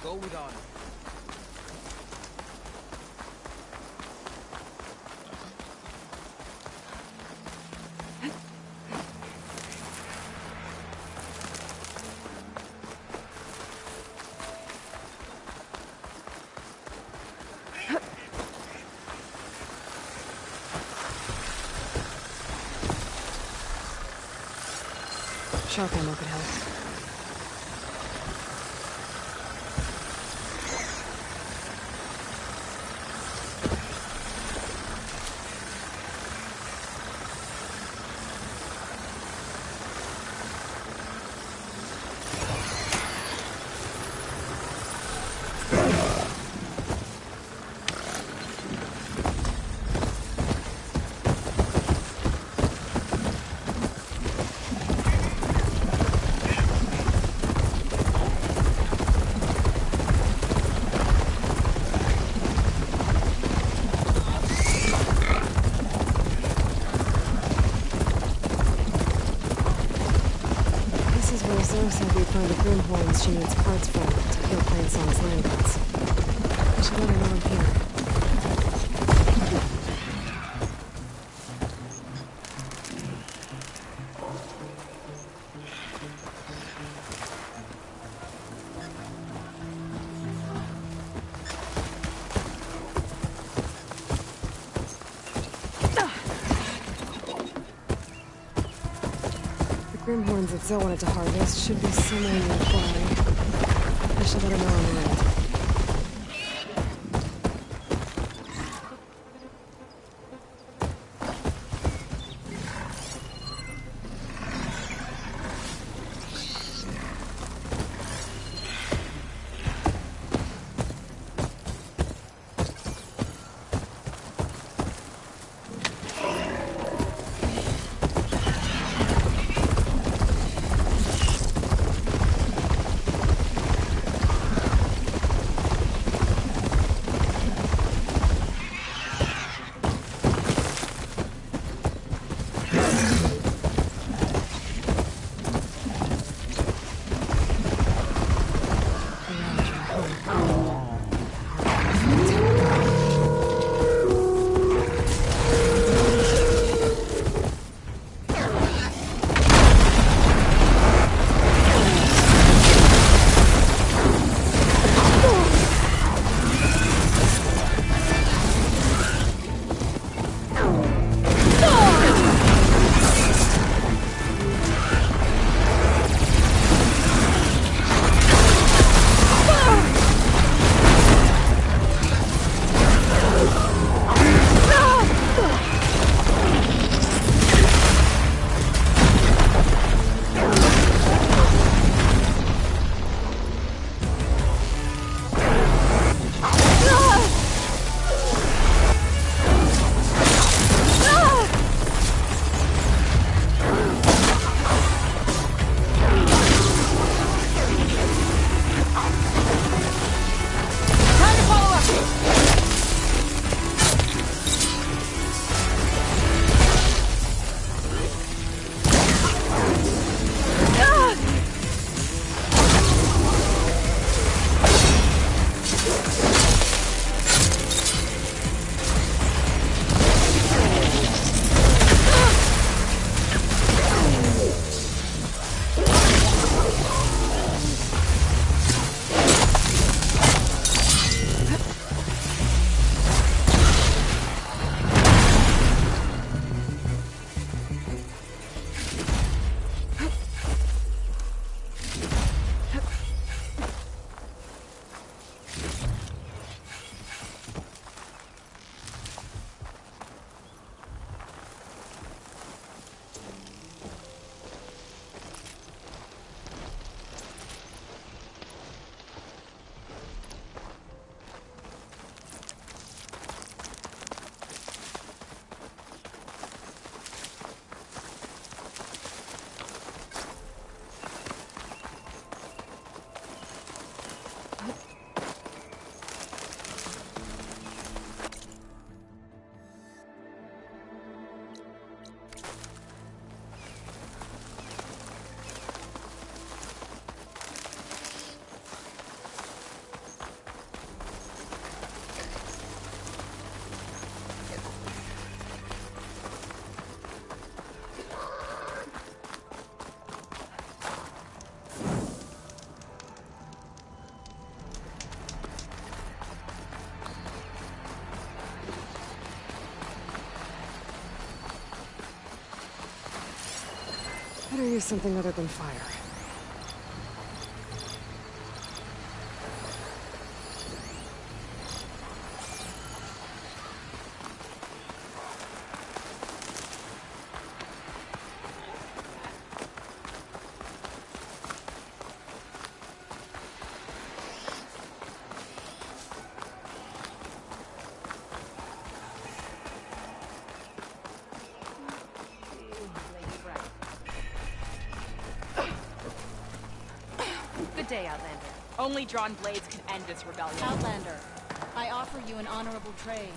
Go with honor. Sharp ammo could help. Said we'd find the Grimhorns she needs parts from to kill Plain Song's land gods. I should let her know I'm here. Grimhorns that Zoe wanted to harvest should be somewhere nearby. I should let her know I'm around. better use something other than fire. Good day, Outlander. Only drawn blades can end this rebellion. Outlander, I offer you an honorable trade.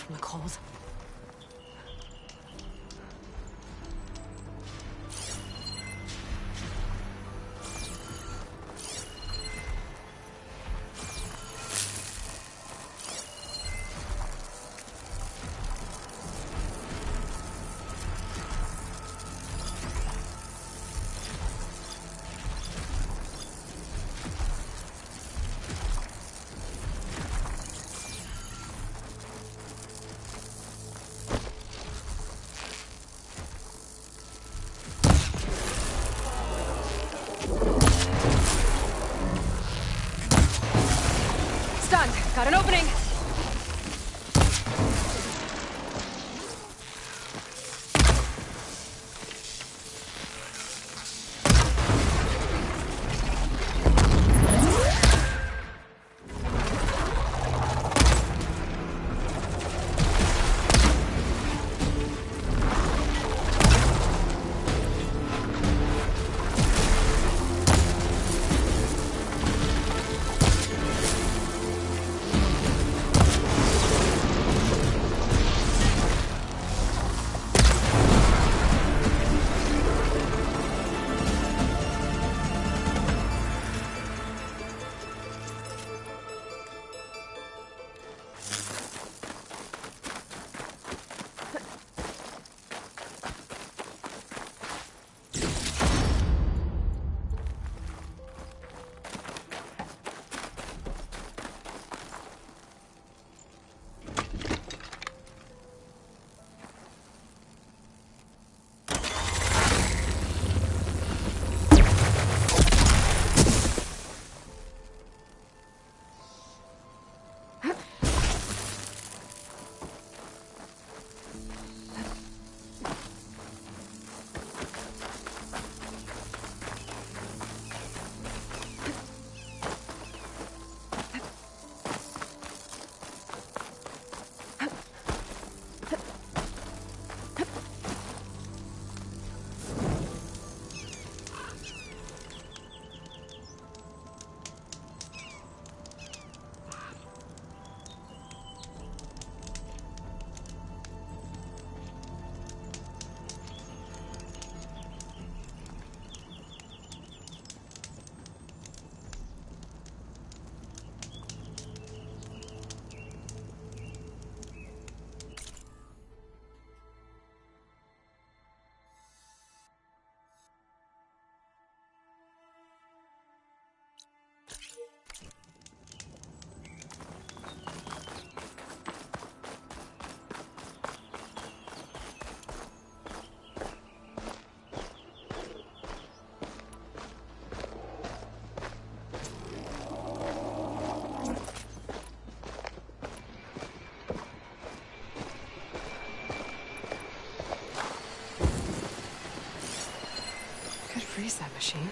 From the cold. machine.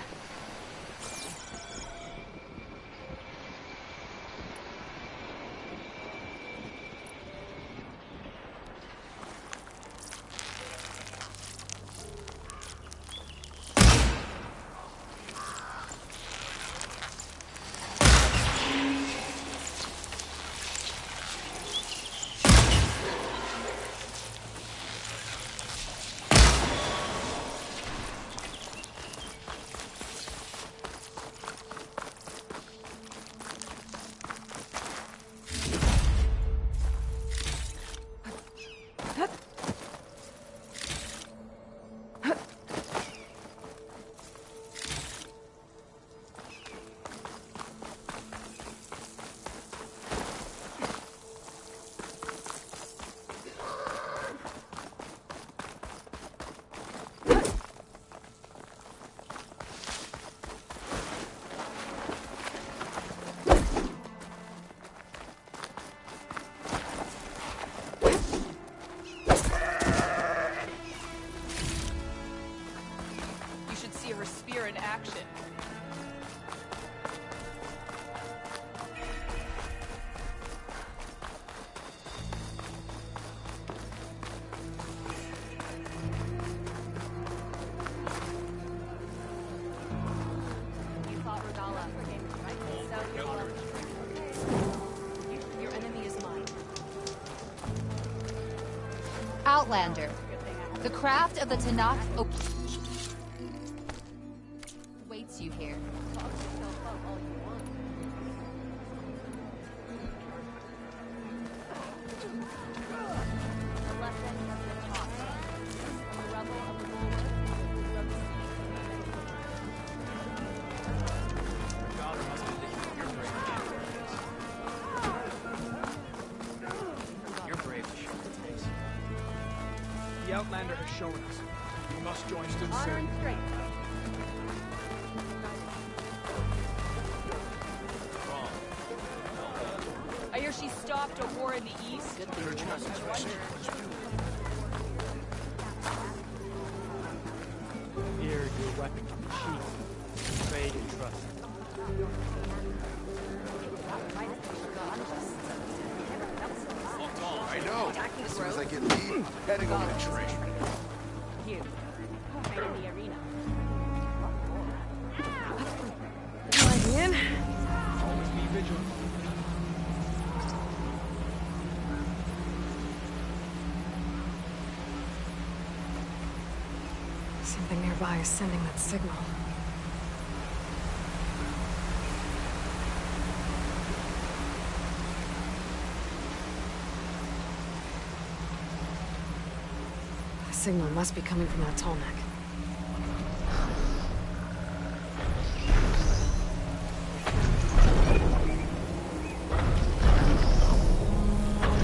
Her spear in action. You fought Rodala for games, right? So your enemy is mine. Outlander. The craft of the Tanakh waits you here. The Outlander has shown us. We must join him Honor soon. and strength. I hear she stopped a war in the east. Here, your weapon can be sheathed. Trade and trust. I know. As soon as I get leave, heading over to trade. You. Right in the arena. In. Always be vigilant. Something nearby is sending that signal. The signal must be coming from that tall neck.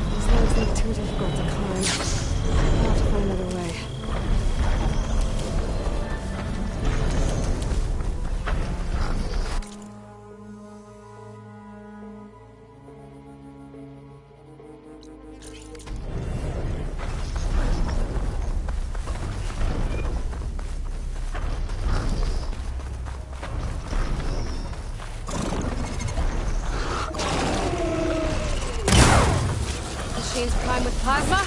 These legs look too difficult to climb. I'll have to find another way. Machine's primed with plasma.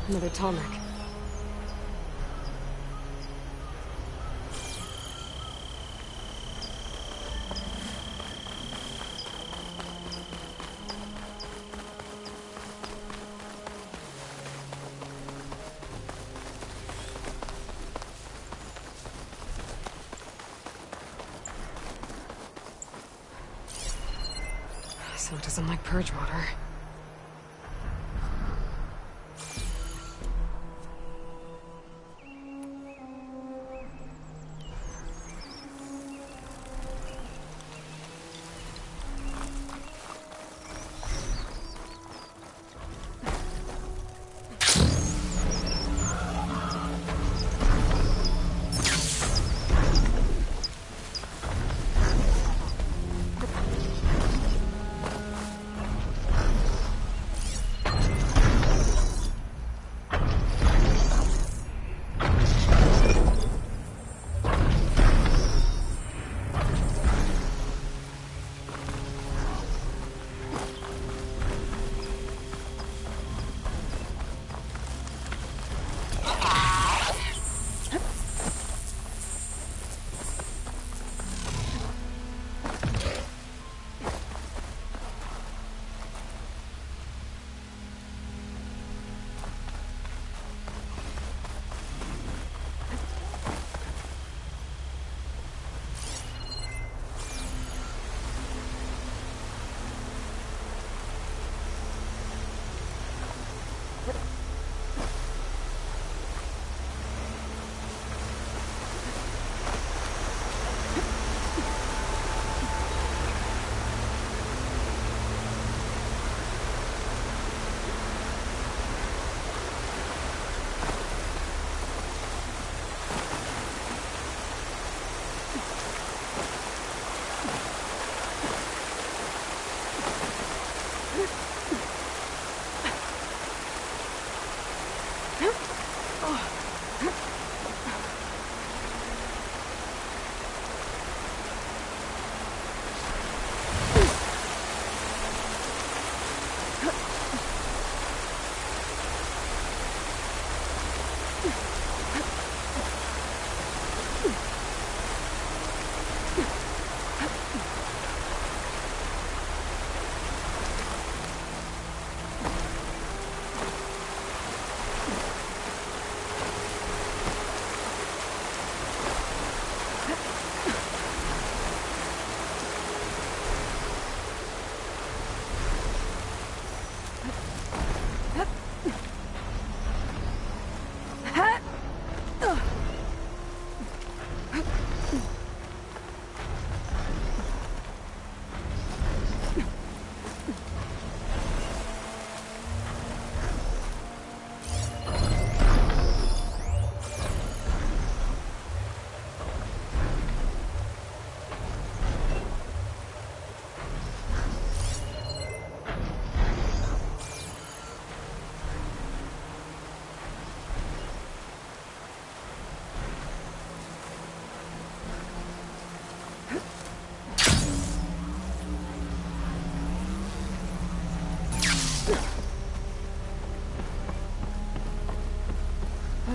Another Tolmec. So it doesn't like purge water.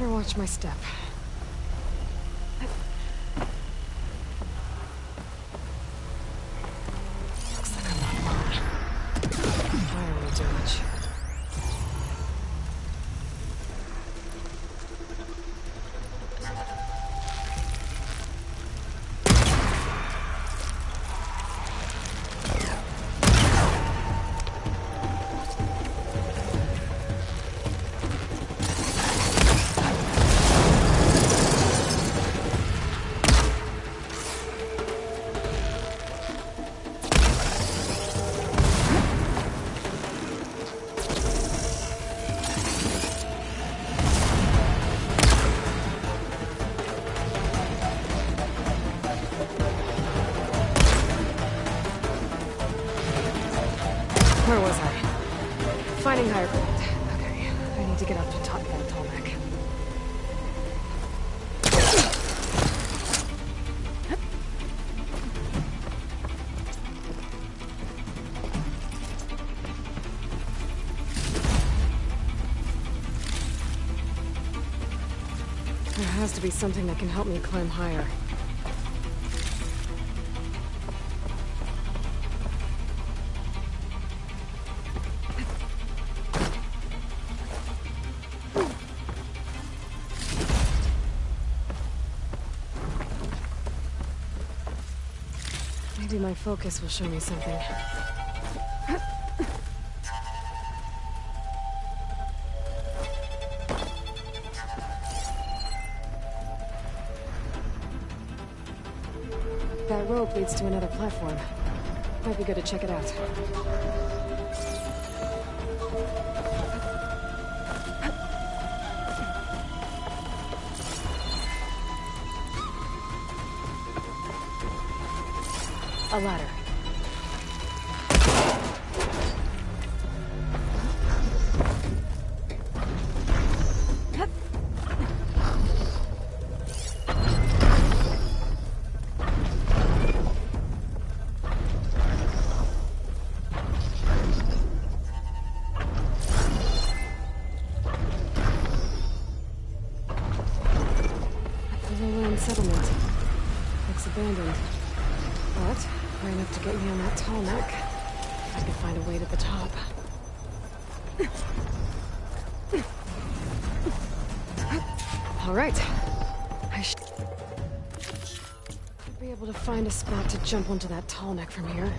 Watch my step. Looks like I'm not alone. I don't need too much. Where was I? Finding higher ground. Okay, I need to get up to top of that Tolmec. There has to be something that can help me climb higher. Maybe my focus will show me something. That rope leads to another platform. Might be good to check it out. A ladder. Settlement. Looks abandoned. But high enough to get me on that tall neck. I can find a way to the top. All right. I should be able to find a spot to jump onto that tall neck from here.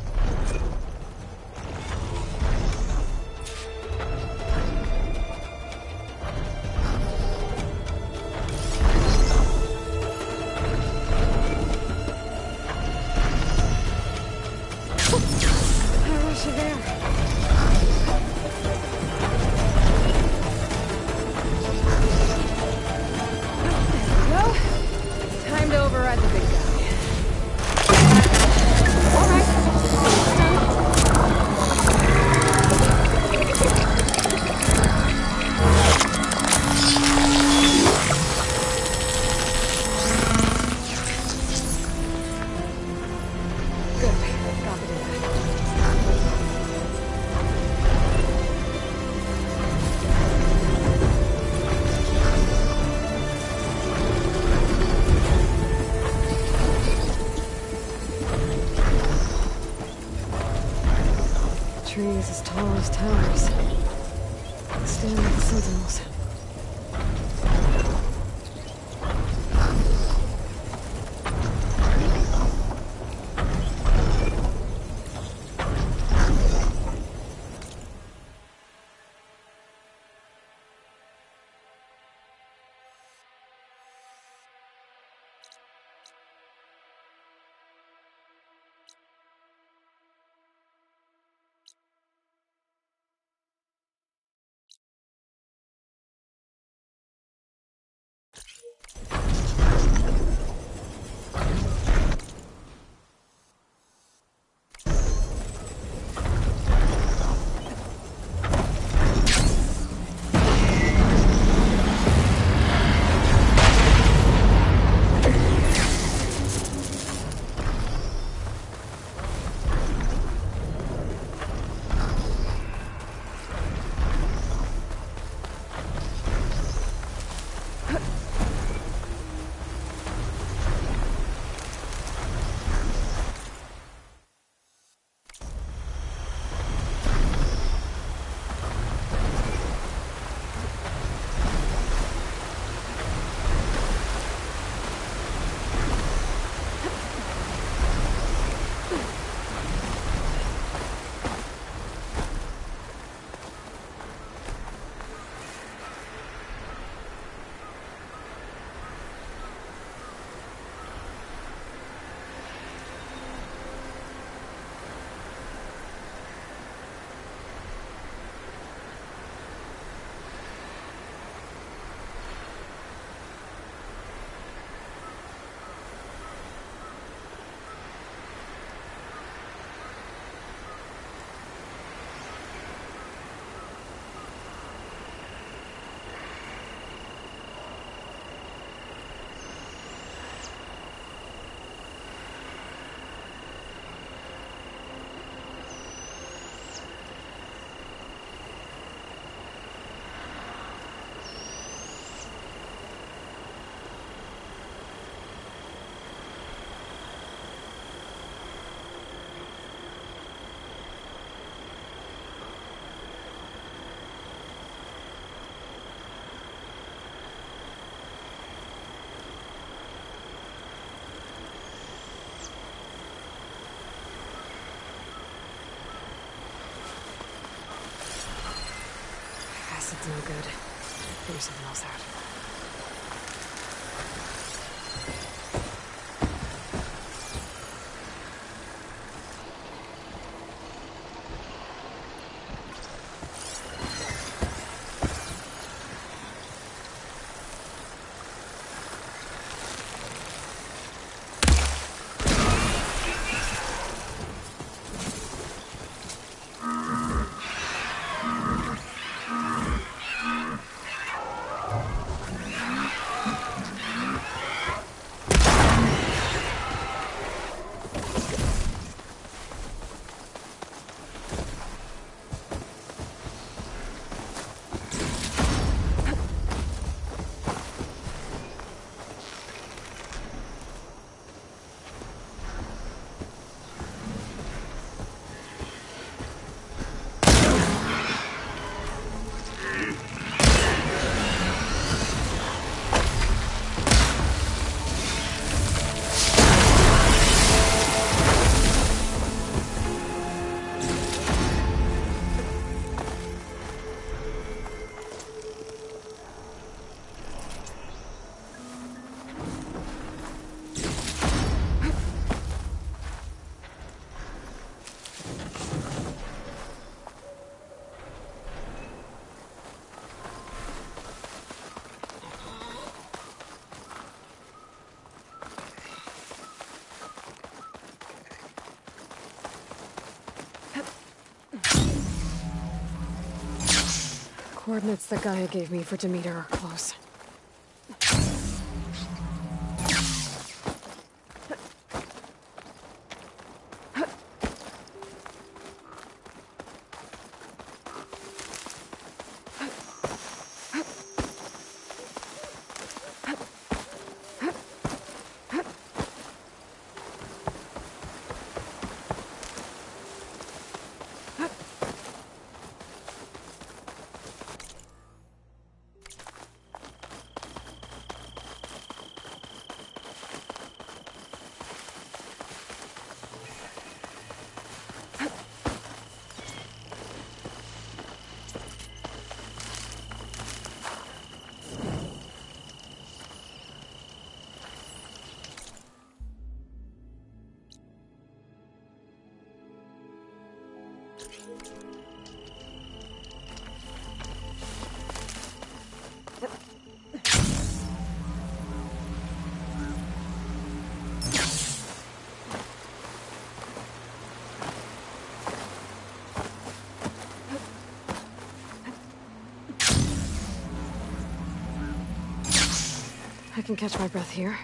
Trees as tall as towers. Stand like sentinels. That's no good. Figure something else out. Coordinates the Gaia gave me for Demeter are close. I can catch my breath here.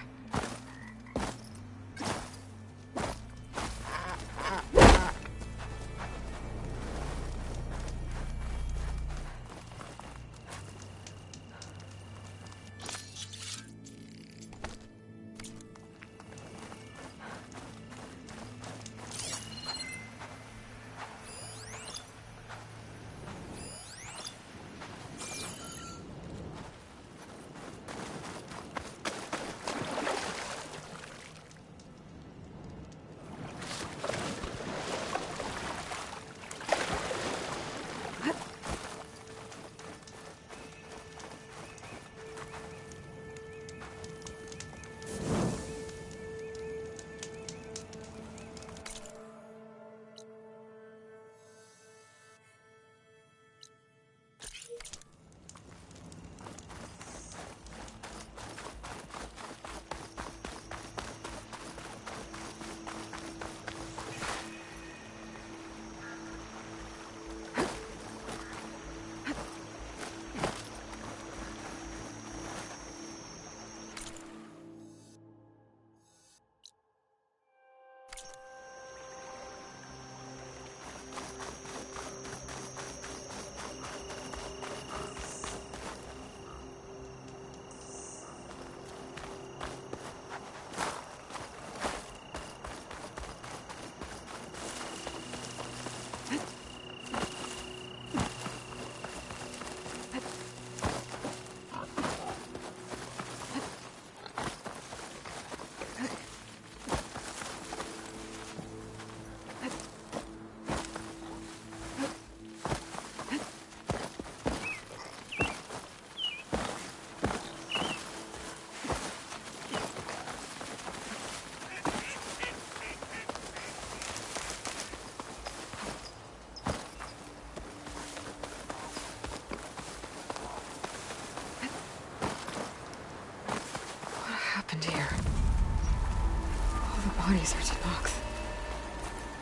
Body searching box.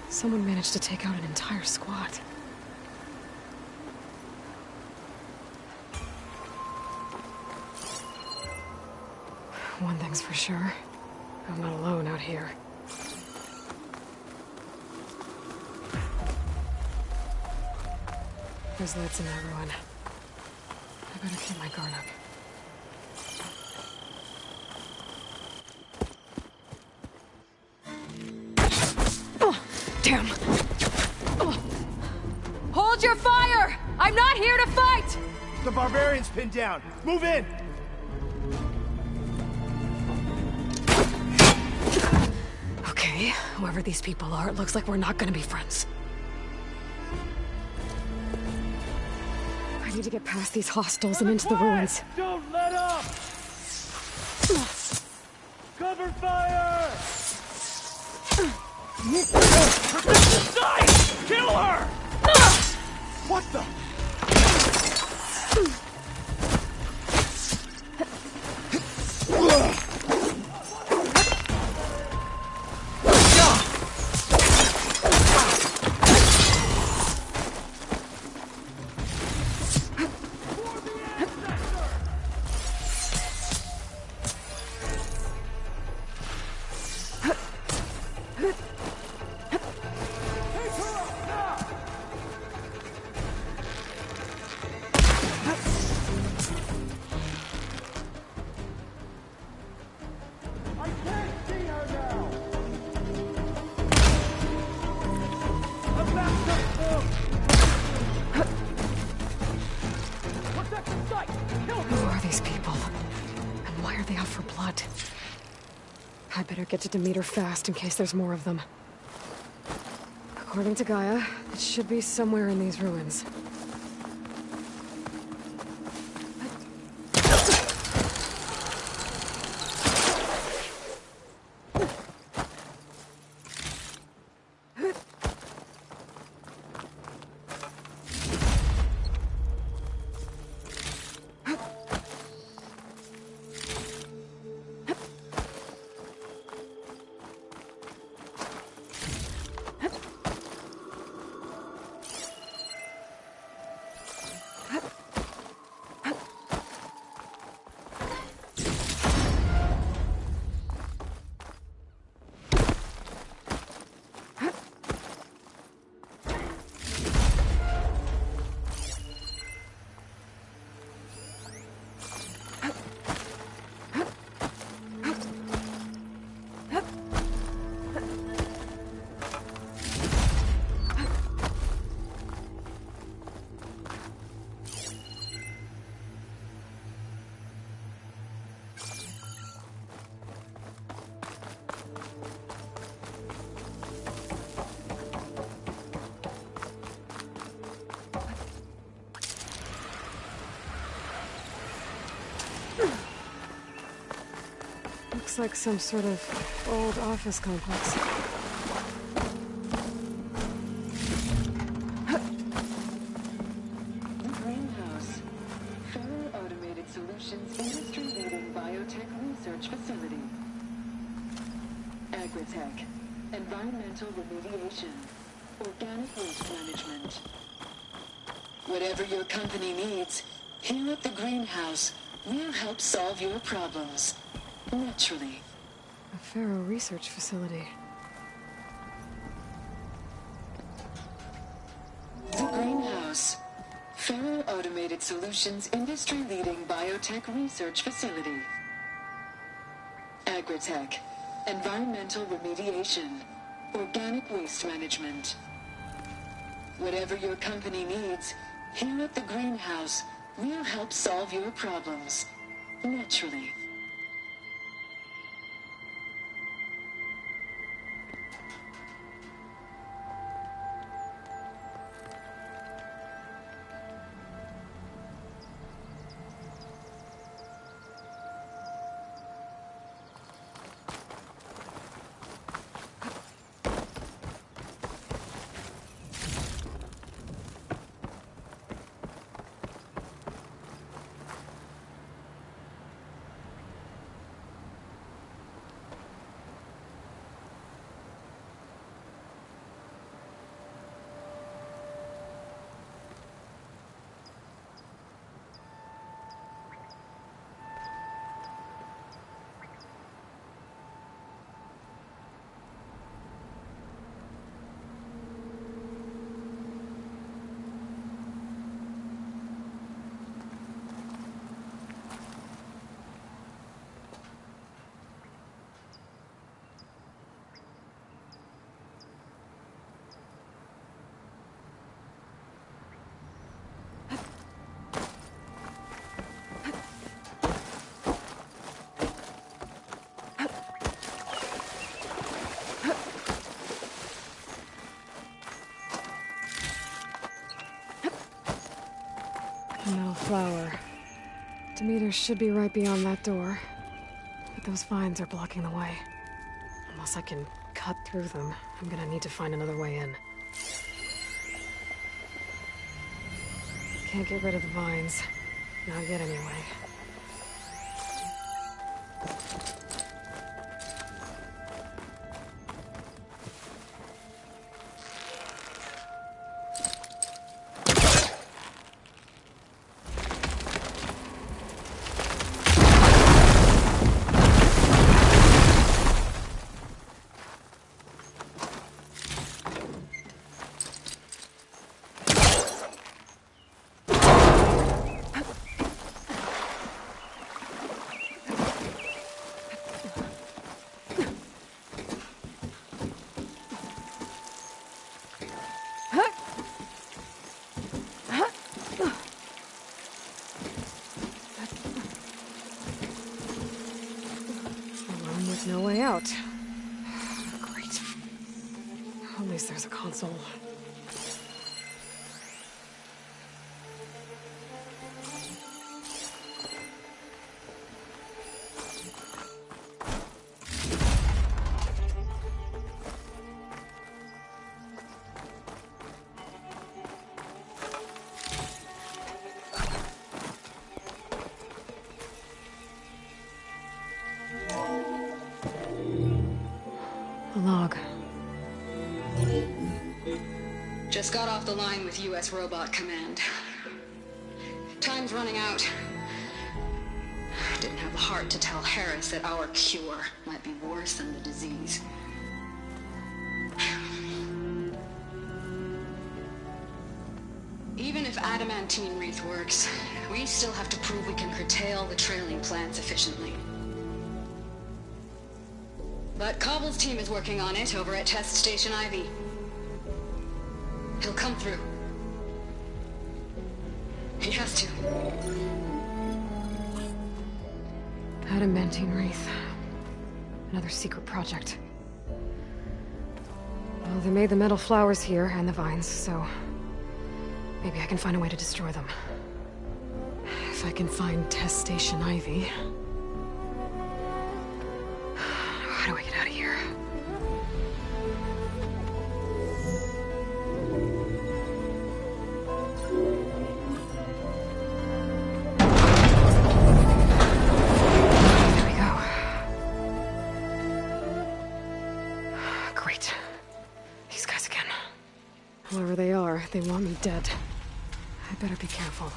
Someone managed to take out an entire squad. One thing's for sure. I'm not alone out here. There's lights in that ruin. I better keep my guard up. Oh, damn! Oh. Hold your fire! I'm not here to fight! The barbarian's pinned down. Move in! Okay, whoever these people are, it looks like we're not gonna be friends. I need to get past these hostiles and into the ruins. Don't let up! Cover fire! Protect the side! Kill her! What the? Who are these people? And why are they out for blood? I better get to Demeter fast in case there's more of them. According to Gaia, it should be somewhere in these ruins. Looks like some sort of old office complex. The Greenhouse, Federal Automated Solutions industry-leading biotech research facility. Agritech, environmental remediation, organic waste management. Whatever your company needs, here at the Greenhouse, we'll help solve your problems. Naturally. A Pharaoh research facility. The Greenhouse, Federal Automated Solutions industry-leading biotech research facility. Agritech, environmental remediation, organic waste management. Whatever your company needs, here at the Greenhouse, we'll help solve your problems. Naturally. Demeter should be right beyond that door. But those vines are blocking the way. Unless I can cut through them, I'm gonna need to find another way in. Can't get rid of the vines. Not yet, anyway. No way out. Great. At least there's a console. A log. Just got off the line with U.S. Robot Command. Time's running out. Didn't have the heart to tell Harris that our cure might be worse than the disease. Even if adamantine wreath works, we still have to prove we can curtail the trailing plants efficiently. But Cobble's team is working on it over at Test Station Ivy. He'll come through. He has to. Adamantine wreath. Another secret project. Well, they made the metal flowers here and the vines, so maybe I can find a way to destroy them. If I can find Test Station Ivy. How do I get out of here? There we go. Great. These guys again. Whoever they are, they want me dead. I better be careful.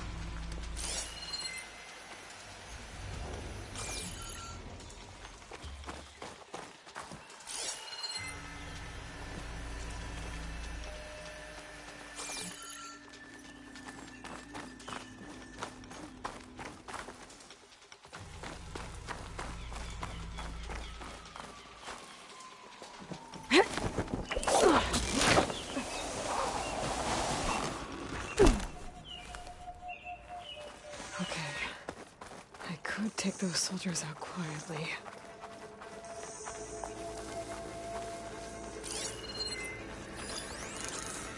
Take those soldiers out quietly.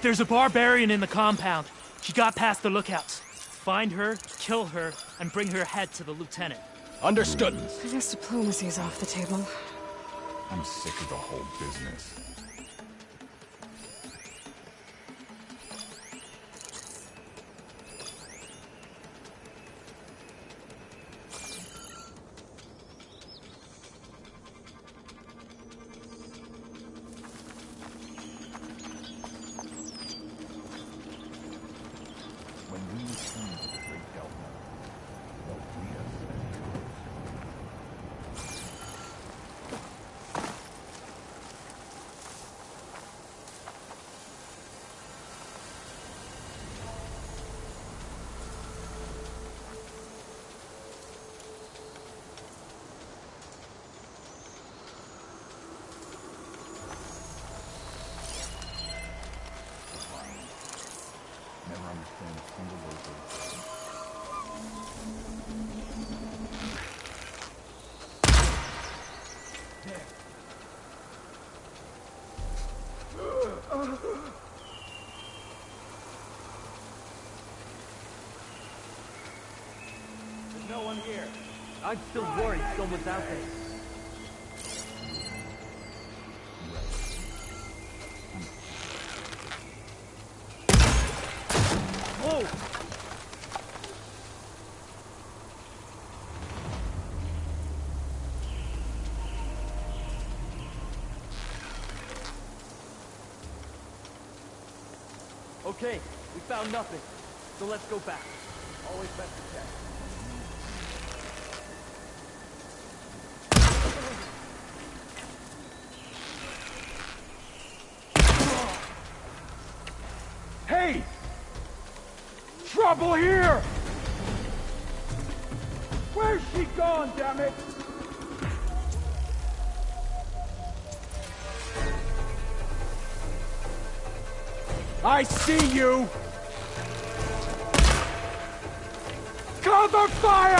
There's a barbarian in the compound. She got past the lookouts. Find her, kill her, and bring her head to the lieutenant. Understood. I guess diplomacy's off the table. I'm sick of the whole business. I'm still worried someone's out there. Whoa! Okay, we found nothing. So let's go back. Always best to check. Hey! Trouble here! Where's she gone, damn it? I see you! Cover fire!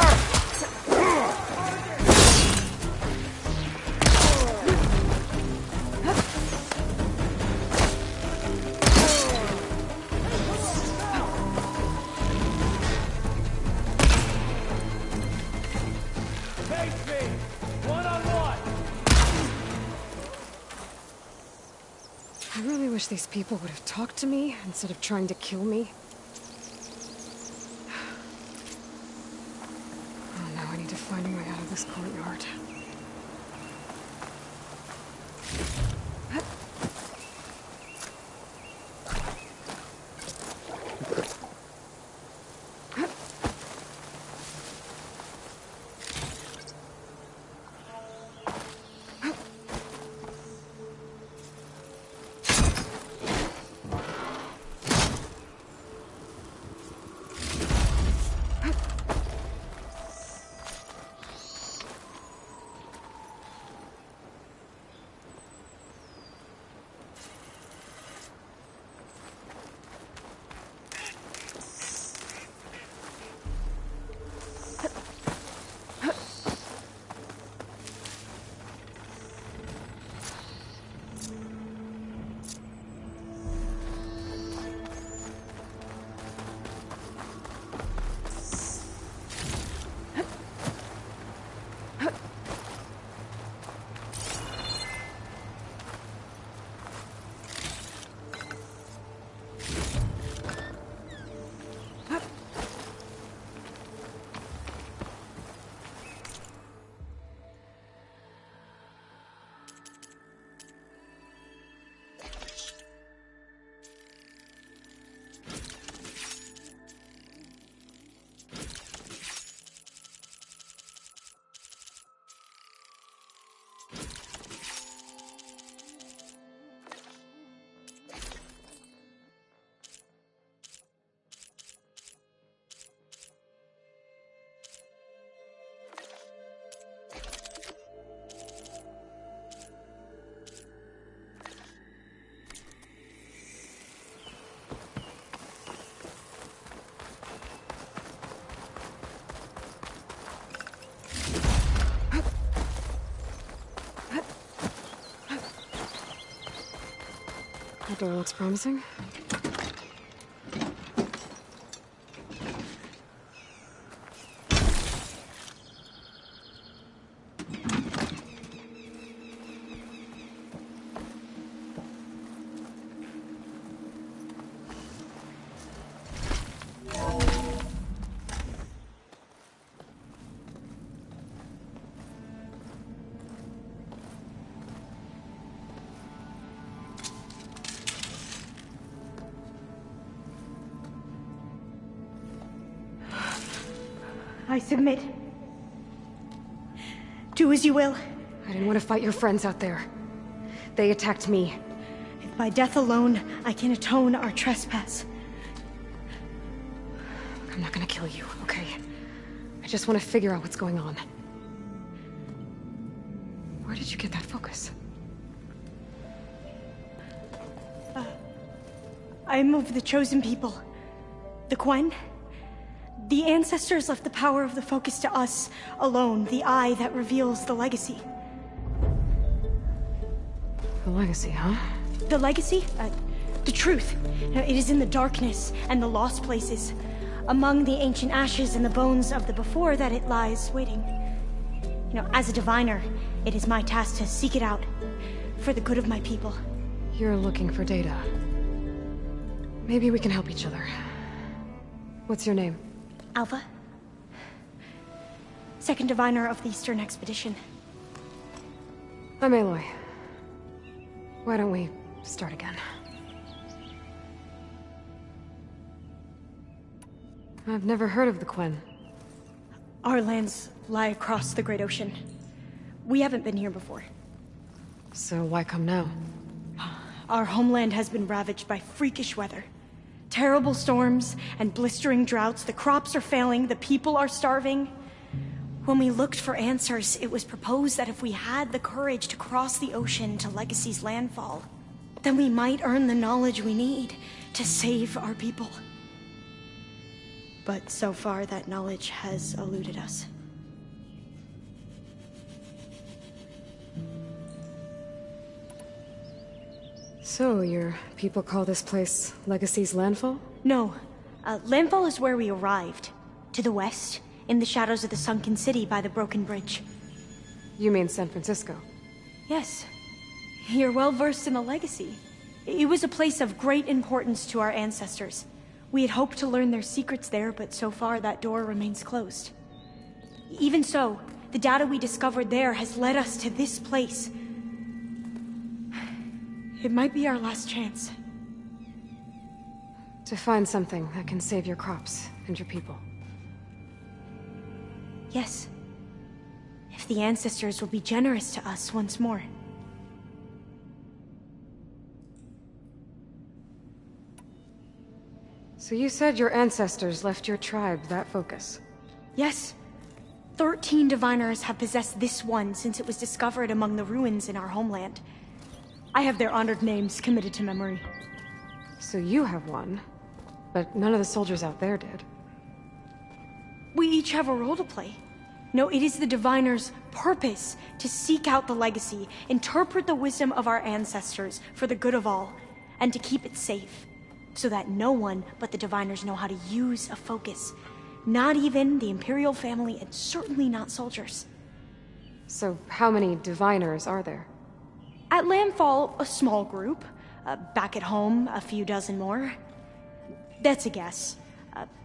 Face me! One-on-one! I really wish these people would have talked to me instead of trying to kill me. Oh, now I need to find a way out of this courtyard. That door looks promising. I submit. Do as you will. I didn't want to fight your friends out there. They attacked me. If by death alone I can atone our trespass. I'm not gonna kill you, okay? I just want to figure out what's going on. Where did you get that focus? I'm of the chosen people. The Quen. The ancestors left the power of the focus to us alone, the eye that reveals the legacy. The legacy, huh? The legacy? The truth. It is in the darkness and the lost places. Among the ancient ashes and the bones of the before that it lies waiting. You know, as a diviner, it is my task to seek it out for the good of my people. You're looking for data. Maybe we can help each other. What's your name? Alpha. Second diviner of the Eastern Expedition. I'm Aloy. Why don't we start again? I've never heard of the Quen. Our lands lie across the Great Ocean. We haven't been here before. So why come now? Our homeland has been ravaged by freakish weather. Terrible storms and blistering droughts. The crops are failing, the people are starving. When we looked for answers, it was proposed that if we had the courage to cross the ocean to Legacy's landfall, then we might earn the knowledge we need to save our people. But so far, that knowledge has eluded us. So, your people call this place Legacy's landfall? No. Landfall is where we arrived. To the west, in the shadows of the sunken city by the broken bridge. You mean San Francisco? Yes. You're well versed in the Legacy. It was a place of great importance to our ancestors. We had hoped to learn their secrets there, but so far that door remains closed. Even so, the data we discovered there has led us to this place. It might be our last chance. To find something that can save your crops and your people. Yes. If the ancestors will be generous to us once more. So you said your ancestors left your tribe that focus? Yes. 13 diviners have possessed this one since it was discovered among the ruins in our homeland. I have their honored names committed to memory. So you have one, but none of the soldiers out there did. We each have a role to play. No, it is the diviner's purpose to seek out the Legacy, interpret the wisdom of our ancestors for the good of all, and to keep it safe, so that no one but the diviners know how to use a focus. Not even the Imperial family, and certainly not soldiers. So how many diviners are there? At landfall, a small group. Back at home, a few dozen more. That's a guess.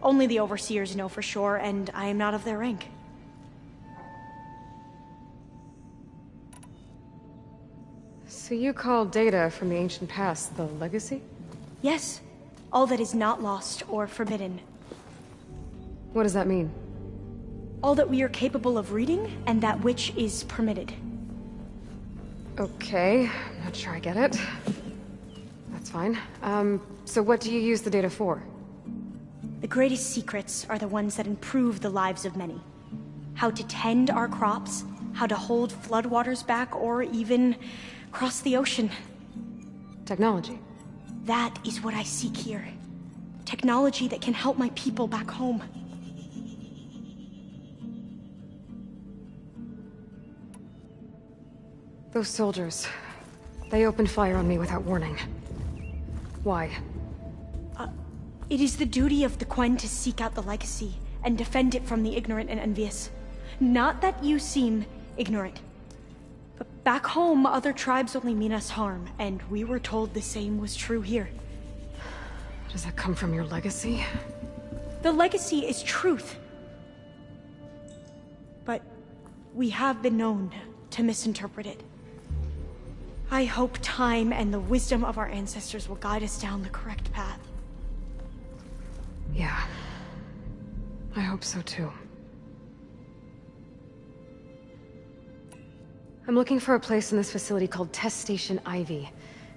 Only the overseers know for sure, and I am not of their rank. So you call data from the ancient past the Legacy? Yes. All that is not lost or forbidden. What does that mean? All that we are capable of reading, and that which is permitted. Okay, I'm not sure I get it. That's fine. So what do you use the data for? The greatest secrets are the ones that improve the lives of many. How to tend our crops, how to hold floodwaters back, or even cross the ocean. Technology. That is what I seek here. Technology that can help my people back home. Those soldiers, they opened fire on me without warning. Why? It is the duty of the Quen to seek out the Legacy and defend it from the ignorant and envious. Not that you seem ignorant. But back home, other tribes only mean us harm, and we were told the same was true here. Does that come from your legacy? The Legacy is truth. But we have been known to misinterpret it. I hope time and the wisdom of our ancestors will guide us down the correct path. Yeah. I hope so too. I'm looking for a place in this facility called Test Station Ivy.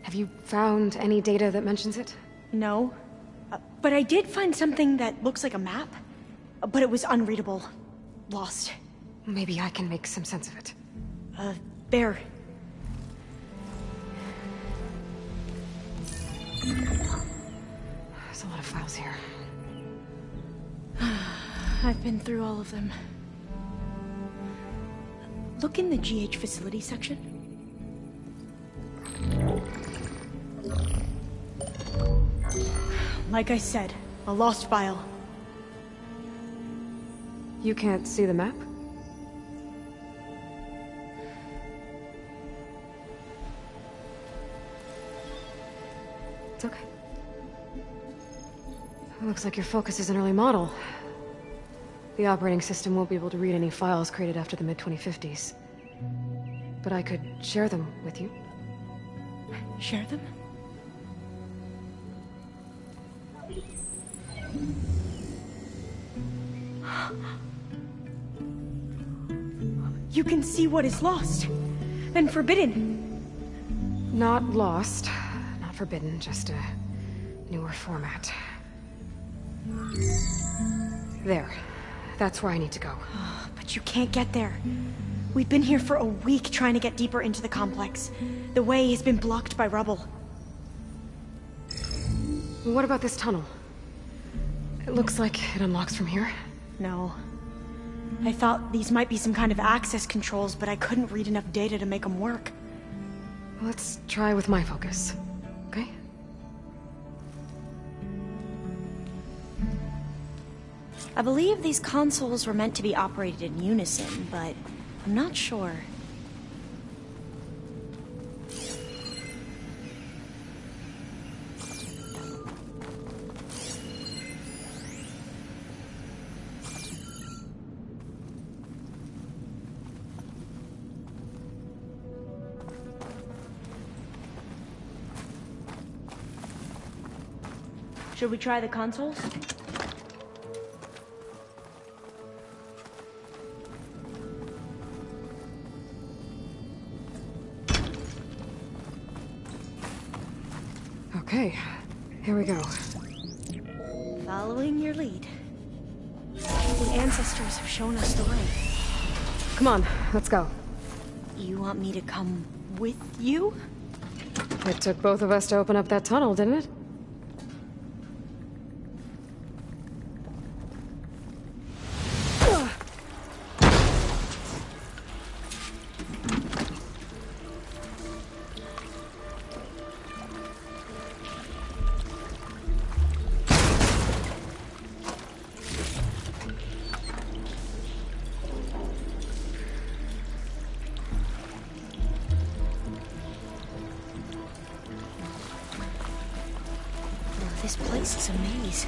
Have you found any data that mentions it? No. But I did find something that looks like a map. But it was unreadable. Lost. Maybe I can make some sense of it. Bear. There's a lot of files here. I've been through all of them. Look in the GH facility section. Like I said, a lost file. You can't see the map? It's okay. It looks like your Focus is an early model. The operating system won't be able to read any files created after the mid-2050s. But I could share them with you. Share them? You can see what is lost and forbidden. Not lost, not forbidden, just a newer format. There. That's where I need to go. But you can't get there. We've been here for a week trying to get deeper into the complex. The way has been blocked by rubble. What about this tunnel? It looks like it unlocks from here. No. I thought these might be some kind of access controls, but I couldn't read enough data to make them work. Let's try with my Focus, okay? I believe these consoles were meant to be operated in unison, but I'm not sure. Should we try the consoles? Okay, here we go. Following your lead. The ancestors have shown us the way. Come on, let's go. You want me to come with you? It took both of us to open up that tunnel, didn't it? This place is a maze.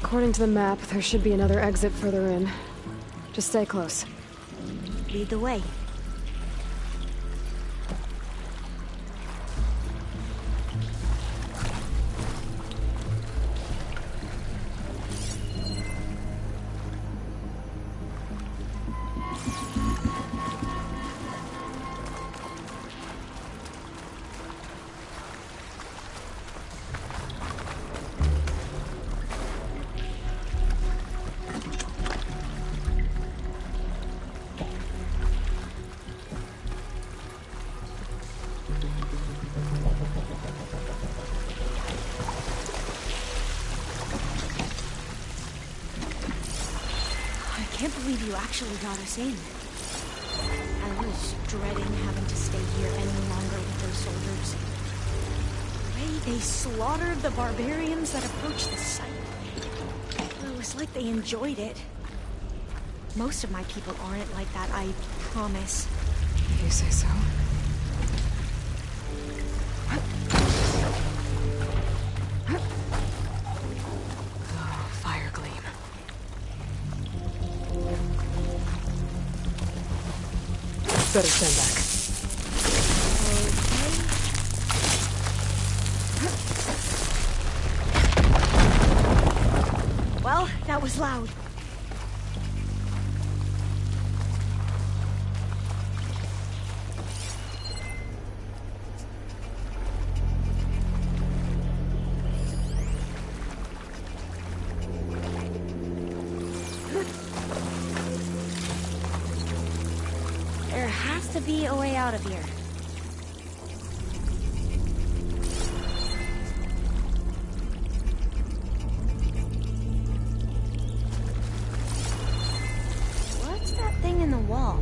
According to the map, there should be another exit further in. Just stay close. Lead the way. I can't believe you actually got us in. I was dreading having to stay here any longer with those soldiers. The way they slaughtered the barbarians that approached the site. It was like they enjoyed it. Most of my people aren't like that, I promise. You say so? Oh, fire gleam. Better stand back. Okay. Well, that was loud. There has to be a way out of here. What's that thing in the wall?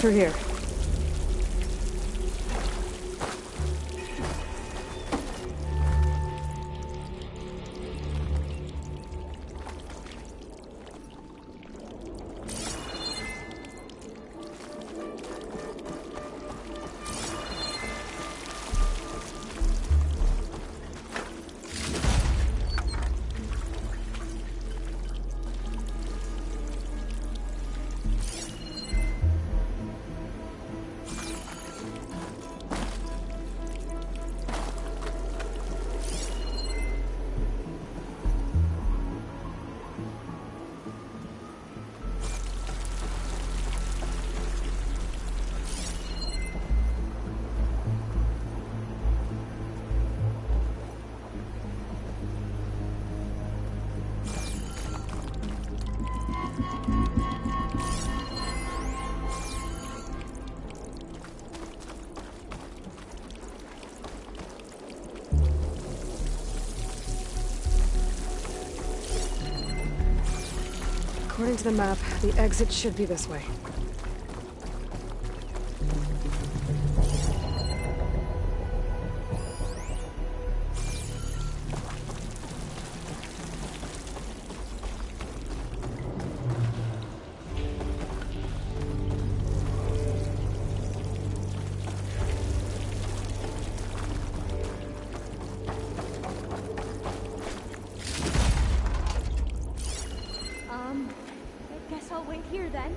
Through here. According to the map, the exit should be this way. I guess I'll wait here then.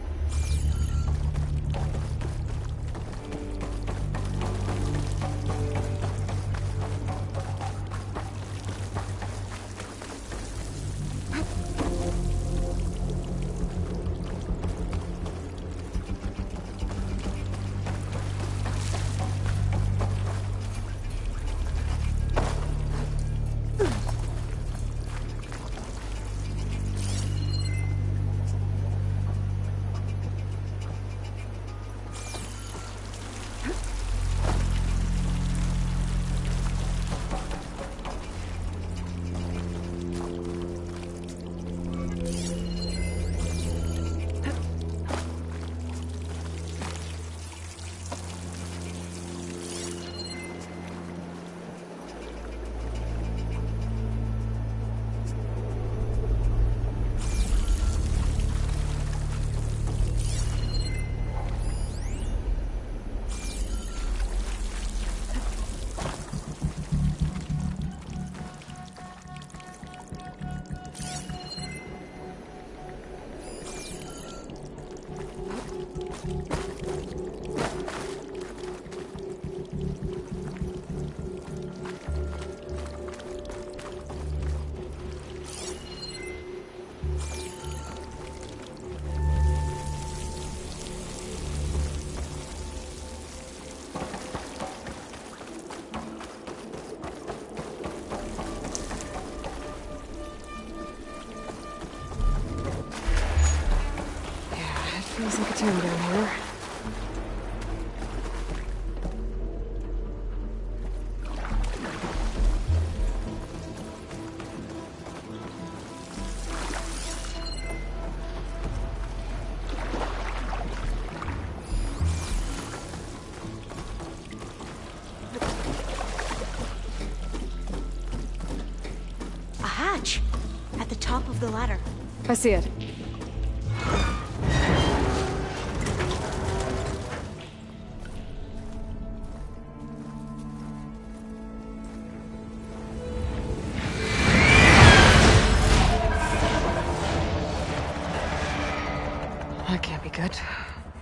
Feels like a tomb down here. A hatch! At the top of the ladder. I see it. That can't be good.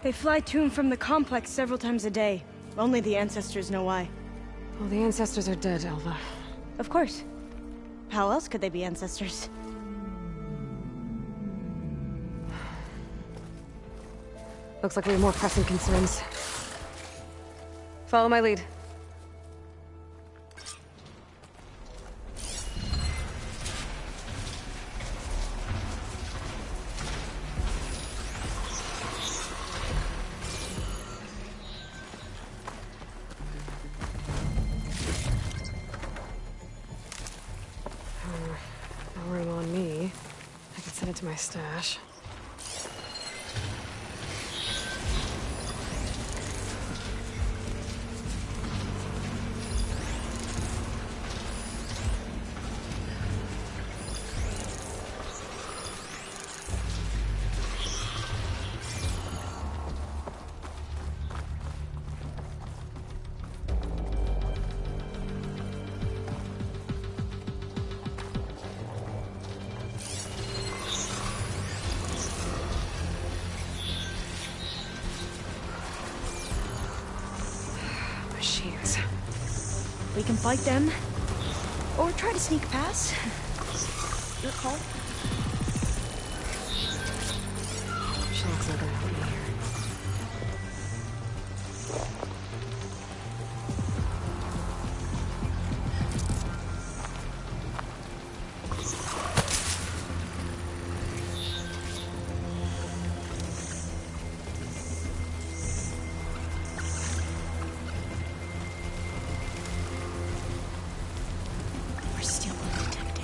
They fly to and from the complex several times a day. Only the ancestors know why. Well, the ancestors are dead, Elva. Of course. How else could they be ancestors? Looks like we have more pressing concerns. Follow my lead. No room on me. I could send it to my stash. can fight them, or try to sneak past. Your call. She looks like a help me here. We're still undetected.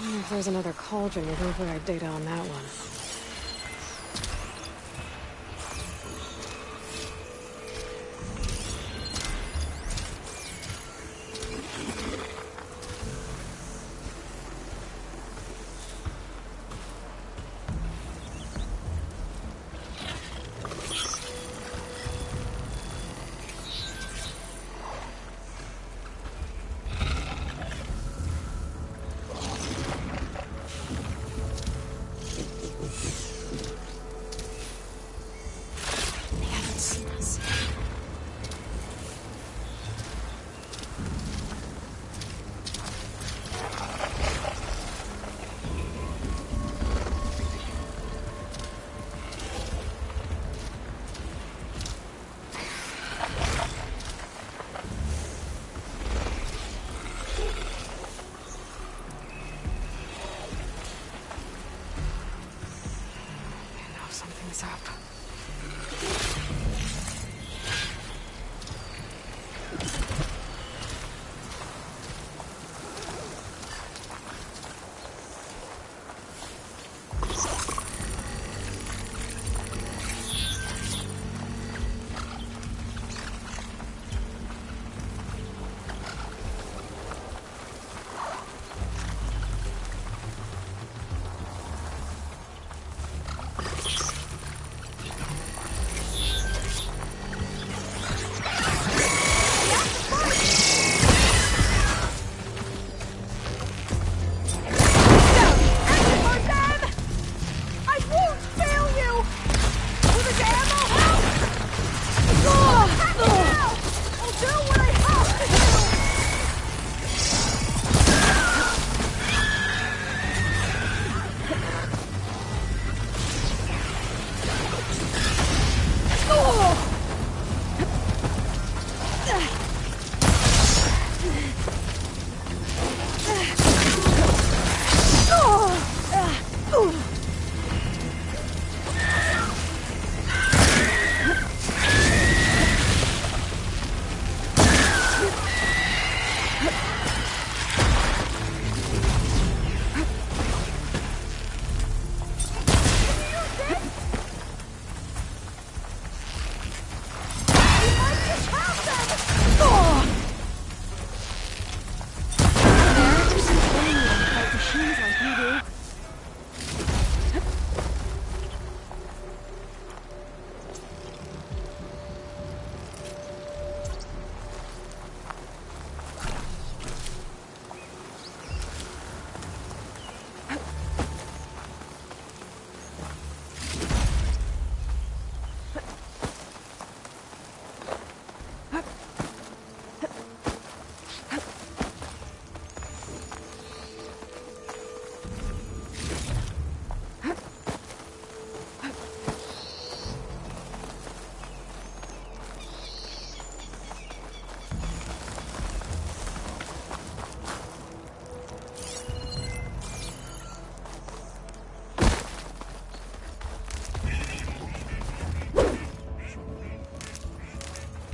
I wonder if there's another cauldron with infrared data on that one. They haven't seen us. I know something's up.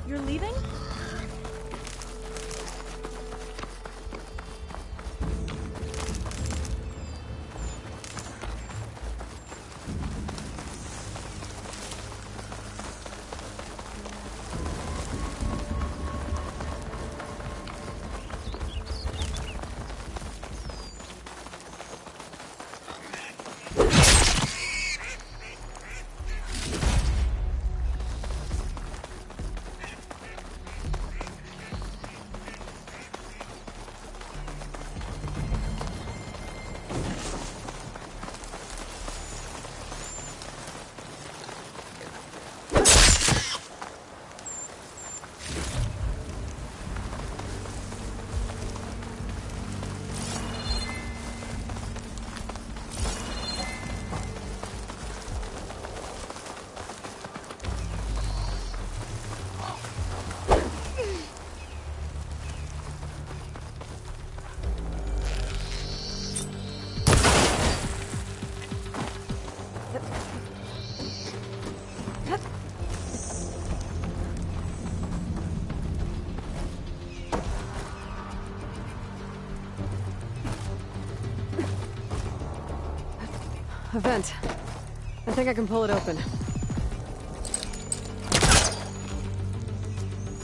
You're leaving? a vent. I think I can pull it open.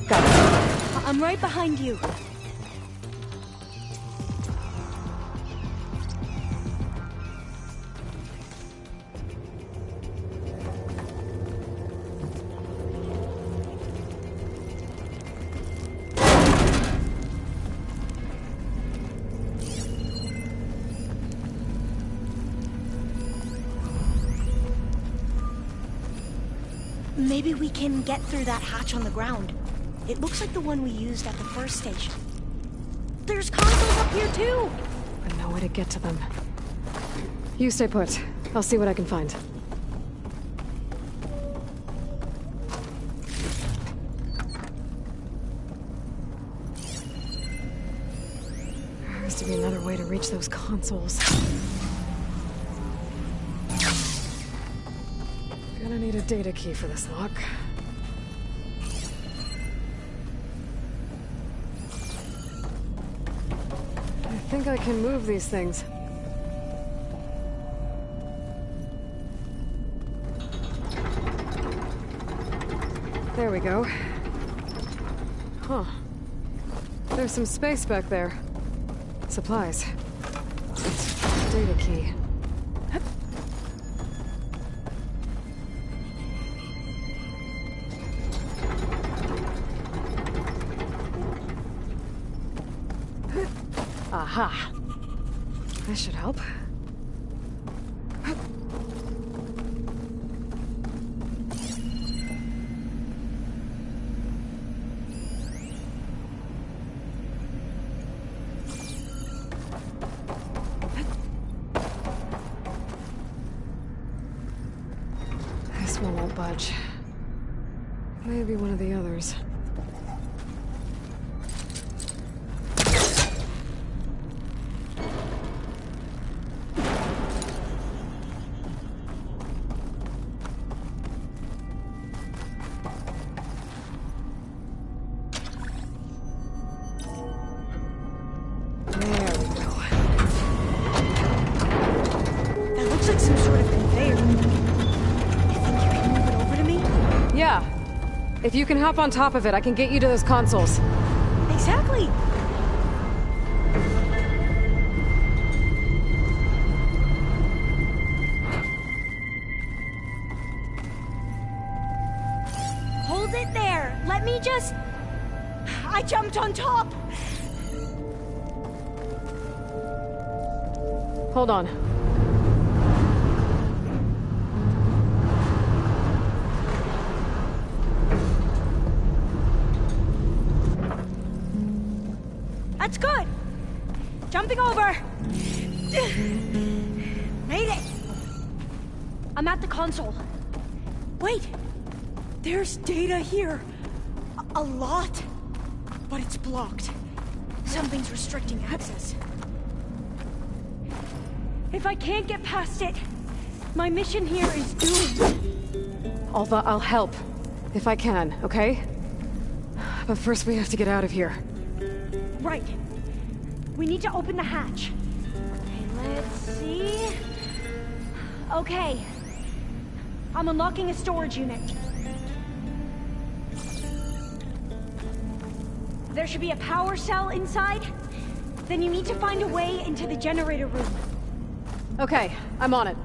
Got it. I'm right behind you. Maybe we can get through that hatch on the ground. It looks like the one we used at the first station. There's consoles up here too! But no way to get to them. You stay put. I'll see what I can find. There has to be another way to reach those consoles. Gonna need a data key for this lock. I think I can move these things. There we go. Huh. There's some space back there. Supplies. Data key. Aha! This should help. This one won't budge. Maybe one of the others. If you can hop on top of it, I can get you to those consoles. Exactly! Hold it there! Let me just... I jumped on top! Hold on. That's good! Jumping over! Made it! I'm at the console. Wait! There's data here. A lot. But it's blocked. Something's restricting access. If I can't get past it, my mission here is doomed. Alva, I'll help. If I can, okay? But first we have to get out of here. Right. We need to open the hatch. Okay, let's see... Okay. I'm unlocking a storage unit. There should be a power cell inside. Then you need to find a way into the generator room. Okay, I'm on it.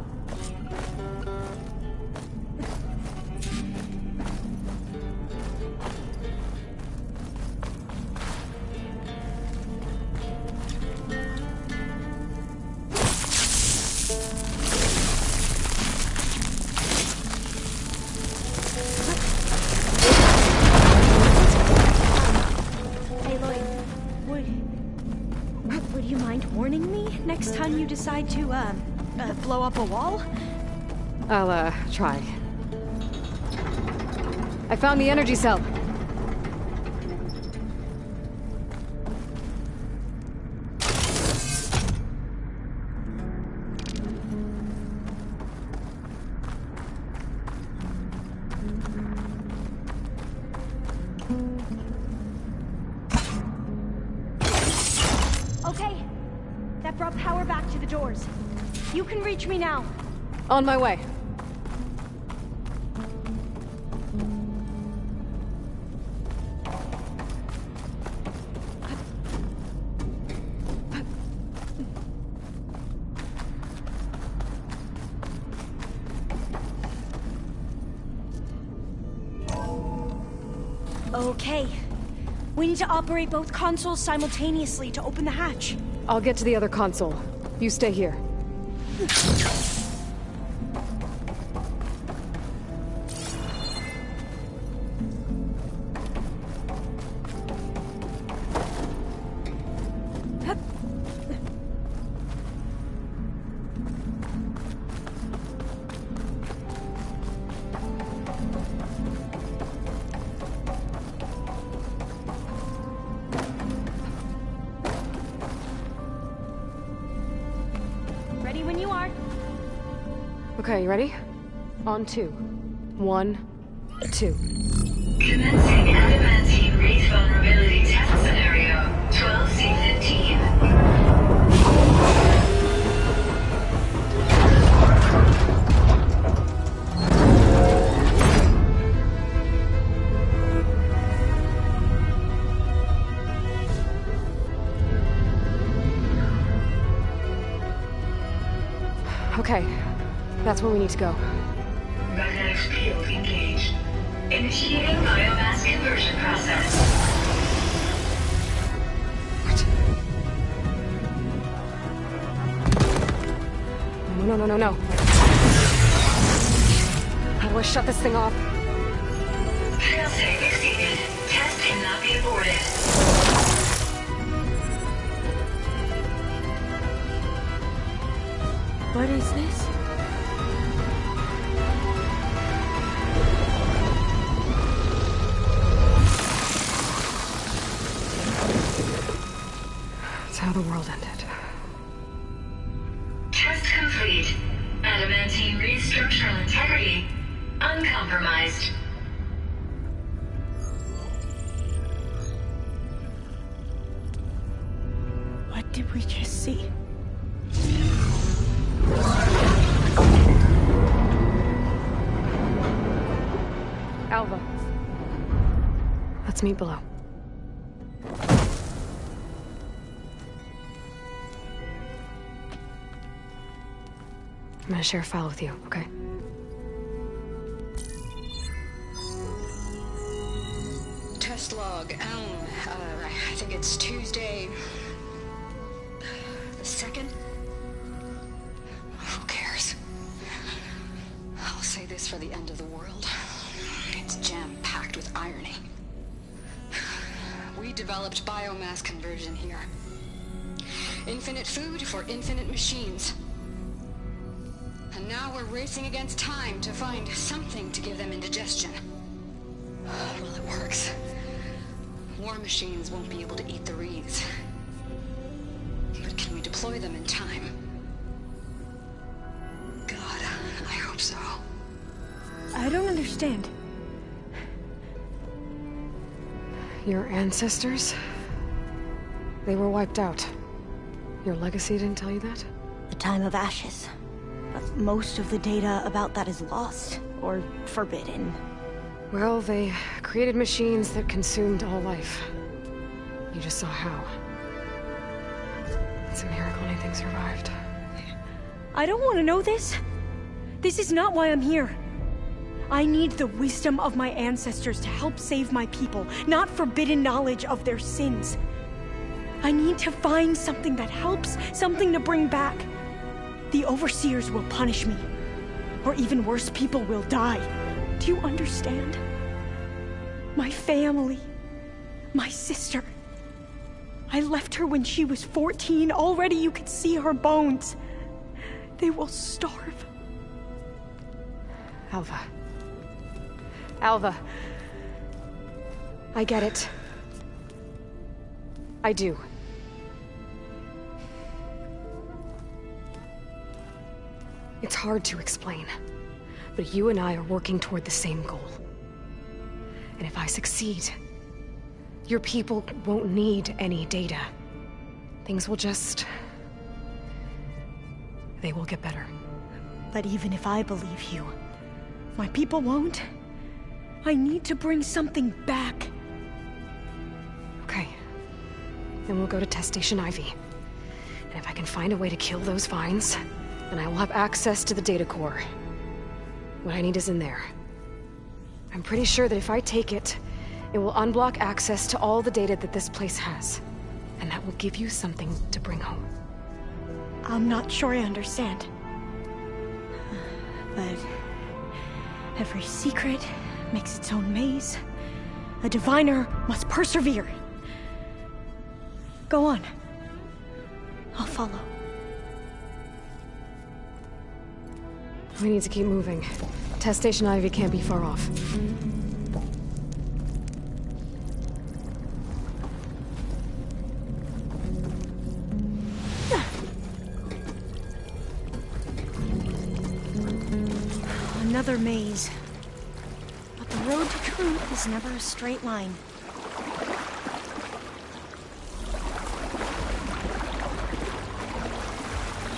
Next time you decide to, blow up a wall? I'll, try. I found the energy cell. Okay. That brought power back to the doors. You can reach me now. On my way. Okay. We need to operate both consoles simultaneously to open the hatch. I'll get to the other console. You stay here. Ready when you are. Okay, you ready? On 2. 1, 2. Commencing adamantine wraith vulnerability test scenario 12C15. Okay, that's where we need to go. Magnetic field engaged. Initiating biomass conversion process. What? No. How do I shut this thing off? Failsafe exceeded. Test cannot be aborted. What is this? It's how the world ended. Test complete. Adamantine wraith structural integrity uncompromised. What did we just see? Alva. Let's meet below. I'm gonna share a file with you, okay? Test log, I think it's Tuesday the 2nd? Who cares? I'll say this for the end of the world. It's jam-packed with irony. We developed biomass conversion here. Infinite food for infinite machines. And now we're racing against time to find something to give them indigestion. Well, it works. War machines won't be able to eat the wreaths. But can we deploy them in time? God, I hope so. I don't understand. Your ancestors? They were wiped out. Your legacy didn't tell you that? The time of ashes. But most of the data about that is lost, or forbidden. Well, they created machines that consumed all life. You just saw how. It's a miracle anything survived. I don't want to know this. This is not why I'm here. I need the wisdom of my ancestors to help save my people, not forbidden knowledge of their sins. I need to find something that helps, something to bring back. The overseers will punish me. Or even worse, people will die. Do you understand? My family. My sister. I left her when she was 14. Already you could see her bones. They will starve. Alva. Alva. I get it. I do. It's hard to explain, but you and I are working toward the same goal. And if I succeed, your people won't need any data. Things will just... they will get better. But even if I believe you, my people won't. I need to bring something back. Okay. Then we'll go to Test Station Ivy. And if I can find a way to kill those vines, then I will have access to the data core. What I need is in there. I'm pretty sure that if I take it, it will unblock access to all the data that this place has. And that will give you something to bring home. I'm not sure I understand. But every secret makes its own maze. A diviner must persevere. Go on. I'll follow. We need to keep moving. Test Station Ivy can't be far off. Another maze. But the road to truth is never a straight line.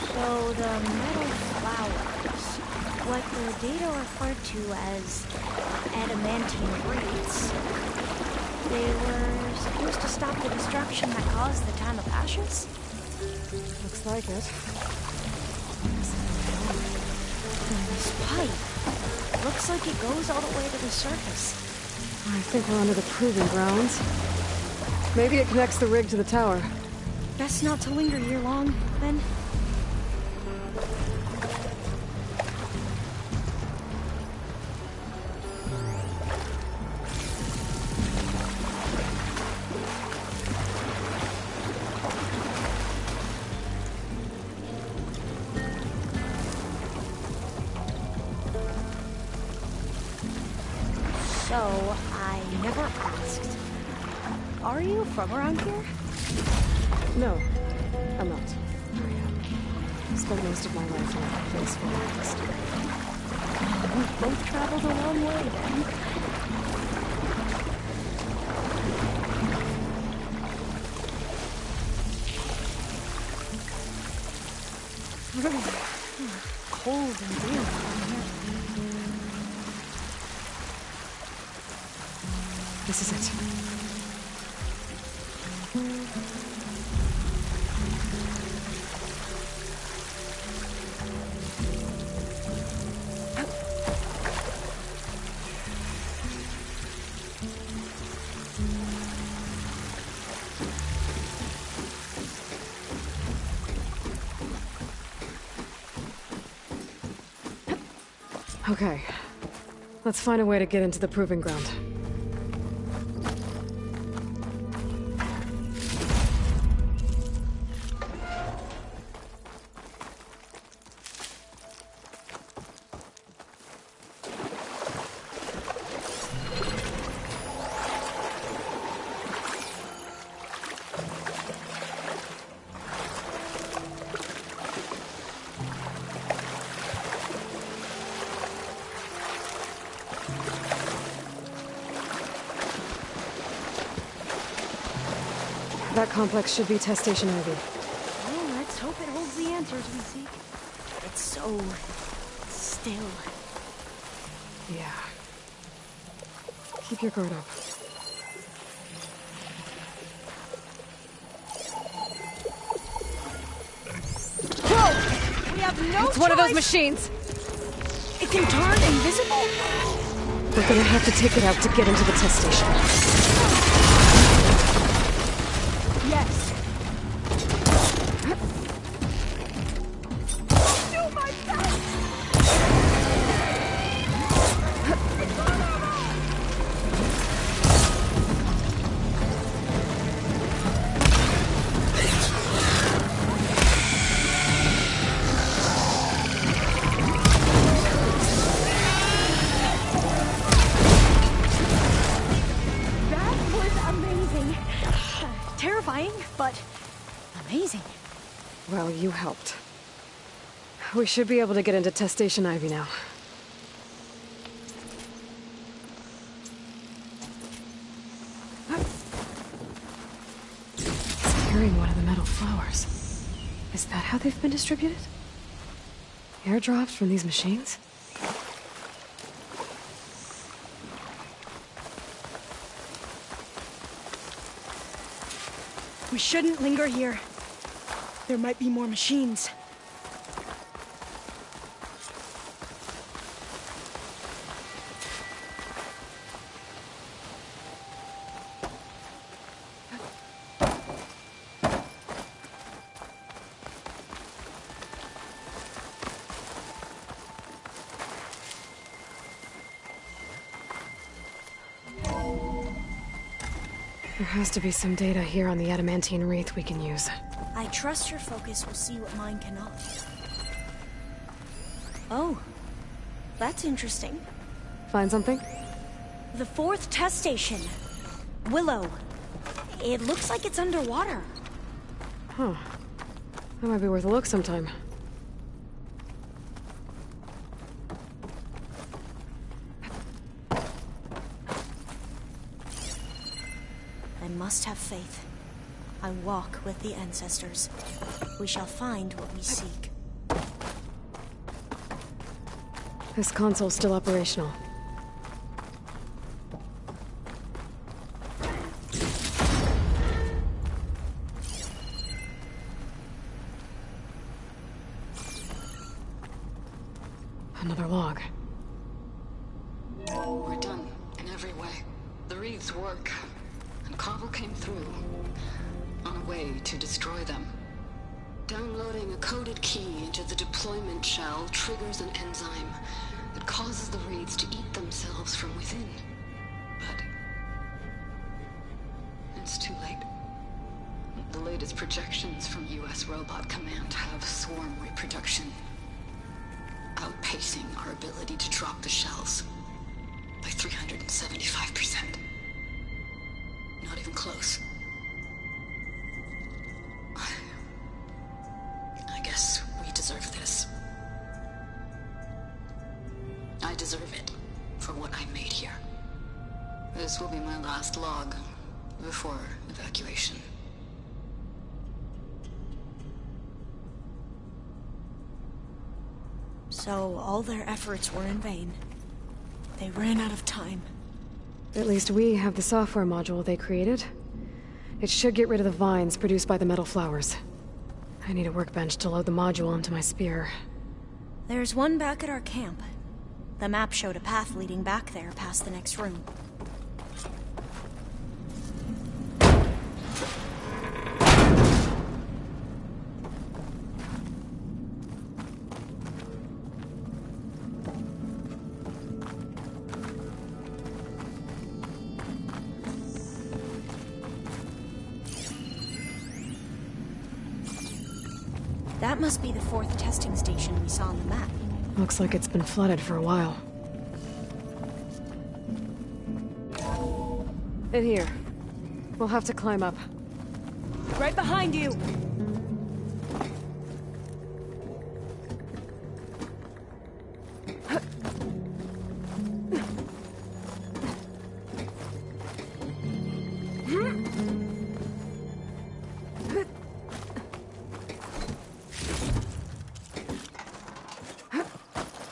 So the metal flowers, what the data referred to as adamantine wraiths, they were supposed to stop the destruction that caused the Time of Ashes? Looks like it. And this pipe, looks like it goes all the way to the surface. I think we're under the proving grounds. Maybe it connects the rig to the tower. Best not to linger here long, then. So, I never asked. Are you from around here? No, I'm not. I spent most of my life in a place full of dust. We've both traveled a long way, then. Cold and damp down here. This is it. Okay. Let's find a way to get into the proving ground. That complex should be Test Station Ivy. Well, let's hope it holds the answers we seek. It's so still. Yeah. Keep your guard up. Whoa! We have no It's one of those machines! It can turn invisible? We're gonna have to take it out to get into the test station. Yes. Do my best! That was amazing. Terrifying, but amazing. Well, you helped. We should be able to get into Test Station Ivy now. It's carrying one of the metal flowers. Is that how they've been distributed? Airdrops from these machines? We shouldn't linger here. There might be more machines. There has to be some data here on the adamantine wreath we can use. I trust your focus will see what mine cannot. Oh, that's interesting. Find something? The 4th test station. Willow. It looks like it's underwater. Huh. That might be worth a look sometime. I must have faith. I walk with the ancestors. We shall find what we seek. This console's still operational. Another log. We're done in every way. The wreaths work, and Carvel came through on a way to destroy them. Downloading a coded key into the deployment shell triggers an enzyme that causes the wreaths to eat themselves from within. But it's too late. The latest projections from US Robot Command have swarm reproduction, outpacing our ability to drop the shells by 375%. Not even close. I guess we deserve this. I deserve it for what I made here. This will be my last log before evacuation. So all their efforts were in vain. They ran out of time. At least we have the software module they created. It should get rid of the vines produced by the metal flowers. I need a workbench to load the module onto my spear. There's one back at our camp. The map showed a path leading back there past the next room. That must be the 4th testing station we saw on the map. Looks like it's been flooded for a while. In here. We'll have to climb up. Right behind you!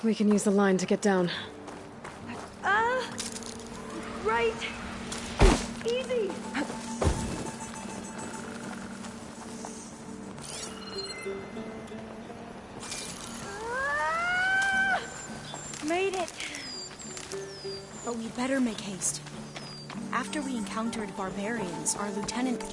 We can use the line to get down. Right! Easy! Made it! But we'd better make haste. After we encountered barbarians, our lieutenant...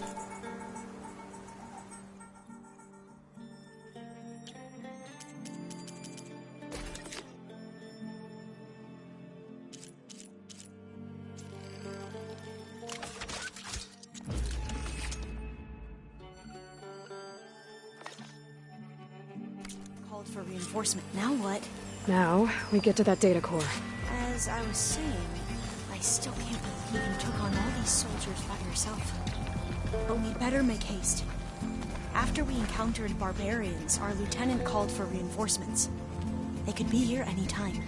called for reinforcement. Now what? Now, we get to that data core. As I was saying, I still can't believe you took on all these soldiers by yourself. But we'd better make haste. After we encountered barbarians, our lieutenant called for reinforcements. They could be here any time.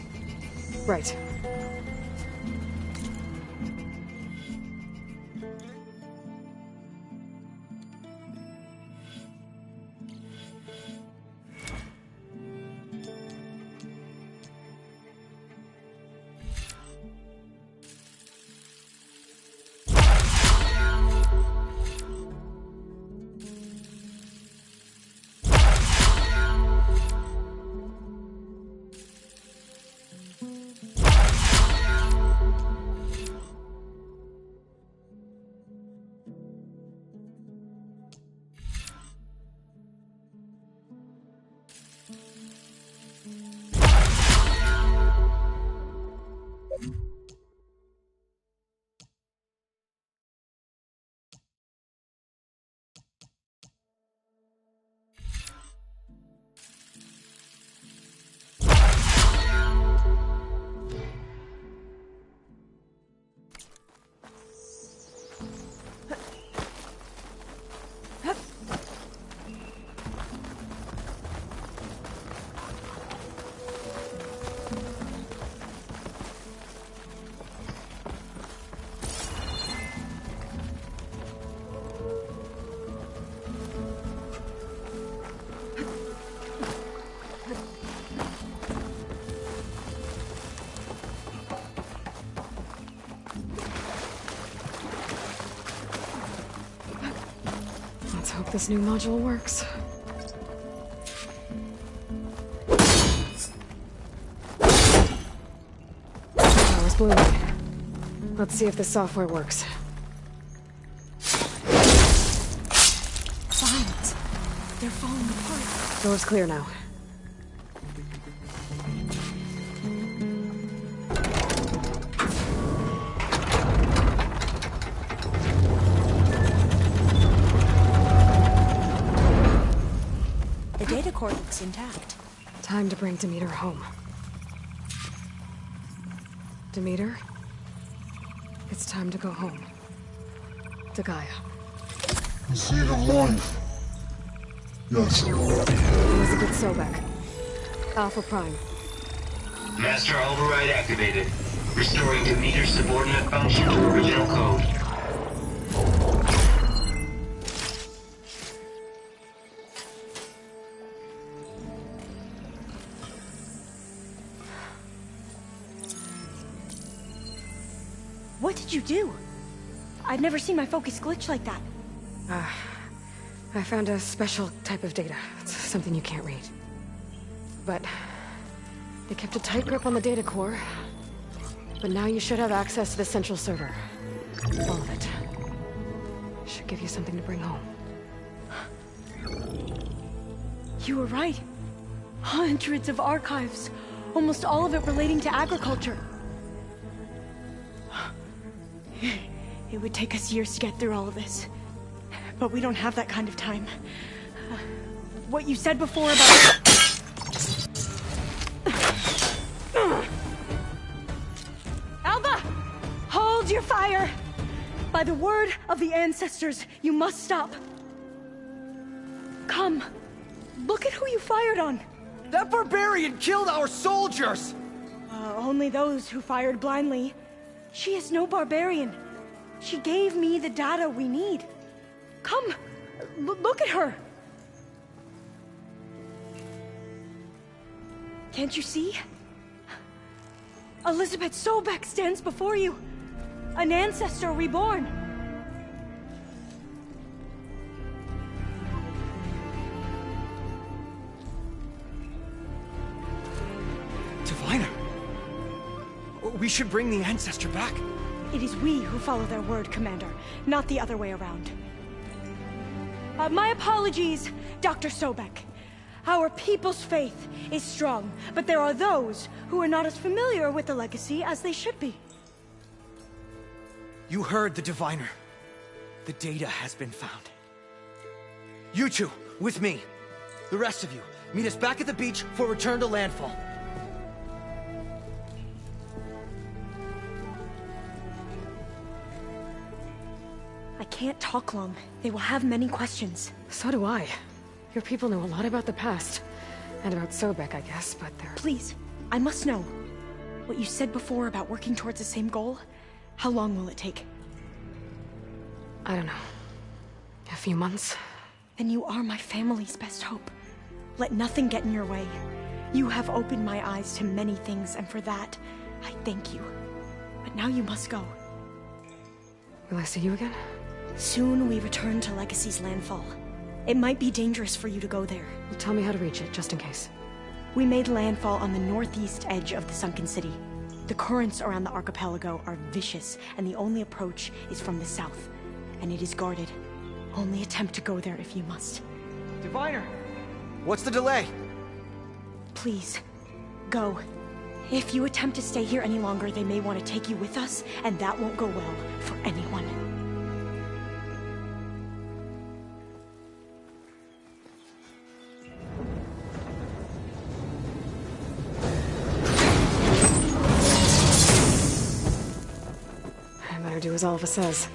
Right. this new module works. Power's blooming. Let's see if the software works. Vines. They're falling apart. Door's clear now. The data core looks intact. Time to bring Demeter home. Demeter? It's time to go home. To Gaia. The seed of life. Yes. Elizabeth Sobek. Alpha Prime. Master override activated. Restoring Demeter's subordinate function to original code. What did you do? I've never seen my focus glitch like that. I found a special type of data. It's something you can't read. But they kept a tight grip on the data core. But now you should have access to the central server. All of it. Should give you something to bring home. You were right. Hundreds of archives. Almost all of it relating to agriculture. It would take us years to get through all of this. But we don't have that kind of time. What you said before about... Alba! Hold your fire! By the word of the ancestors, you must stop. Come. Look at who you fired on. That barbarian killed our soldiers! Only those who fired blindly. She is no barbarian. She gave me the data we need. Come, look at her. Can't you see? Elizabeth Sobek stands before you. An ancestor reborn. Diviner! We should bring the ancestor back. It is we who follow their word, Commander, not the other way around. My apologies, Dr. Sobek. Our people's faith is strong, but there are those who are not as familiar with the legacy as they should be. You heard the Diviner. The data has been found. You two, with me. The rest of you, meet us back at the beach for return to landfall. I can't talk long. They will have many questions. So do I. Your people know a lot about the past. And about Sobek, I guess, but they're... Please, I must know. What you said before about working towards the same goal, how long will it take? I don't know. A few months? Then you are my family's best hope. Let nothing get in your way. You have opened my eyes to many things, and for that, I thank you. But now you must go. Will I see you again? Soon we return to Legacy's landfall. It might be dangerous for you to go there. Well, tell me how to reach it, just in case. We made landfall on the northeast edge of the sunken city. The currents around the archipelago are vicious, and the only approach is from the south. And it is guarded. Only attempt to go there if you must. Diviner! What's the delay? Please, go. If you attempt to stay here any longer, they may want to take you with us, and that won't go well for anyone. I better do as Alpha says.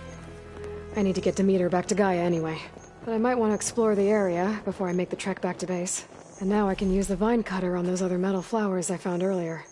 I need to get Demeter back to Gaia anyway. But I might want to explore the area before I make the trek back to base. And now I can use the vine cutter on those other metal flowers I found earlier.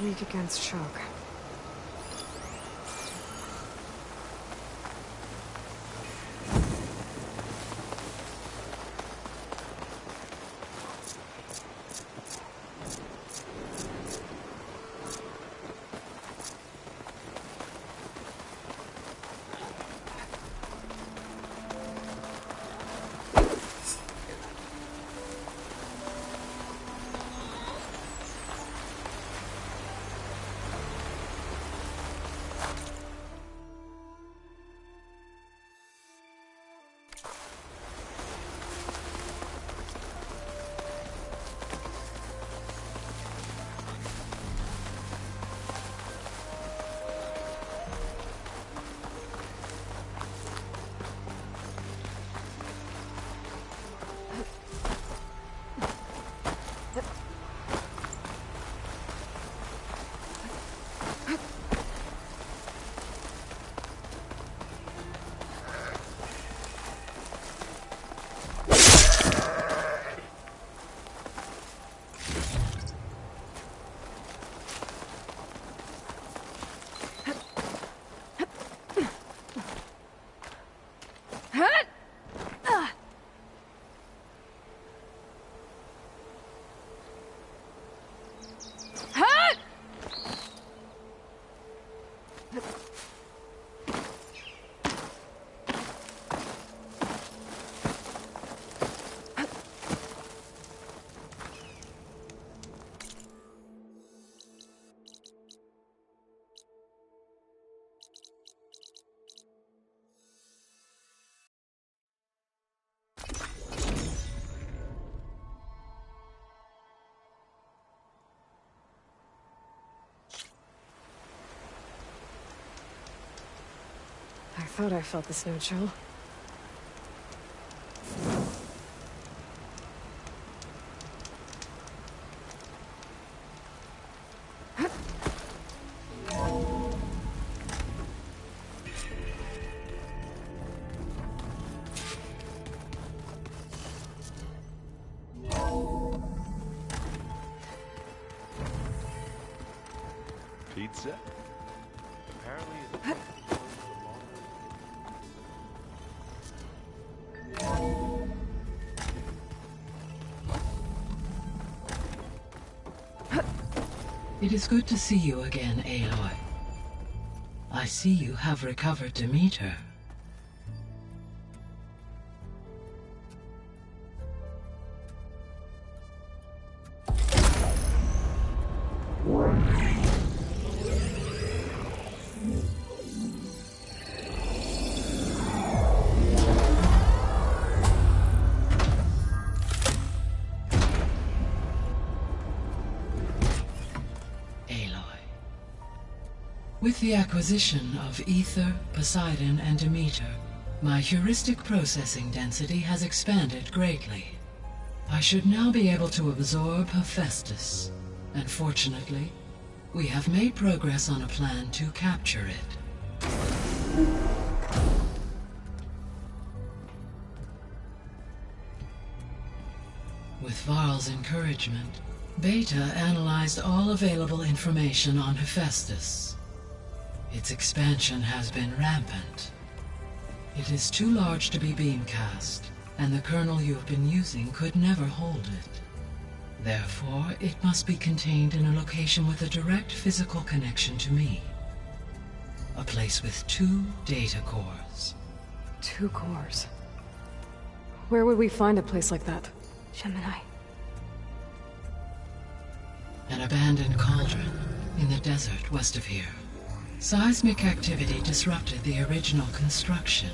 Weak against shock. I thought I felt the snow chill. Pizza? Apparently. It is good to see you again, Aloy. I see you have recovered Demeter. With the acquisition of Ether, Poseidon, and Demeter, my heuristic processing density has expanded greatly. I should now be able to absorb Hephaestus, and fortunately, we have made progress on a plan to capture it. With Varl's encouragement, Beta analyzed all available information on Hephaestus. Its expansion has been rampant. It is too large to be beamcast, and the kernel you have been using could never hold it. Therefore, it must be contained in a location with a direct physical connection to me. A place with 2 data cores. 2 cores? Where would we find a place like that? Gemini. An abandoned cauldron in the desert west of here. Seismic activity disrupted the original construction.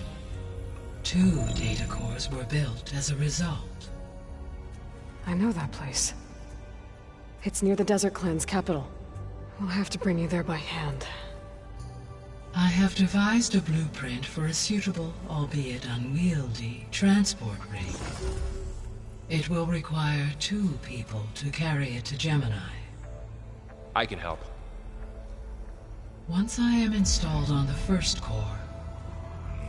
2 data cores were built as a result. I know that place. It's near the Desert Clan's capital. We'll have to bring you there by hand. I have devised a blueprint for a suitable, albeit unwieldy, transport rig. It will require 2 people to carry it to Gemini. I can help. Once I am installed on the first core,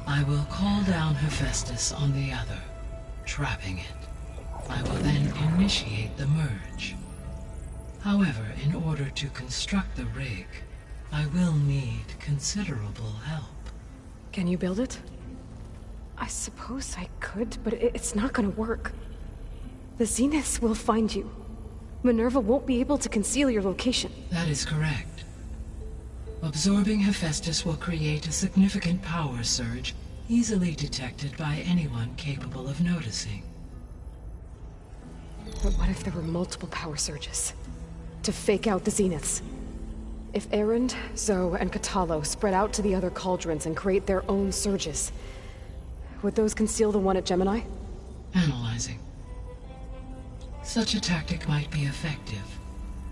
I will call down Hephaestus on the other, trapping it. I will then initiate the merge. However, in order to construct the rig, I will need considerable help. Can you build it? I suppose I could, but it's not gonna work. The Zeniths will find you. Minerva won't be able to conceal your location. That is correct. Absorbing Hephaestus will create a significant power surge, easily detected by anyone capable of noticing. But what if there were multiple power surges? To fake out the Zeniths? If Erend, Zoe, and Katalo spread out to the other cauldrons and create their own surges, would those conceal the one at Gemini? Analyzing. Such a tactic might be effective.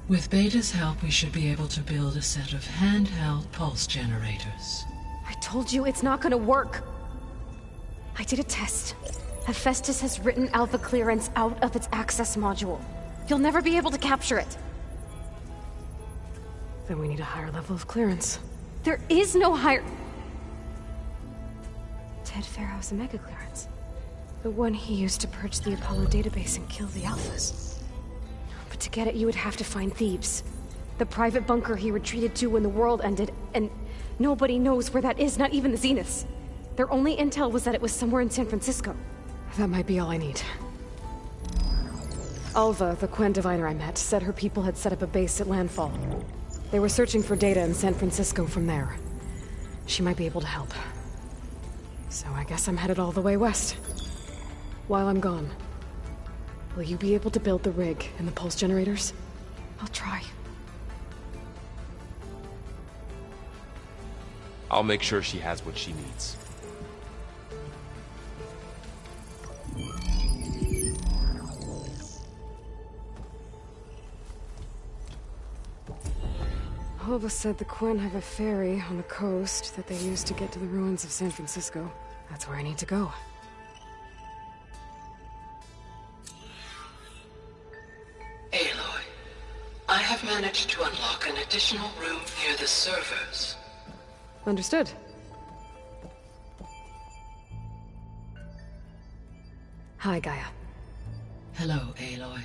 With Beta's help, we should be able to build a set of handheld pulse generators. I told you it's not gonna work. I did a test. Hephaestus has written Alpha clearance out of its access module. You'll never be able to capture it. Then we need a higher level of clearance. There is no higher... Ted Pharaoh's Omega clearance. The one he used to purge the Apollo database and kill the Alphas. But to get it, you would have to find Thebes. The private bunker he retreated to when the world ended, and nobody knows where that is, not even the Zeniths. Their only intel was that it was somewhere in San Francisco. That might be all I need. Alva, the Quen diviner I met, said her people had set up a base at Landfall. They were searching for data in San Francisco from there. She might be able to help. So I guess I'm headed all the way west. While I'm gone, will you be able to build the rig and the pulse generators? I'll try. I'll make sure she has what she needs. Alva said the Quen have a ferry on the coast that they use to get to the ruins of San Francisco. That's where I need to go. Aloy, I have managed to unlock an additional room near the servers. Understood. Hi, Gaia. Hello, Aloy.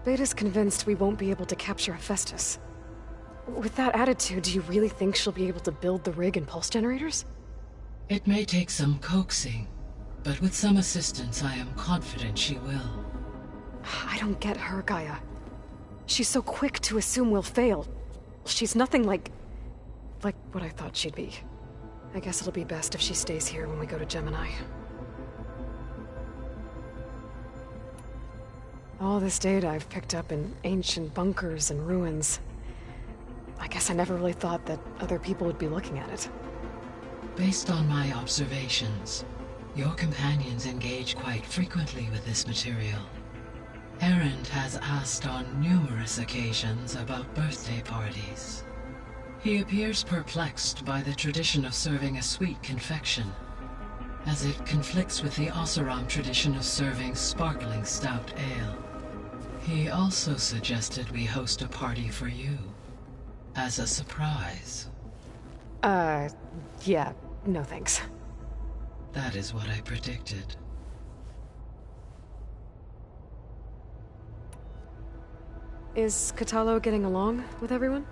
Beta's convinced we won't be able to capture Hephaestus. With that attitude, do you really think she'll be able to build the rig and pulse generators? It may take some coaxing, but with some assistance, I am confident she will. I don't get her, Gaia. She's so quick to assume we'll fail. She's nothing like what I thought she'd be. I guess it'll be best if she stays here when we go to Gemini. All this data I've picked up in ancient bunkers and ruins. I guess I never really thought that other people would be looking at it. Based on my observations, your companions engage quite frequently with this material. Erend has asked on numerous occasions about birthday parties. He appears perplexed by the tradition of serving a sweet confection, as it conflicts with the Oseram tradition of serving sparkling stout ale. He also suggested we host a party for you, as a surprise. Yeah, no thanks. That is what I predicted. Is Katalo getting along with everyone?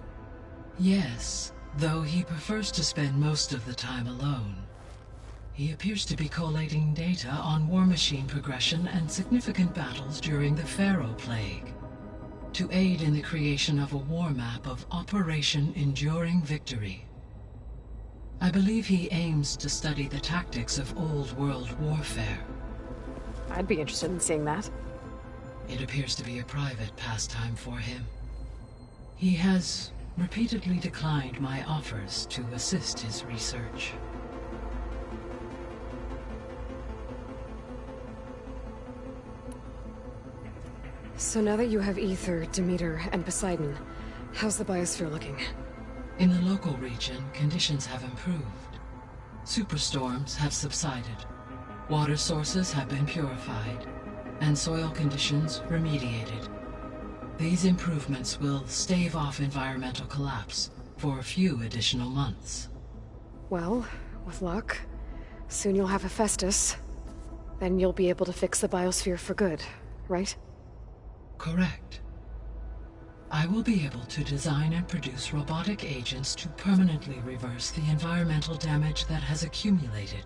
Yes, though he prefers to spend most of the time alone. He appears to be collating data on war machine progression and significant battles during the Pharaoh Plague, to aid in the creation of a war map of Operation Enduring Victory. I believe he aims to study the tactics of Old World warfare. I'd be interested in seeing that. It appears to be a private pastime for him. He has repeatedly declined my offers to assist his research. So now that you have Ether, Demeter, and Poseidon, how's the biosphere looking? In the local region, conditions have improved. Superstorms have subsided. Water sources have been purified, and soil conditions remediated. These improvements will stave off environmental collapse for a few additional months. Well, with luck, soon you'll have Hephaestus. Then you'll be able to fix the biosphere for good, right? Correct. I will be able to design and produce robotic agents to permanently reverse the environmental damage that has accumulated.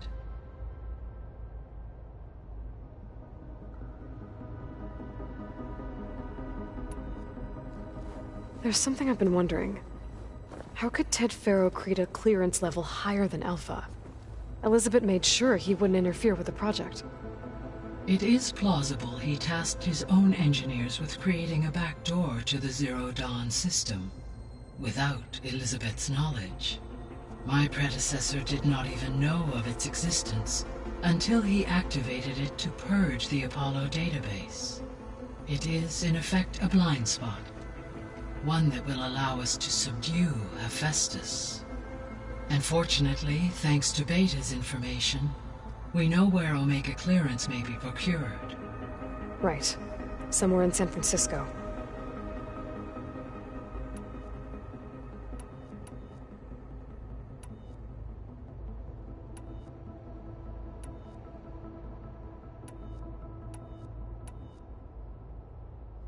There's something I've been wondering. How could Ted Faro create a clearance level higher than Alpha? Elizabeth made sure he wouldn't interfere with the project. It is plausible he tasked his own engineers with creating a back door to the Zero Dawn system, without Elizabeth's knowledge. My predecessor did not even know of its existence until he activated it to purge the Apollo database. It is, in effect, a blind spot. One that will allow us to subdue Hephaestus. And fortunately, thanks to Beta's information, we know where Omega clearance may be procured. Right. Somewhere in San Francisco.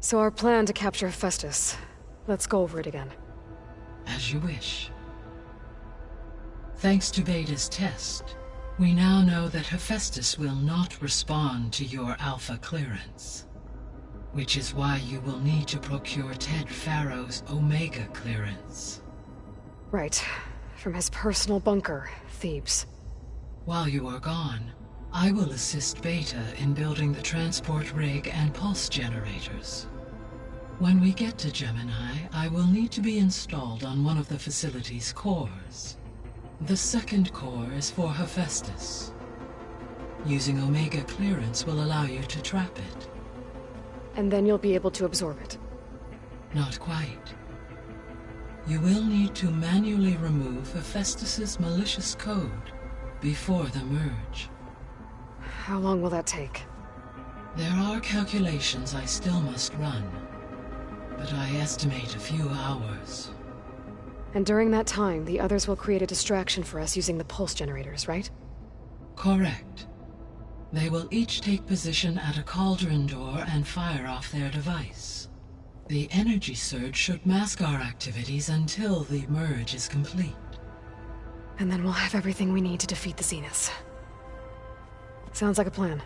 So our plan to capture Hephaestus. Let's go over it again. As you wish. Thanks to Beta's test, we now know that Hephaestus will not respond to your Alpha clearance. Which is why you will need to procure Ted Faro's Omega clearance. Right. From his personal bunker, Thebes. While you are gone, I will assist Beta in building the transport rig and pulse generators. When we get to Gemini, I will need to be installed on one of the facility's cores. The second core is for Hephaestus. Using Omega clearance will allow you to trap it. And then you'll be able to absorb it. Not quite. You will need to manually remove Hephaestus's malicious code before the merge. How long will that take? There are calculations I still must run, but I estimate a few hours. And during that time, the others will create a distraction for us using the pulse generators, right? Correct. They will each take position at a cauldron door and fire off their device. The energy surge should mask our activities until the merge is complete. And then we'll have everything we need to defeat the Zeniths. Sounds like a plan.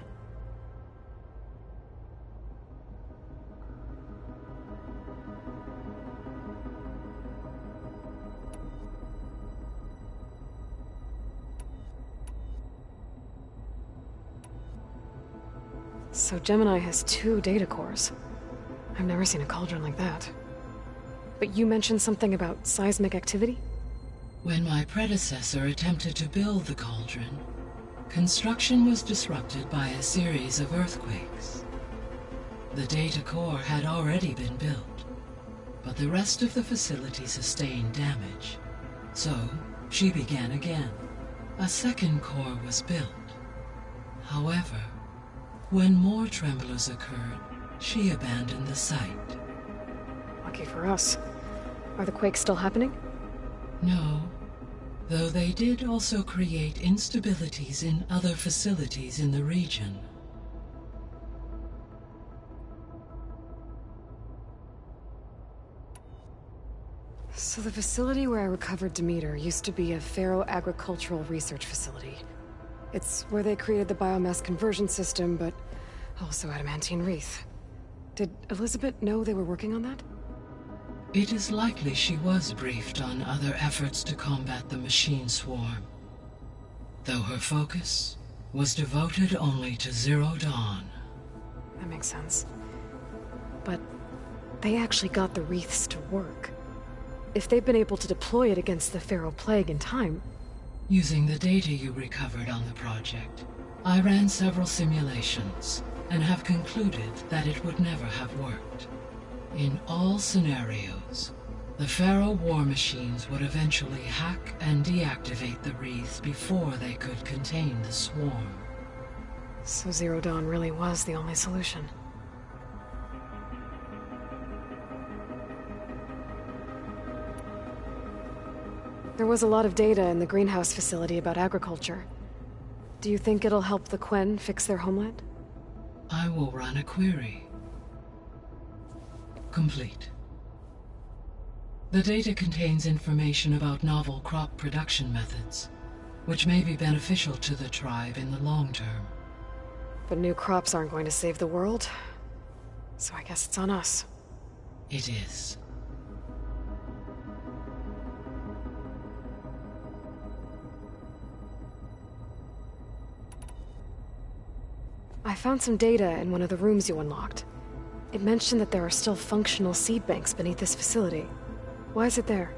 So Gemini has 2 data cores. I've never seen a cauldron like that. But you mentioned something about seismic activity? When my predecessor attempted to build the cauldron, construction was disrupted by a series of earthquakes. The data core had already been built, but the rest of the facility sustained damage. So, she began again. A second core was built. However, when more tremblers occurred, she abandoned the site. Lucky for us. Are the quakes still happening? No, though they did also create instabilities in other facilities in the region. So the facility where I recovered Demeter used to be a Faro agricultural research facility. It's where they created the biomass conversion system, but also adamantine wreath. Did Elizabeth know they were working on that? It is likely she was briefed on other efforts to combat the machine swarm, though her focus was devoted only to Zero Dawn. That makes sense. But they actually got the wreaths to work. If they've been able to deploy it against the Faro Plague in time... Using the data you recovered on the project, I ran several simulations and have concluded that it would never have worked. In all scenarios, the Faro war machines would eventually hack and deactivate the wreaths before they could contain the swarm. So Zero Dawn really was the only solution. There was a lot of data in the greenhouse facility about agriculture. Do you think it'll help the Quen fix their homeland? I will run a query. Complete. The data contains information about novel crop production methods, which may be beneficial to the tribe in the long term. But new crops aren't going to save the world, so I guess it's on us. It is. I found some data in one of the rooms you unlocked. It mentioned that there are still functional seed banks beneath this facility. Why is it there?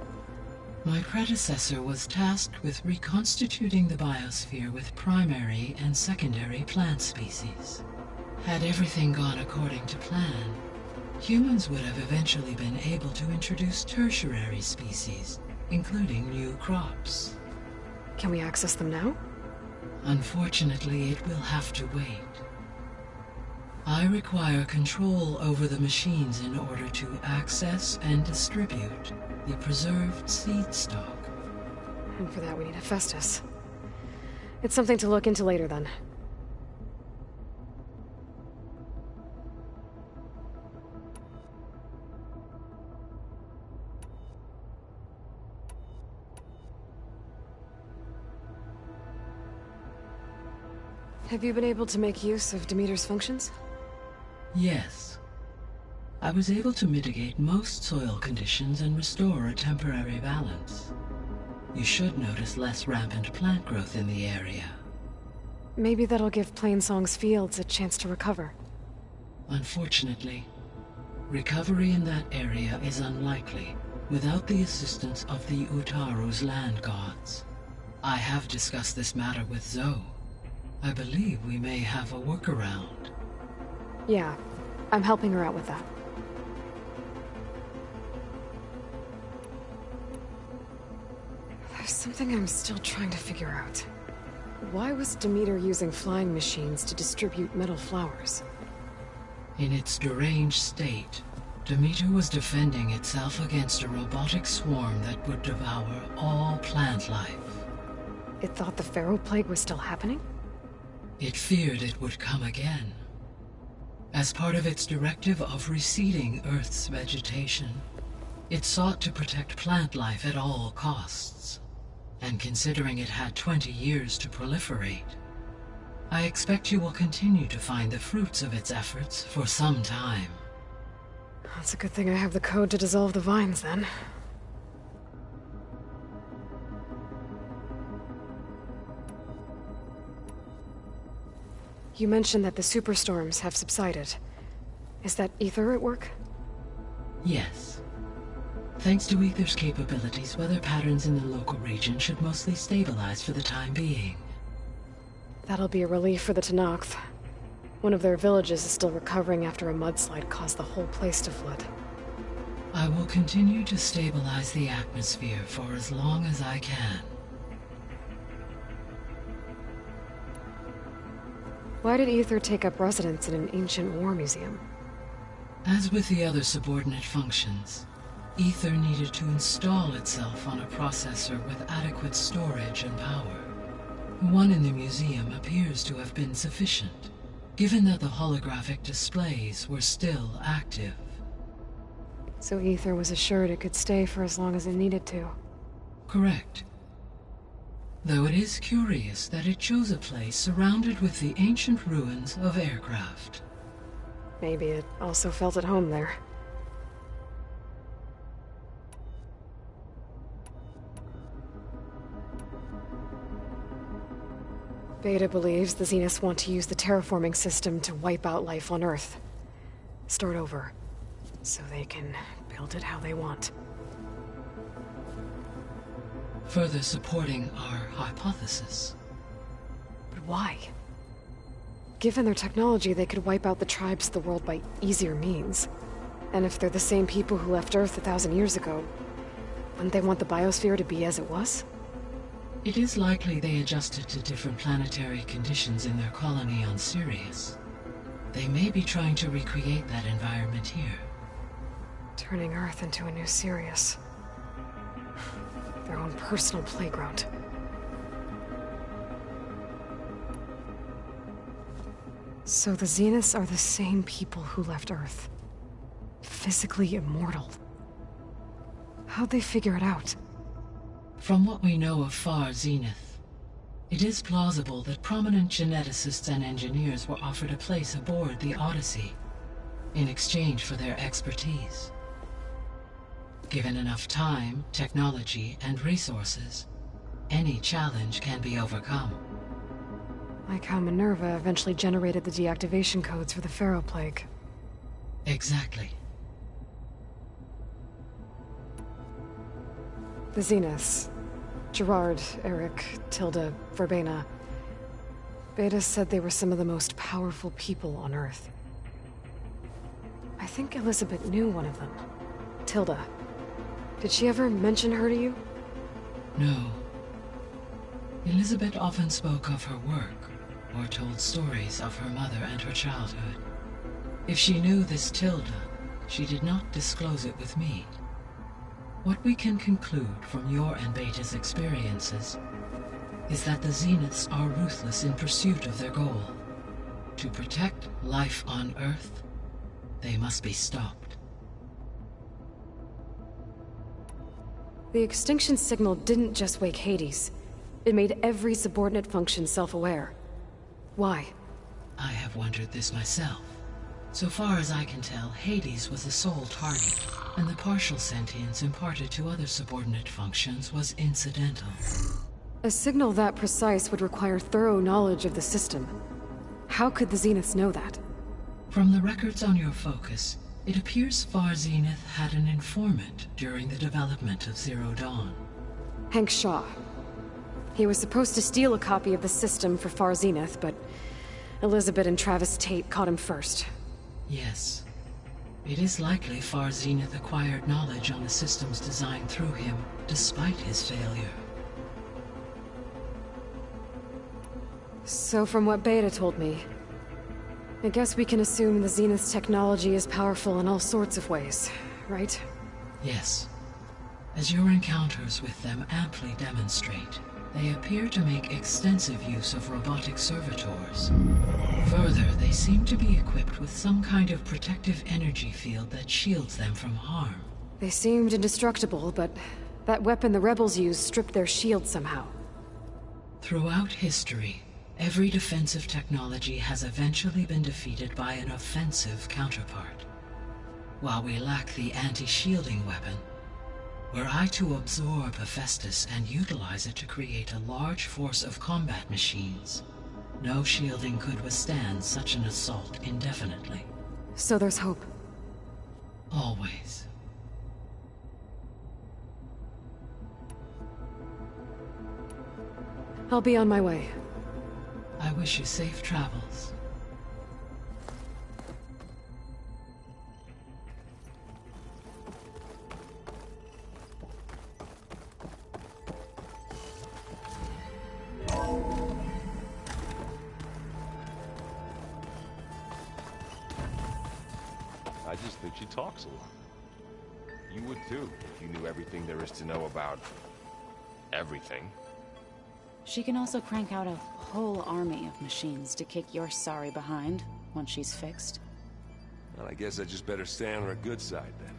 My predecessor was tasked with reconstituting the biosphere with primary and secondary plant species. Had everything gone according to plan, humans would have eventually been able to introduce tertiary species, including new crops. Can we access them now? Unfortunately, it will have to wait. I require control over the machines in order to access and distribute the preserved seed stock. And for that we need Hephaestus. It's something to look into later then. Have you been able to make use of Demeter's functions? Yes. I was able to mitigate most soil conditions and restore a temporary balance. You should notice less rampant plant growth in the area. Maybe that'll give Plainsong's fields a chance to recover. Unfortunately, recovery in that area is unlikely without the assistance of the Utaru's land gods. I have discussed this matter with Zoe. I believe we may have a workaround. Yeah, I'm helping her out with that. There's something I'm still trying to figure out. Why was Demeter using flying machines to distribute metal flowers? In its deranged state, Demeter was defending itself against a robotic swarm that would devour all plant life. It thought the Pharaoh Plague was still happening? It feared it would come again. As part of its directive of reseeding Earth's vegetation, it sought to protect plant life at all costs. And considering it had 20 years to proliferate, I expect you will continue to find the fruits of its efforts for some time. That's a good thing I have the code to dissolve the vines, then. You mentioned that the superstorms have subsided. Is that Ether at work? Yes. Thanks to Ether's capabilities, weather patterns in the local region should mostly stabilize for the time being. That'll be a relief for the Tenakth. One of their villages is still recovering after a mudslide caused the whole place to flood. I will continue to stabilize the atmosphere for as long as I can. Why did Ether take up residence in an ancient war museum? As with the other subordinate functions, Ether needed to install itself on a processor with adequate storage and power. The one in the museum appears to have been sufficient, given that the holographic displays were still active. So Ether was assured it could stay for as long as it needed to. Correct. Though it is curious that it chose a place surrounded with the ancient ruins of aircraft. Maybe it also felt at home there. Beta believes the Zeniths want to use the terraforming system to wipe out life on Earth. Start over, so they can build it how they want. Further supporting our hypothesis. But why? Given their technology, they could wipe out the tribes of the world by easier means. And if they're the same people who left Earth 1,000 years ago, wouldn't they want the biosphere to be as it was? It is likely they adjusted to different planetary conditions in their colony on Sirius. They may be trying to recreate that environment here. Turning Earth into a new Sirius. Their own personal playground. So the Zeniths are the same people who left Earth. Physically immortal. How'd they figure it out? From what we know of Far Zenith, it is plausible that prominent geneticists and engineers were offered a place aboard the Odyssey in exchange for their expertise. Given enough time, technology, and resources, any challenge can be overcome. Like how Minerva eventually generated the deactivation codes for the Pharaoh Plague. Exactly. The Zeniths. Gerard, Eric, Tilda, Verbena. Beta said they were some of the most powerful people on Earth. I think Elizabeth knew one of them. Tilda. Did she ever mention her to you? No. Elizabeth often spoke of her work, or told stories of her mother and her childhood. If she knew this Tilda, she did not disclose it with me. What we can conclude from your and Beta's experiences is that the Zeniths are ruthless in pursuit of their goal. To protect life on Earth, they must be stopped. The extinction signal didn't just wake Hades. It made every subordinate function self-aware. Why? I have wondered this myself. So far as I can tell, Hades was the sole target, and the partial sentience imparted to other subordinate functions was incidental. A signal that precise would require thorough knowledge of the system. How could the Zeniths know that? From the records on your focus, it appears Far Zenith had an informant during the development of Zero Dawn. Hank Shaw. He was supposed to steal a copy of the system for Far Zenith, but Elizabeth and Travis Tate caught him first. Yes. It is likely Far Zenith acquired knowledge on the systems designed through him, despite his failure. So from what Beta told me, I guess we can assume the Zenith's technology is powerful in all sorts of ways, right? Yes. As your encounters with them amply demonstrate, they appear to make extensive use of robotic servitors. Further, they seem to be equipped with some kind of protective energy field that shields them from harm. They seemed indestructible, but that weapon the rebels used stripped their shield somehow. Throughout history, every defensive technology has eventually been defeated by an offensive counterpart. While we lack the anti-shielding weapon, were I to absorb Hephaestus and utilize it to create a large force of combat machines, no shielding could withstand such an assault indefinitely. So there's hope. Always. I'll be on my way. I wish you safe travels. I just think she talks a lot. You would too, if you knew everything there is to know about everything. She can also crank out a whole army of machines to kick your sorry behind once she's fixed. Well, I guess I just better stay on her good side then.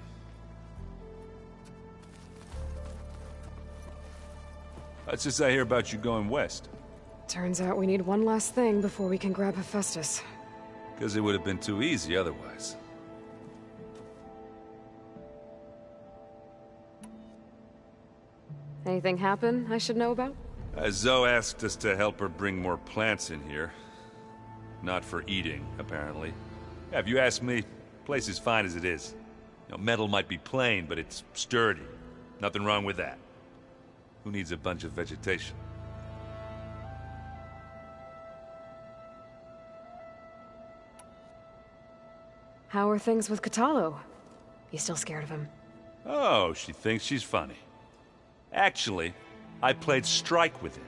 What's this I hear about you going west? Turns out we need one last thing before we can grab Hephaestus. Because it would have been too easy otherwise. Anything happen I should know about? Zoe asked us to help her bring more plants in here. Not for eating, apparently. Yeah, if you ask me, the place is fine as it is. You know, metal might be plain, but it's sturdy. Nothing wrong with that. Who needs a bunch of vegetation? How are things with Katalo? You still scared of him? Oh, she thinks she's funny. Actually, I played strike with him.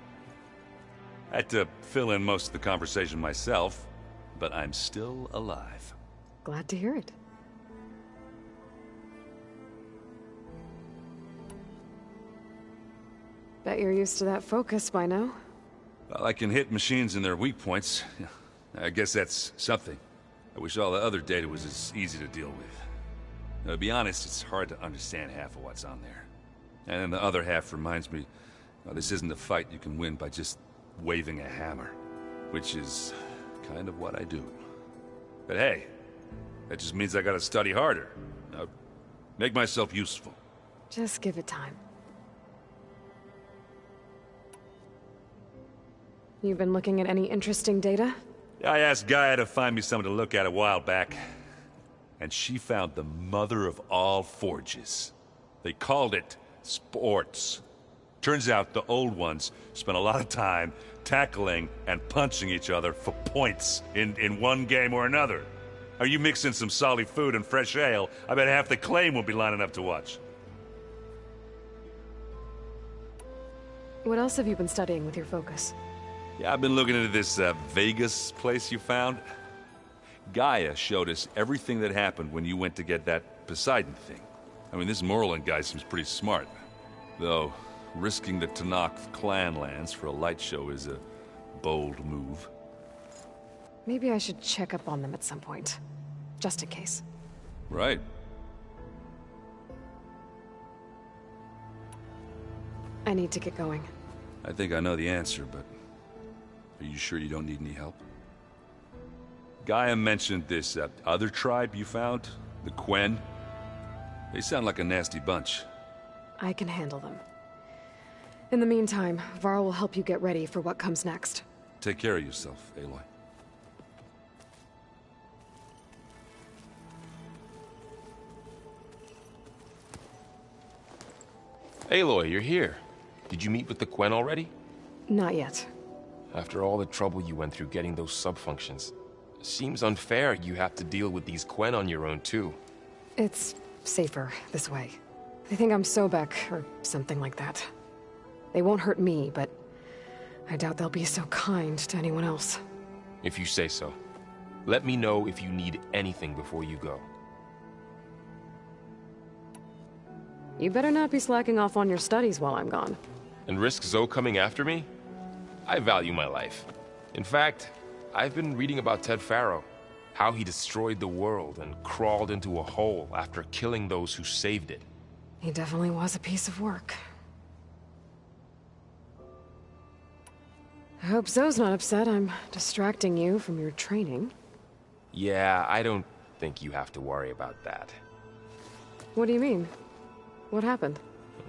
I had to fill in most of the conversation myself, but I'm still alive. Glad to hear it. Bet you're used to that focus by now. Well, I can hit machines in their weak points. I guess that's something. I wish all the other data was as easy to deal with. Now, to be honest, it's hard to understand half of what's on there. And then the other half reminds me, well, this isn't a fight you can win by just waving a hammer. Which is kind of what I do. But hey, that just means I gotta study harder. Now, make myself useful. Just give it time. You've been looking at any interesting data? I asked Gaia to find me something to look at a while back. And she found the mother of all forges. They called it sports. Turns out the old ones spent a lot of time tackling and punching each other for points in one game or another. Are you mixing some solid food and fresh ale? I bet half the claim will be lining up to watch. What else have you been studying with your focus? Yeah, I've been looking into this Vegas place you found. Gaia showed us everything that happened when you went to get that Poseidon thing. I mean, this Merlin guy seems pretty smart. Though, risking the Tanakh clan lands for a light show is a bold move. Maybe I should check up on them at some point. Just in case. Right. I need to get going. I think I know the answer, but... are you sure you don't need any help? Gaia mentioned this other tribe you found, the Quen. They sound like a nasty bunch. I can handle them. In the meantime, Varl will help you get ready for what comes next. Take care of yourself, Aloy. Aloy, you're here. Did you meet with the Quen already? Not yet. After all the trouble you went through getting those sub-functions, seems unfair you have to deal with these Quen on your own, too. It's safer this way. They think I'm Sobek, or something like that. They won't hurt me, but I doubt they'll be so kind to anyone else. If you say so. Let me know if you need anything before you go. You better not be slacking off on your studies while I'm gone. And risk Zoe coming after me? I value my life. In fact, I've been reading about Ted Faro. How he destroyed the world and crawled into a hole after killing those who saved it. He definitely was a piece of work. I hope Zoe's not upset I'm distracting you from your training. Yeah, I don't think you have to worry about that. What do you mean? What happened?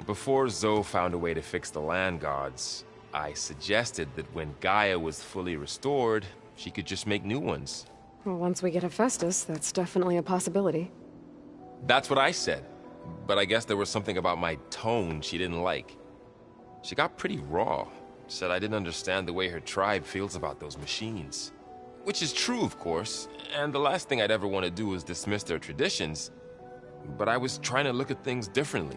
Before Zoe found a way to fix the land gods, I suggested that when Gaia was fully restored, she could just make new ones. Well, once we get Hephaestus, that's definitely a possibility. That's what I said. But I guess there was something about my tone she didn't like. She got pretty raw. Said I didn't understand the way her tribe feels about those machines. Which is true, of course, and the last thing I'd ever want to do is dismiss their traditions. But I was trying to look at things differently.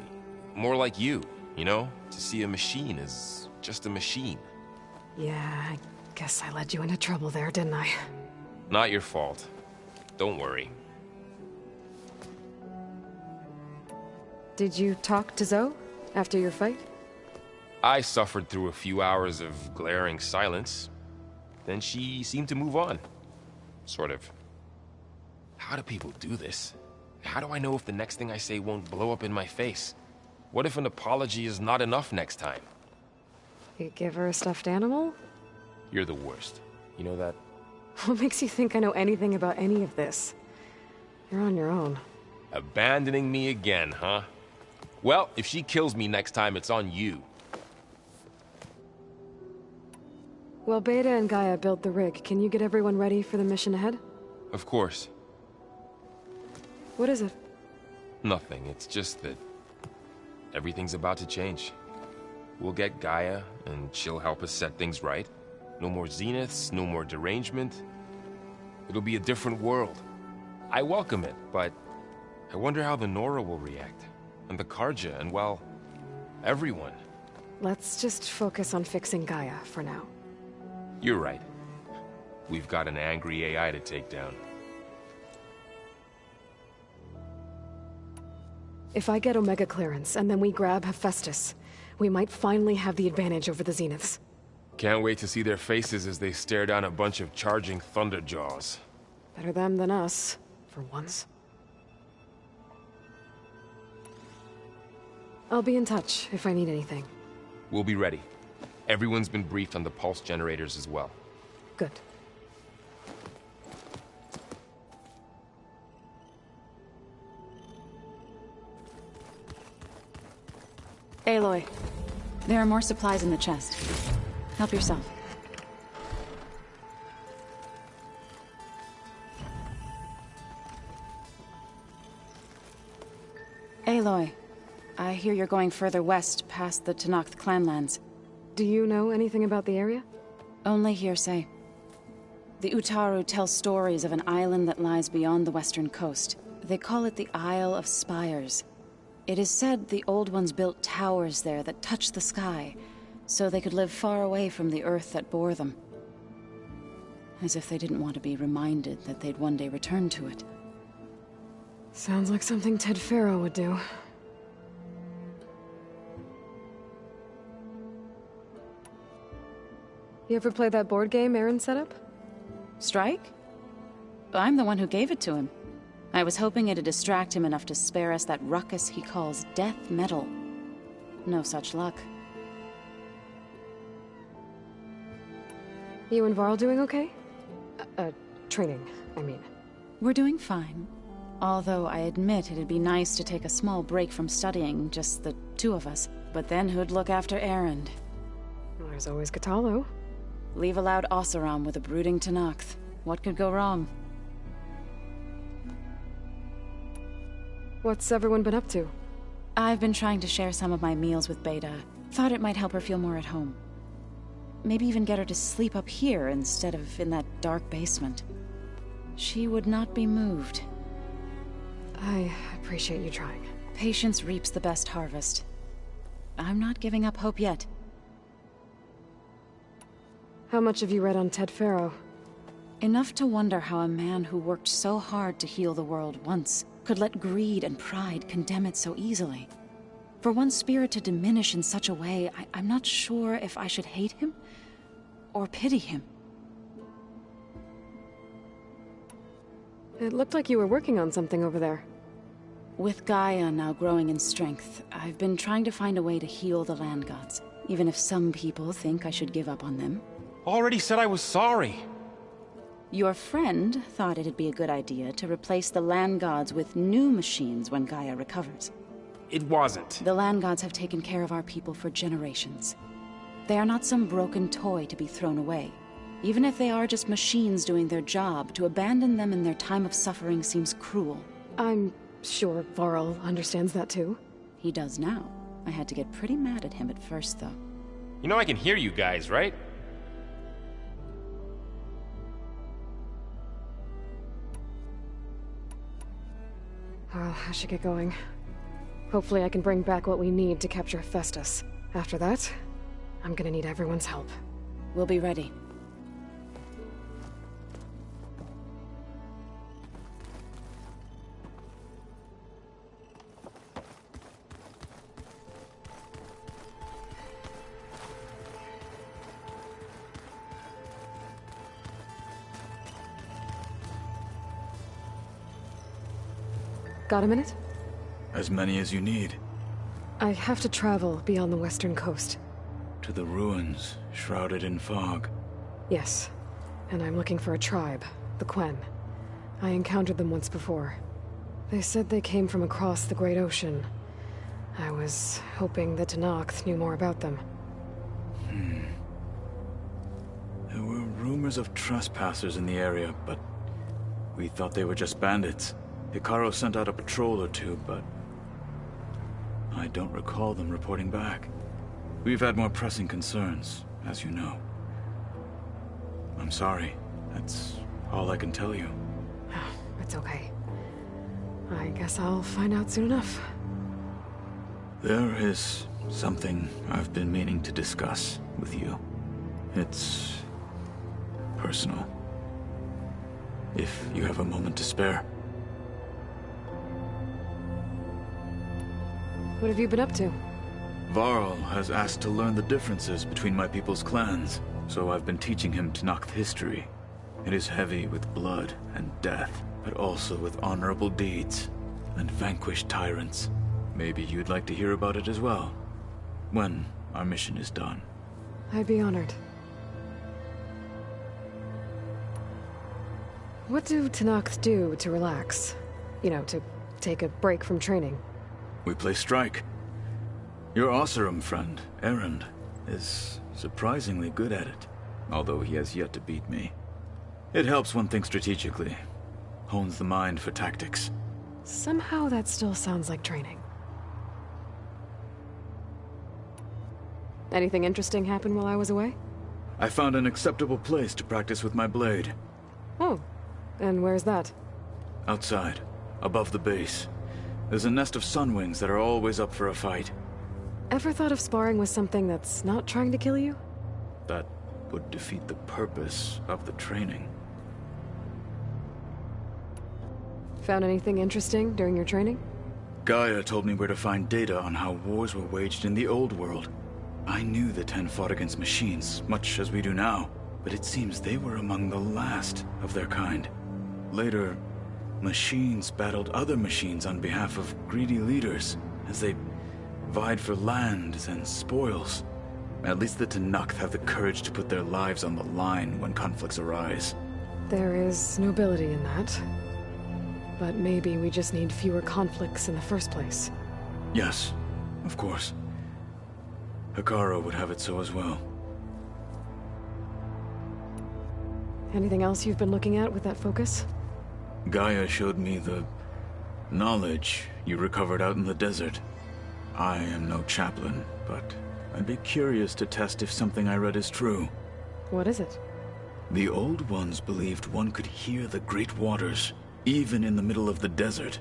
More like you know? To see a machine as just a machine. Yeah, I guess I led you into trouble there, didn't I? Not your fault. Don't worry. Did you talk to Zoe after your fight? I suffered through a few hours of glaring silence. Then she seemed to move on. Sort of. How do people do this? How do I know if the next thing I say won't blow up in my face? What if an apology is not enough next time? You give her a stuffed animal? You're the worst. You know that? What makes you think I know anything about any of this? You're on your own. Abandoning me again, huh? Well, if she kills me next time, it's on you. While Beta and Gaia build the rig, can you get everyone ready for the mission ahead? Of course. What is it? Nothing. It's just that everything's about to change. We'll get Gaia, and she'll help us set things right. No more zeniths, no more derangement. It'll be a different world. I welcome it, but I wonder how the Nora will react. And the Karja, and well, everyone. Let's just focus on fixing Gaia for now. You're right. We've got an angry AI to take down. If I get Omega clearance, and then we grab Hephaestus, we might finally have the advantage over the Zeniths. Can't wait to see their faces as they stare down a bunch of charging thunderjaws. Better them than us, for once. I'll be in touch if I need anything. We'll be ready. Everyone's been briefed on the pulse generators as well. Good. Aloy, there are more supplies in the chest. Help yourself. Aloy, I hear you're going further west past the Tenakth clanlands. Do you know anything about the area? Only hearsay. The Utaru tell stories of an island that lies beyond the western coast. They call it the Isle of Spires. It is said the Old Ones built towers there that touched the sky, so they could live far away from the earth that bore them. As if they didn't want to be reminded that they'd one day return to it. Sounds like something Ted Faro would do. You ever play that board game Aaron set up? Strike? I'm the one who gave it to him. I was hoping it'd distract him enough to spare us that ruckus he calls death metal. No such luck. You and Varl doing okay? Training, I mean. We're doing fine. Although I admit it'd be nice to take a small break from studying, just the two of us. But then who'd look after Erend? Well, there's always Katalo. Leave a loud Oseram with a brooding Tenakth. What could go wrong? What's everyone been up to? I've been trying to share some of my meals with Beta. Thought it might help her feel more at home. Maybe even get her to sleep up here instead of in that dark basement. She would not be moved. I appreciate you trying. Patience reaps the best harvest. I'm not giving up hope yet. How much have you read on Ted Faro? Enough to wonder how a man who worked so hard to heal the world once could let greed and pride condemn it so easily. For one spirit to diminish in such a way, I'm not sure if I should hate him or pity him. It looked like you were working on something over there. With Gaia now growing in strength, I've been trying to find a way to heal the land gods, even if some people think I should give up on them. Already said I was sorry. Your friend thought it'd be a good idea to replace the land gods with new machines when Gaia recovers. It wasn't. The land gods have taken care of our people for generations. They are not some broken toy to be thrown away. Even if they are just machines doing their job, to abandon them in their time of suffering seems cruel. I'm sure Varl understands that too. He does now. I had to get pretty mad at him at first, though. You know I can hear you guys, right? Well, I should get going. Hopefully I can bring back what we need to capture Hephaestus. After that, I'm gonna need everyone's help. We'll be ready. Got a minute? As many as you need. I have to travel beyond the western coast. To the ruins, shrouded in fog. Yes. And I'm looking for a tribe, the Quen. I encountered them once before. They said they came from across the Great Ocean. I was hoping the Tenakth knew more about them. There were rumors of trespassers in the area, but we thought they were just bandits. Hikaru sent out a patrol or two, but I don't recall them reporting back. We've had more pressing concerns, as you know. I'm sorry. That's all I can tell you. It's okay. I guess I'll find out soon enough. There is something I've been meaning to discuss with you. It's personal. If you have a moment to spare. What have you been up to? Varl has asked to learn the differences between my people's clans, so I've been teaching him Tenakth history. It is heavy with blood and death, but also with honorable deeds and vanquished tyrants. Maybe you'd like to hear about it as well, when our mission is done. I'd be honored. What do Tenakth do to relax? You know, to take a break from training? We play strike. Your Oseram friend, Erend, is surprisingly good at it, although he has yet to beat me. It helps one think strategically, hones the mind for tactics. Somehow that still sounds like training. Anything interesting happen while I was away? I found an acceptable place to practice with my blade. Oh, and where's that? Outside, above the base. There's a nest of sunwings that are always up for a fight. Ever thought of sparring with something that's not trying to kill you? That would defeat the purpose of the training. Found anything interesting during your training? Gaia told me where to find data on how wars were waged in the old world. I knew the Ten fought against machines, much as we do now, but it seems they were among the last of their kind. Later, machines battled other machines on behalf of greedy leaders, as they vied for lands and spoils. At least the Tenakth have the courage to put their lives on the line when conflicts arise. There is nobility in that. But maybe we just need fewer conflicts in the first place. Yes, of course. Hekarro would have it so as well. Anything else you've been looking at with that focus? Gaia showed me the knowledge you recovered out in the desert. I am no chaplain, but I'd be curious to test if something I read is true. What is it? The Old Ones believed one could hear the great waters, even in the middle of the desert,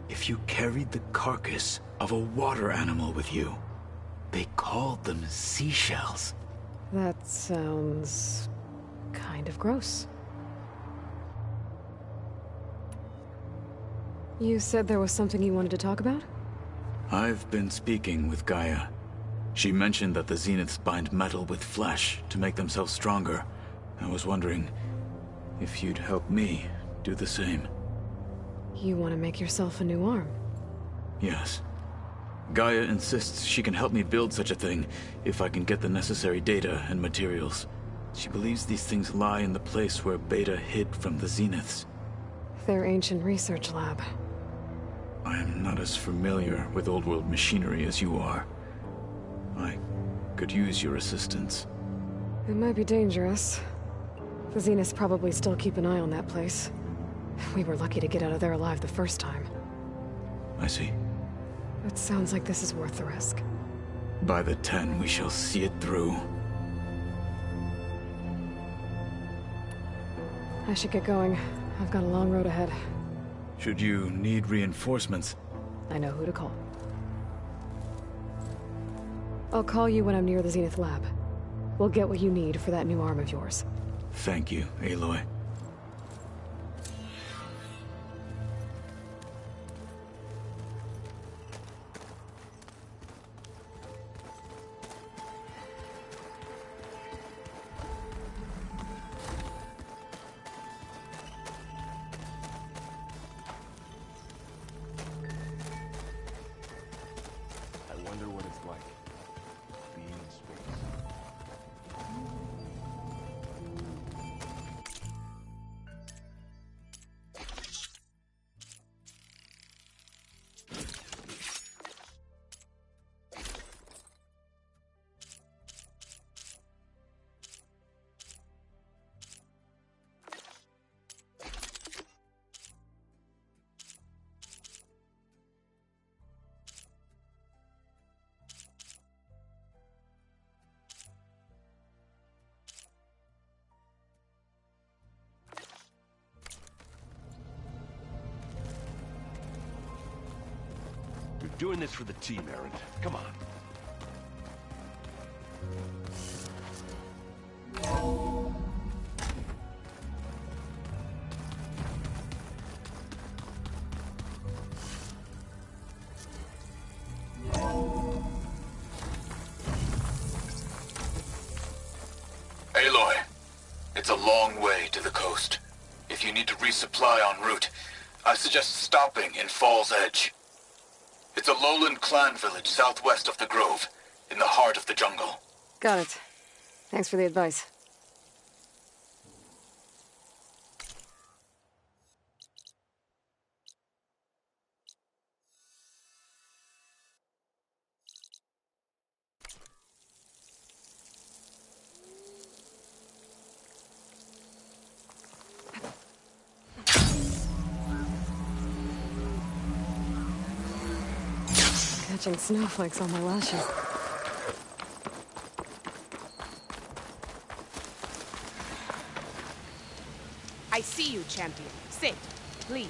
if you carried the carcass of a water animal with you. They called them seashells. That sounds kind of gross. You said there was something you wanted to talk about? I've been speaking with Gaia. She mentioned that the Zeniths bind metal with flesh to make themselves stronger. I was wondering if you'd help me do the same. You want to make yourself a new arm? Yes. Gaia insists she can help me build such a thing if I can get the necessary data and materials. She believes these things lie in the place where Beta hid from the Zeniths. Their ancient research lab. I am not as familiar with old world machinery as you are. I could use your assistance. It might be dangerous. The Zeniths probably still keep an eye on that place. We were lucky to get out of there alive the first time. I see. It sounds like this is worth the risk. By the 10, we shall see it through. I should get going. I've got a long road ahead. Should you need reinforcements? I know who to call. I'll call you when I'm near the Zenith lab. We'll get what you need for that new arm of yours. Thank you, Aloy. Doing this for the team, Erend. Come on. It's a long way to the coast. If you need to resupply en route, I suggest stopping in Fall's Edge. It's a lowland clan village southwest of the Grove, in the heart of the jungle. Got it. Thanks for the advice. Catching snowflakes on my lashes. I see you, champion. Sit, please.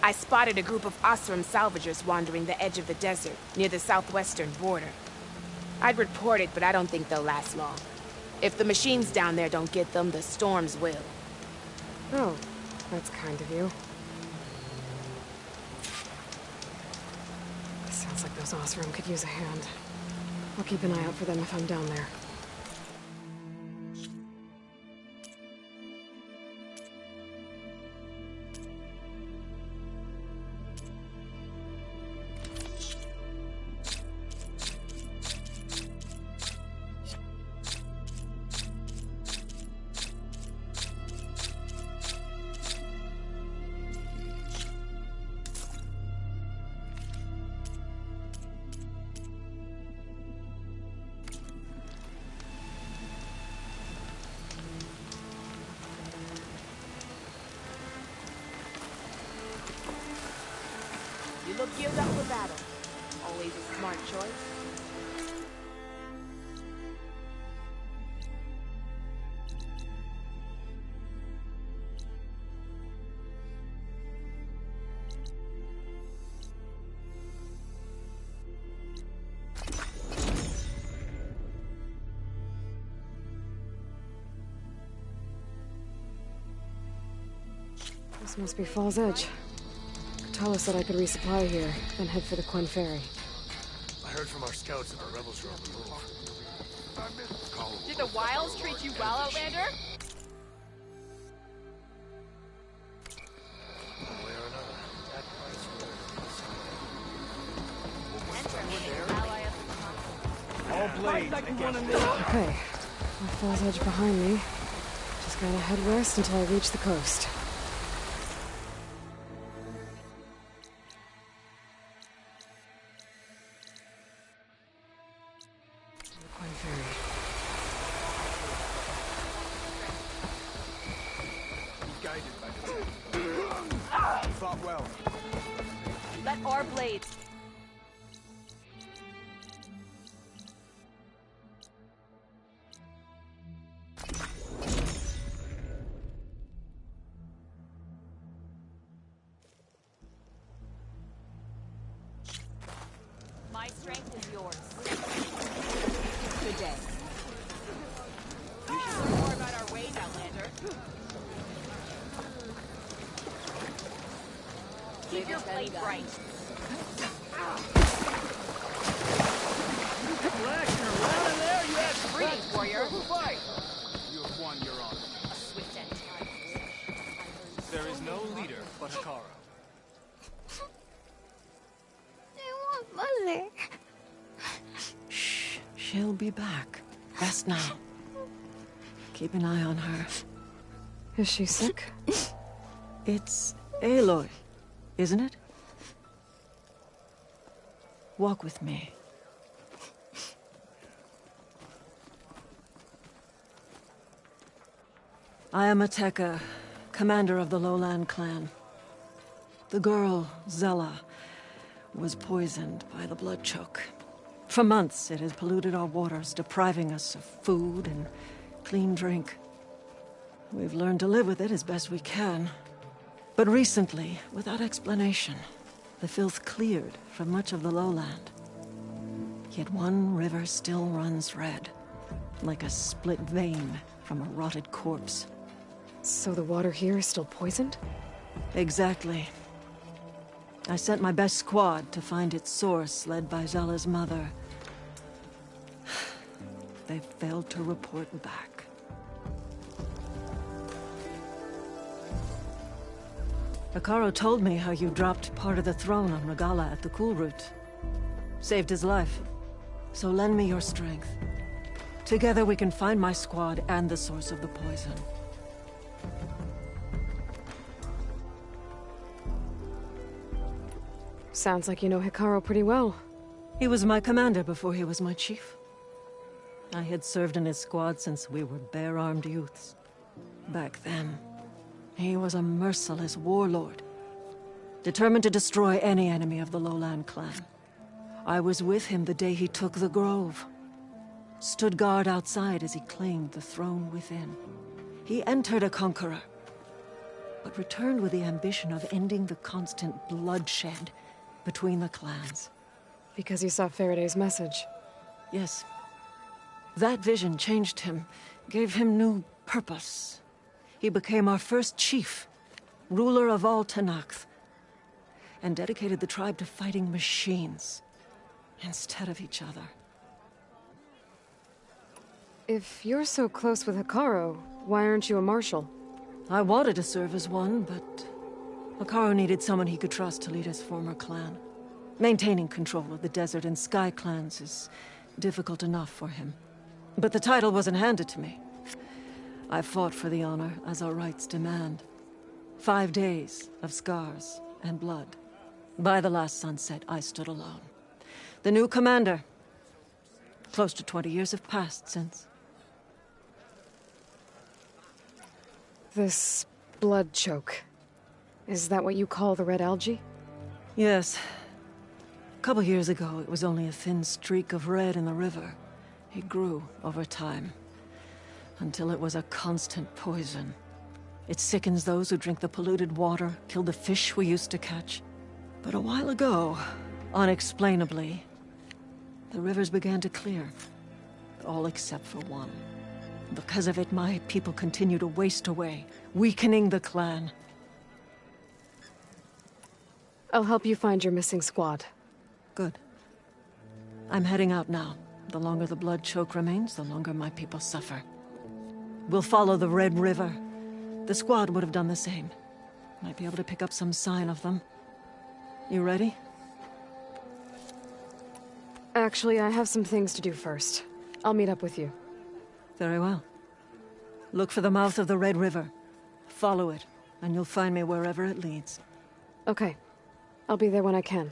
I spotted a group of Osram salvagers wandering the edge of the desert, near the southwestern border. I'd report it, but I don't think they'll last long. If the machines down there don't get them, the storms will. Oh, that's kind of you. Sounds like those Osram could use a hand. I'll keep an eye out for them if I'm down there. You look geared up for battle. Always a smart choice. This must be Fall's Edge. Tala said I could resupply here, then head for the Quen Ferry. I heard from our scouts that the rebels are on the move. Did the Wilds treat you well, Outlander? One way or another, that price will All blades against Okay, with Fall's Edge behind me, just gotta head west until I reach the coast. Let our blades. My strength is yours. Good day. You should learn more about our ways, Outlander. Keep your blade bright. Greetings, warrior. You have won your honor. Swift and tireless. There is no leader but Kara. I want Mother. Shh. She'll be back. Rest now. Keep an eye on her. Is she sick? It's Aloy, isn't it? Walk with me. I am Ateka, commander of the Lowland clan. The girl, Zella, was poisoned by the blood choke. For months, it has polluted our waters, depriving us of food and clean drink. We've learned to live with it as best we can. But recently, without explanation, the filth cleared from much of the lowland. Yet one river still runs red, like a split vein from a rotted corpse. So the water here is still poisoned? Exactly. I sent my best squad to find its source, led by Zella's mother. They failed to report back. Hikaru told me how you dropped part of the throne on Regala at the Cool Route. Saved his life. So lend me your strength. Together we can find my squad and the source of the poison. Sounds like you know Hikaru pretty well. He was my commander before he was my chief. I had served in his squad since we were bare-armed youths. Back then, he was a merciless warlord, determined to destroy any enemy of the Lowland clan. I was with him the day he took the Grove. Stood guard outside as he claimed the throne within. He entered a conqueror, but returned with the ambition of ending the constant bloodshed between the clans. Because he saw Faraday's message. Yes. That vision changed him, gave him new purpose. He became our first chief, ruler of all Tenakth, and dedicated the tribe to fighting machines instead of each other. If you're so close with Hikaru, why aren't you a marshal? I wanted to serve as one, but Hikaru needed someone he could trust to lead his former clan. Maintaining control of the desert and sky clans is difficult enough for him. But the title wasn't handed to me. I fought for the honor, as our rights demand. 5 days of scars and blood. By the last sunset, I stood alone. The new commander. Close to 20 years have passed since. This blood choke. Is that what you call the red algae? Yes. A couple years ago, it was only a thin streak of red in the river. It grew over time, until it was a constant poison. It sickens those who drink the polluted water, killed the fish we used to catch. But a while ago, unexplainably, the rivers began to clear. All except for one. Because of it, my people continue to waste away, weakening the clan. I'll help you find your missing squad. Good. I'm heading out now. The longer the blood choke remains, the longer my people suffer. We'll follow the Red River. The squad would have done the same. Might be able to pick up some sign of them. You ready? Actually, I have some things to do first. I'll meet up with you. Very well. Look for the mouth of the Red River. Follow it, and you'll find me wherever it leads. Okay. I'll be there when I can.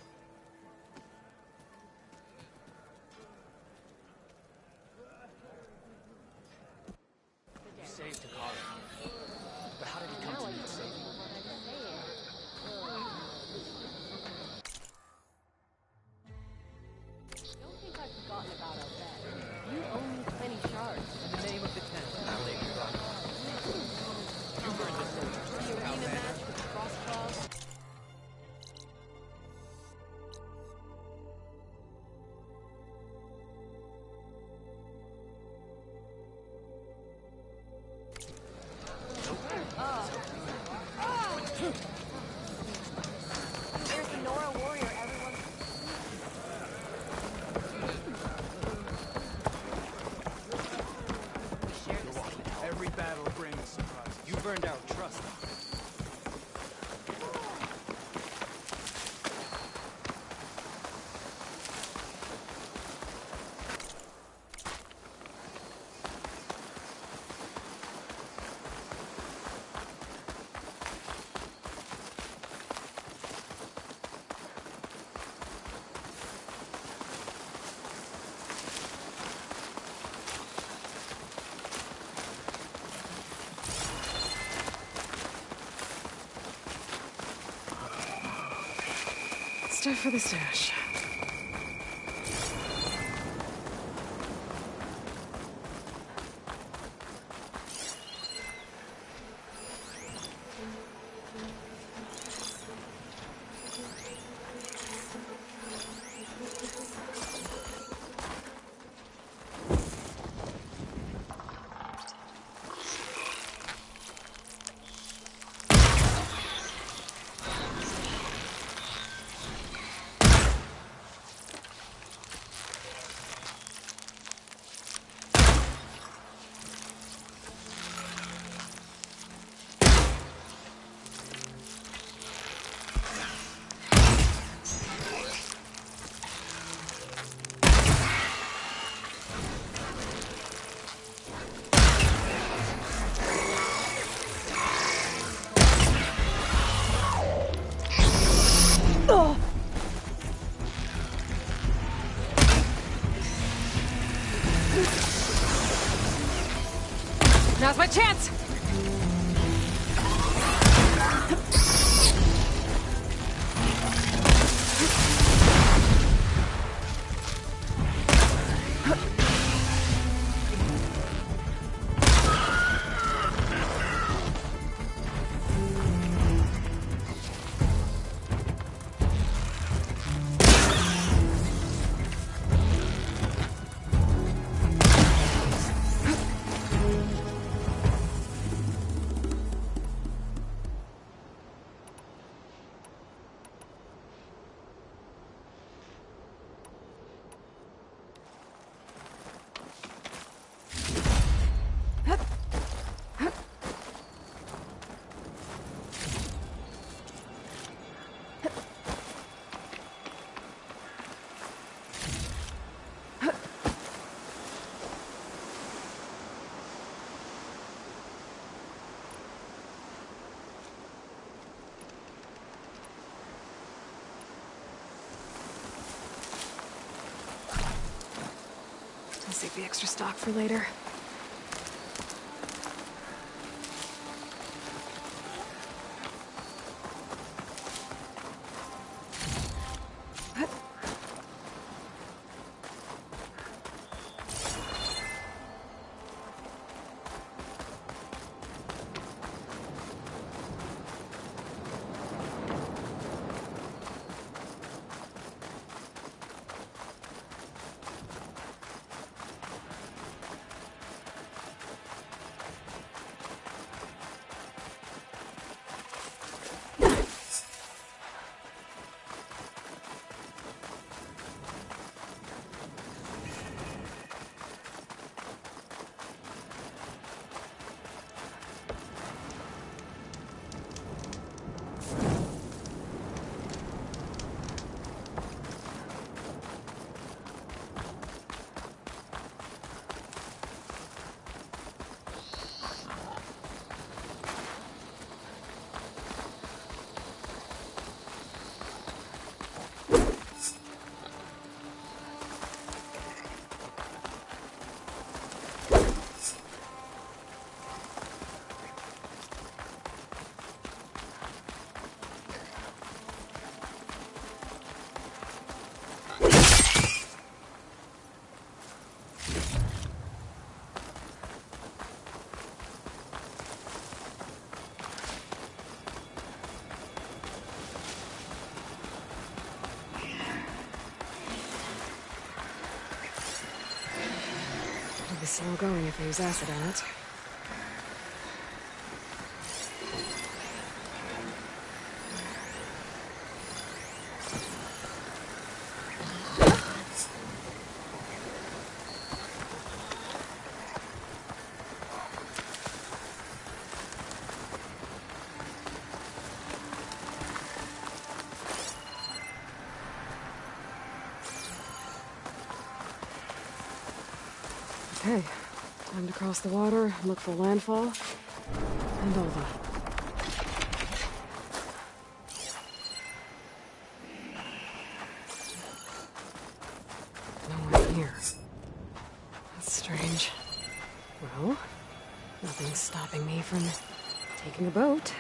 Stuff for the stash. Now's my chance! I'll save the extra stock for later. It'll be slow going if I use acid on it. Okay, time to cross the water, look for landfall, and over. No one here. That's strange. Well, nothing's stopping me from taking a boat.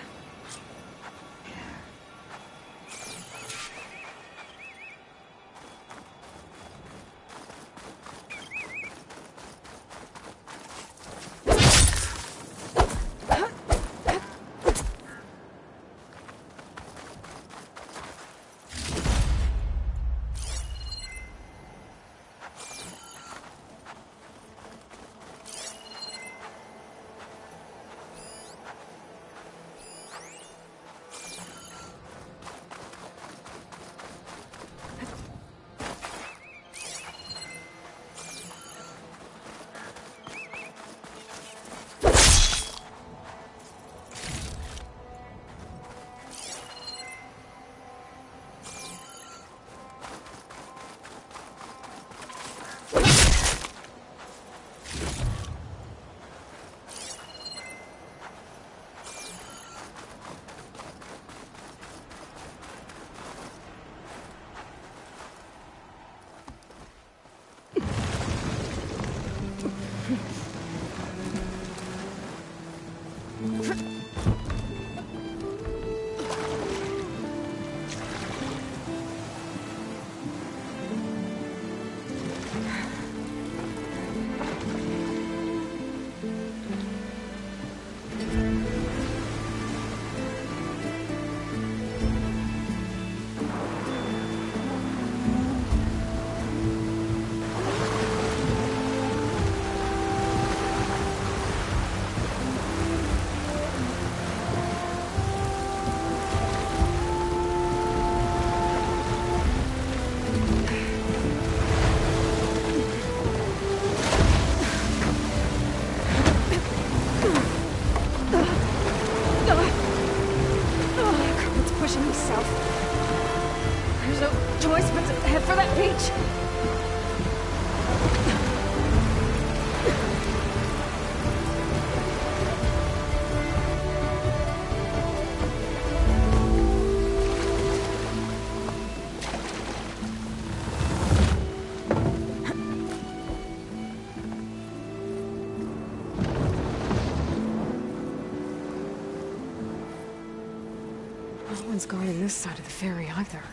one's guarding this side of the ferry either.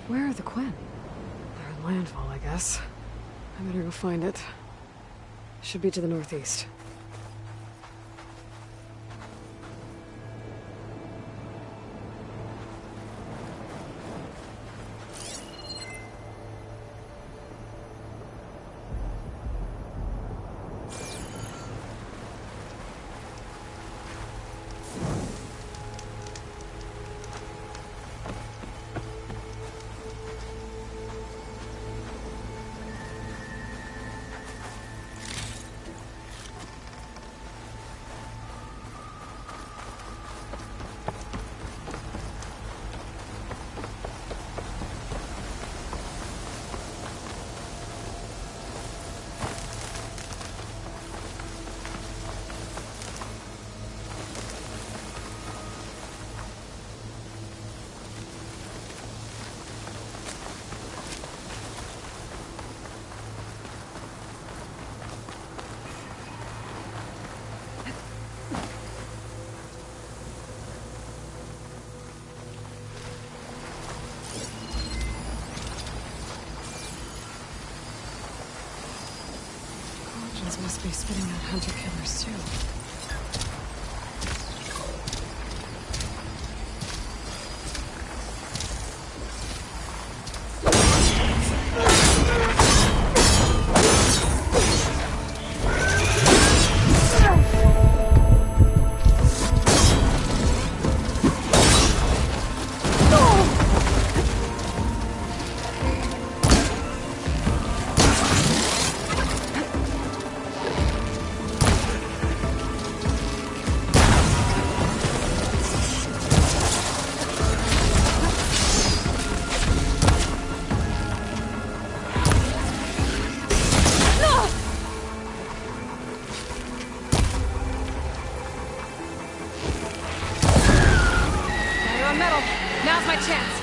Where are the Quen? They're in landfall, I guess. I better go find it. Should be to the northeast. Must be spitting out hunter-killers, too. Now's my chance.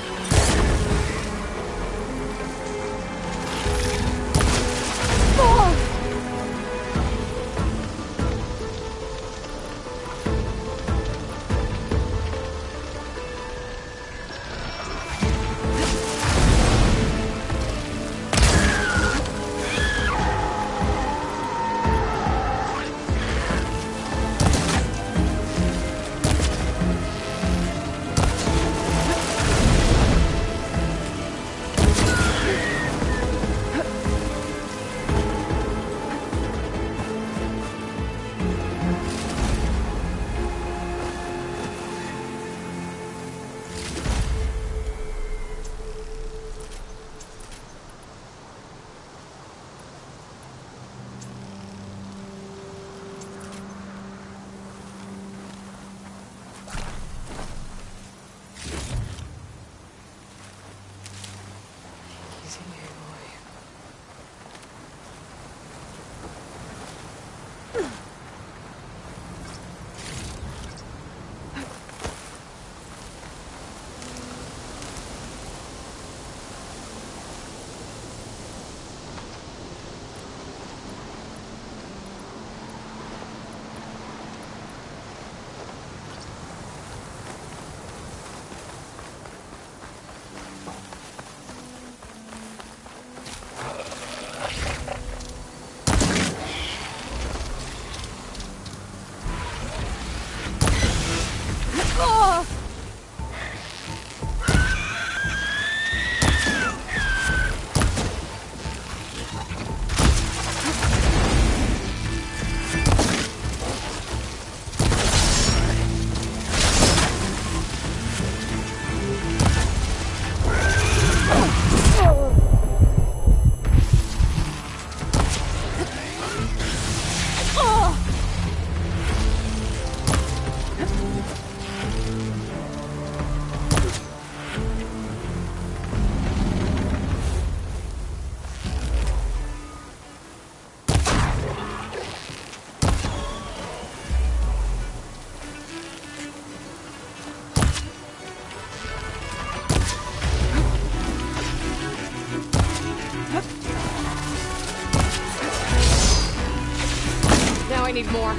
I need more.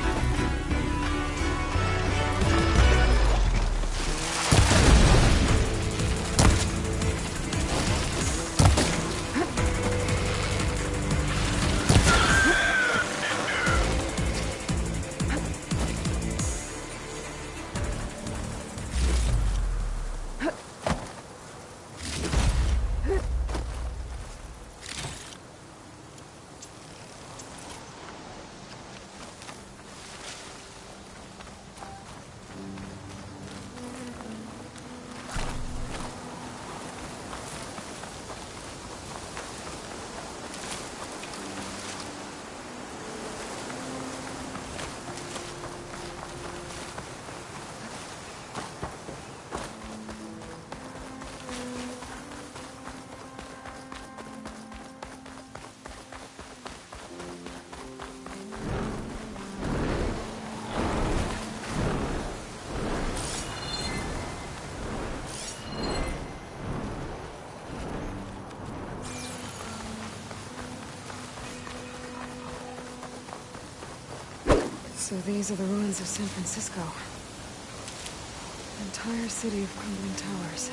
So these are the ruins of San Francisco. An entire city of crumbling towers.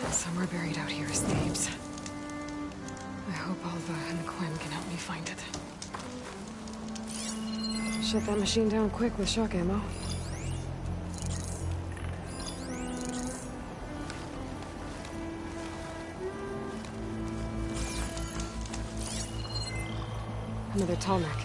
And somewhere buried out here is Thebes. I hope Alva and Quinn can help me find it. Shut that machine down quick with shock ammo. Another tall neck.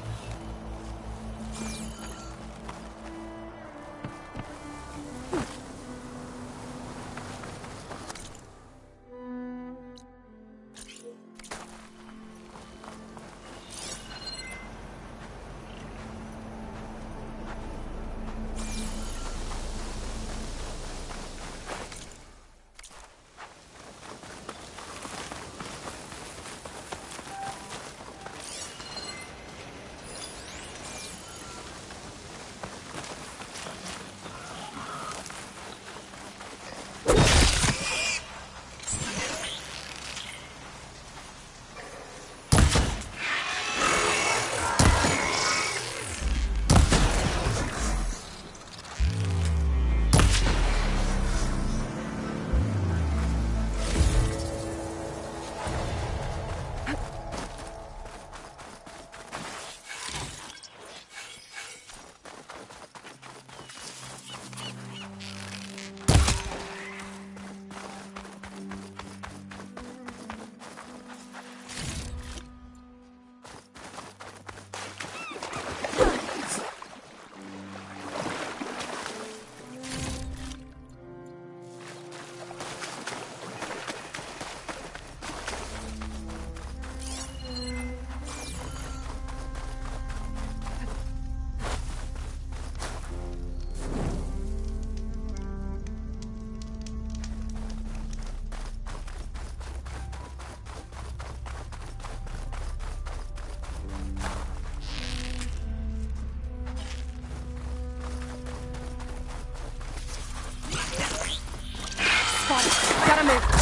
Gotta move.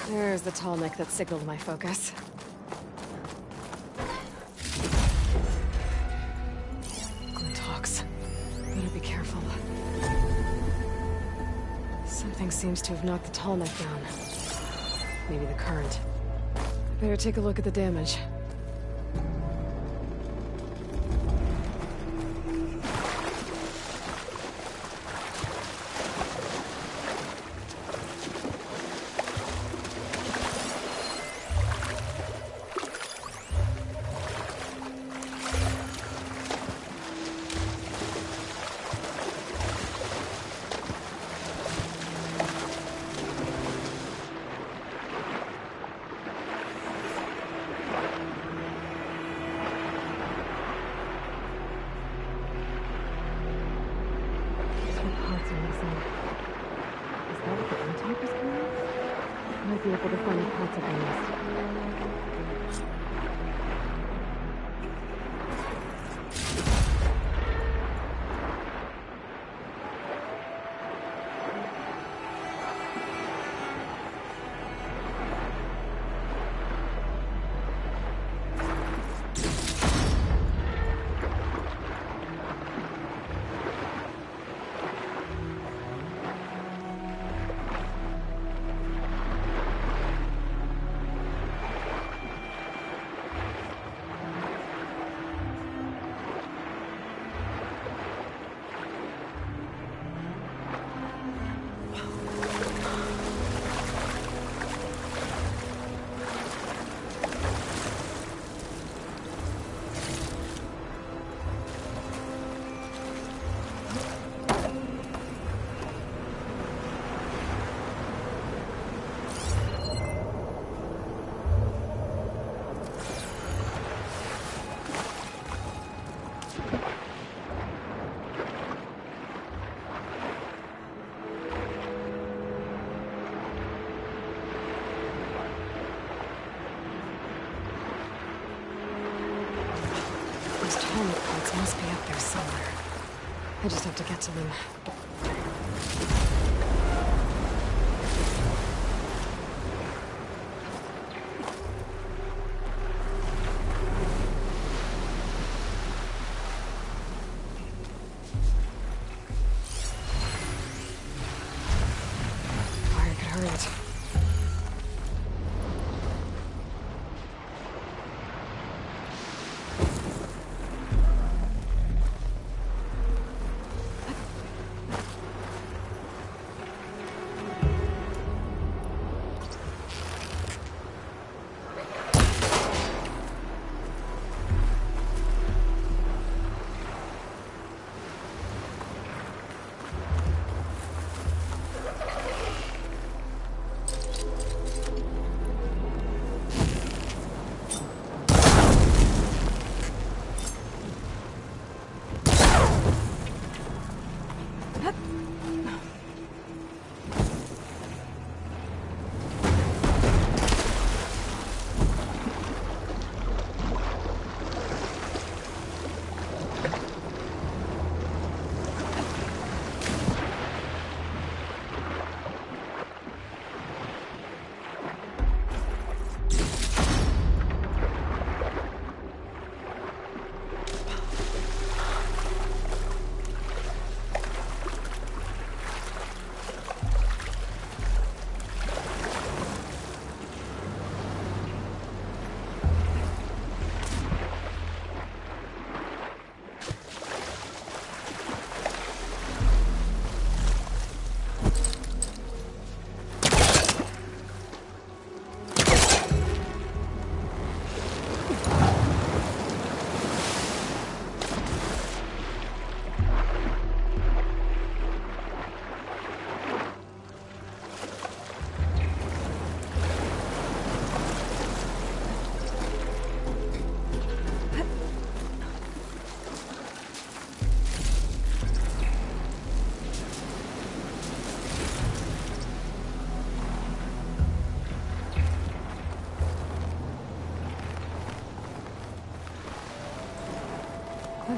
There's the tall neck that signaled my focus. Glinthawks. Better be careful. Something seems to have knocked the tall neck down. Maybe the current. I better take a look at the damage. Might be able to find the parts of the nest. Those helmet parts must be up there somewhere. I just have to get to them. Fire could hurt it.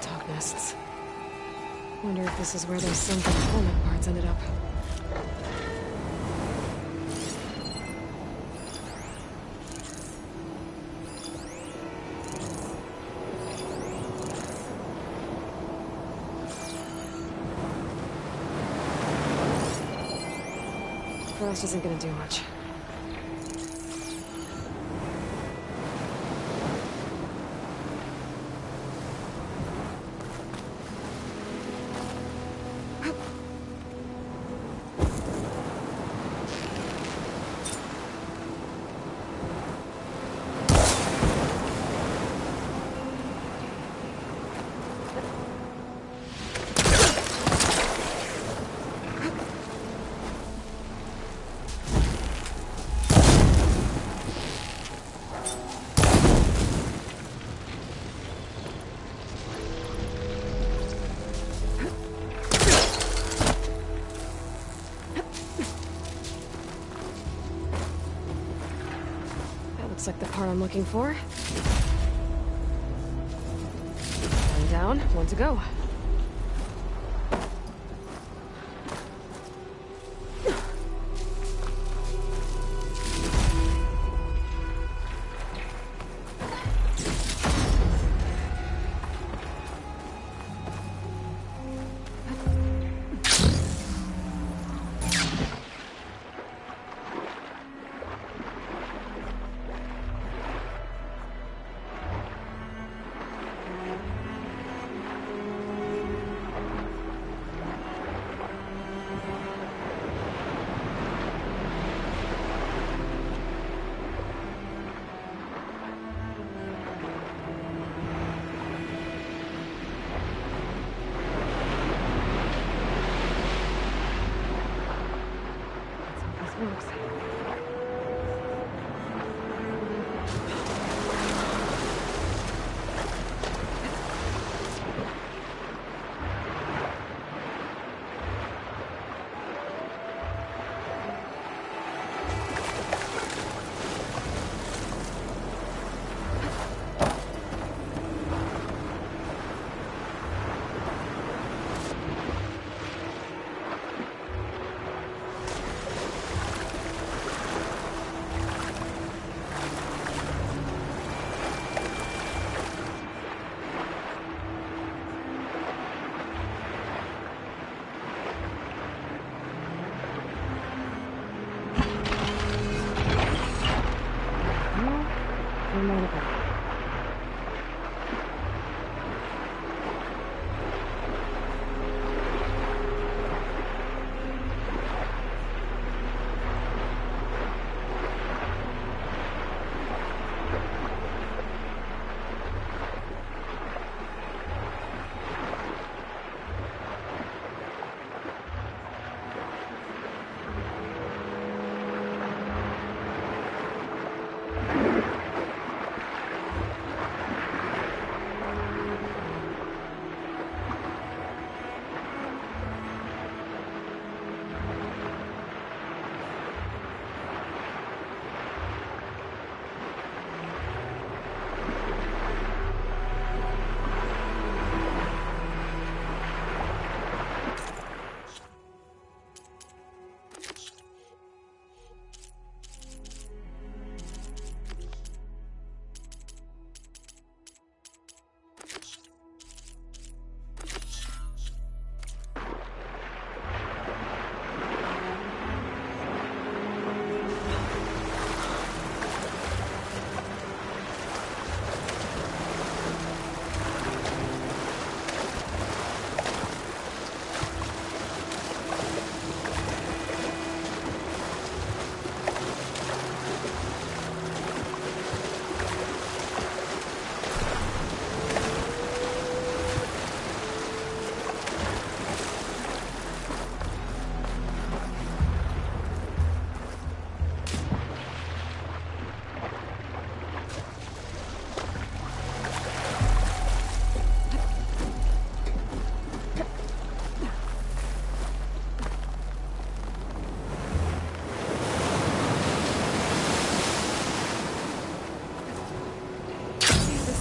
Top nests. Wonder if this is where those sunken helmet parts ended up. Frost isn't gonna do much. Looks like the part I'm looking for. One down, one to go. mechanical.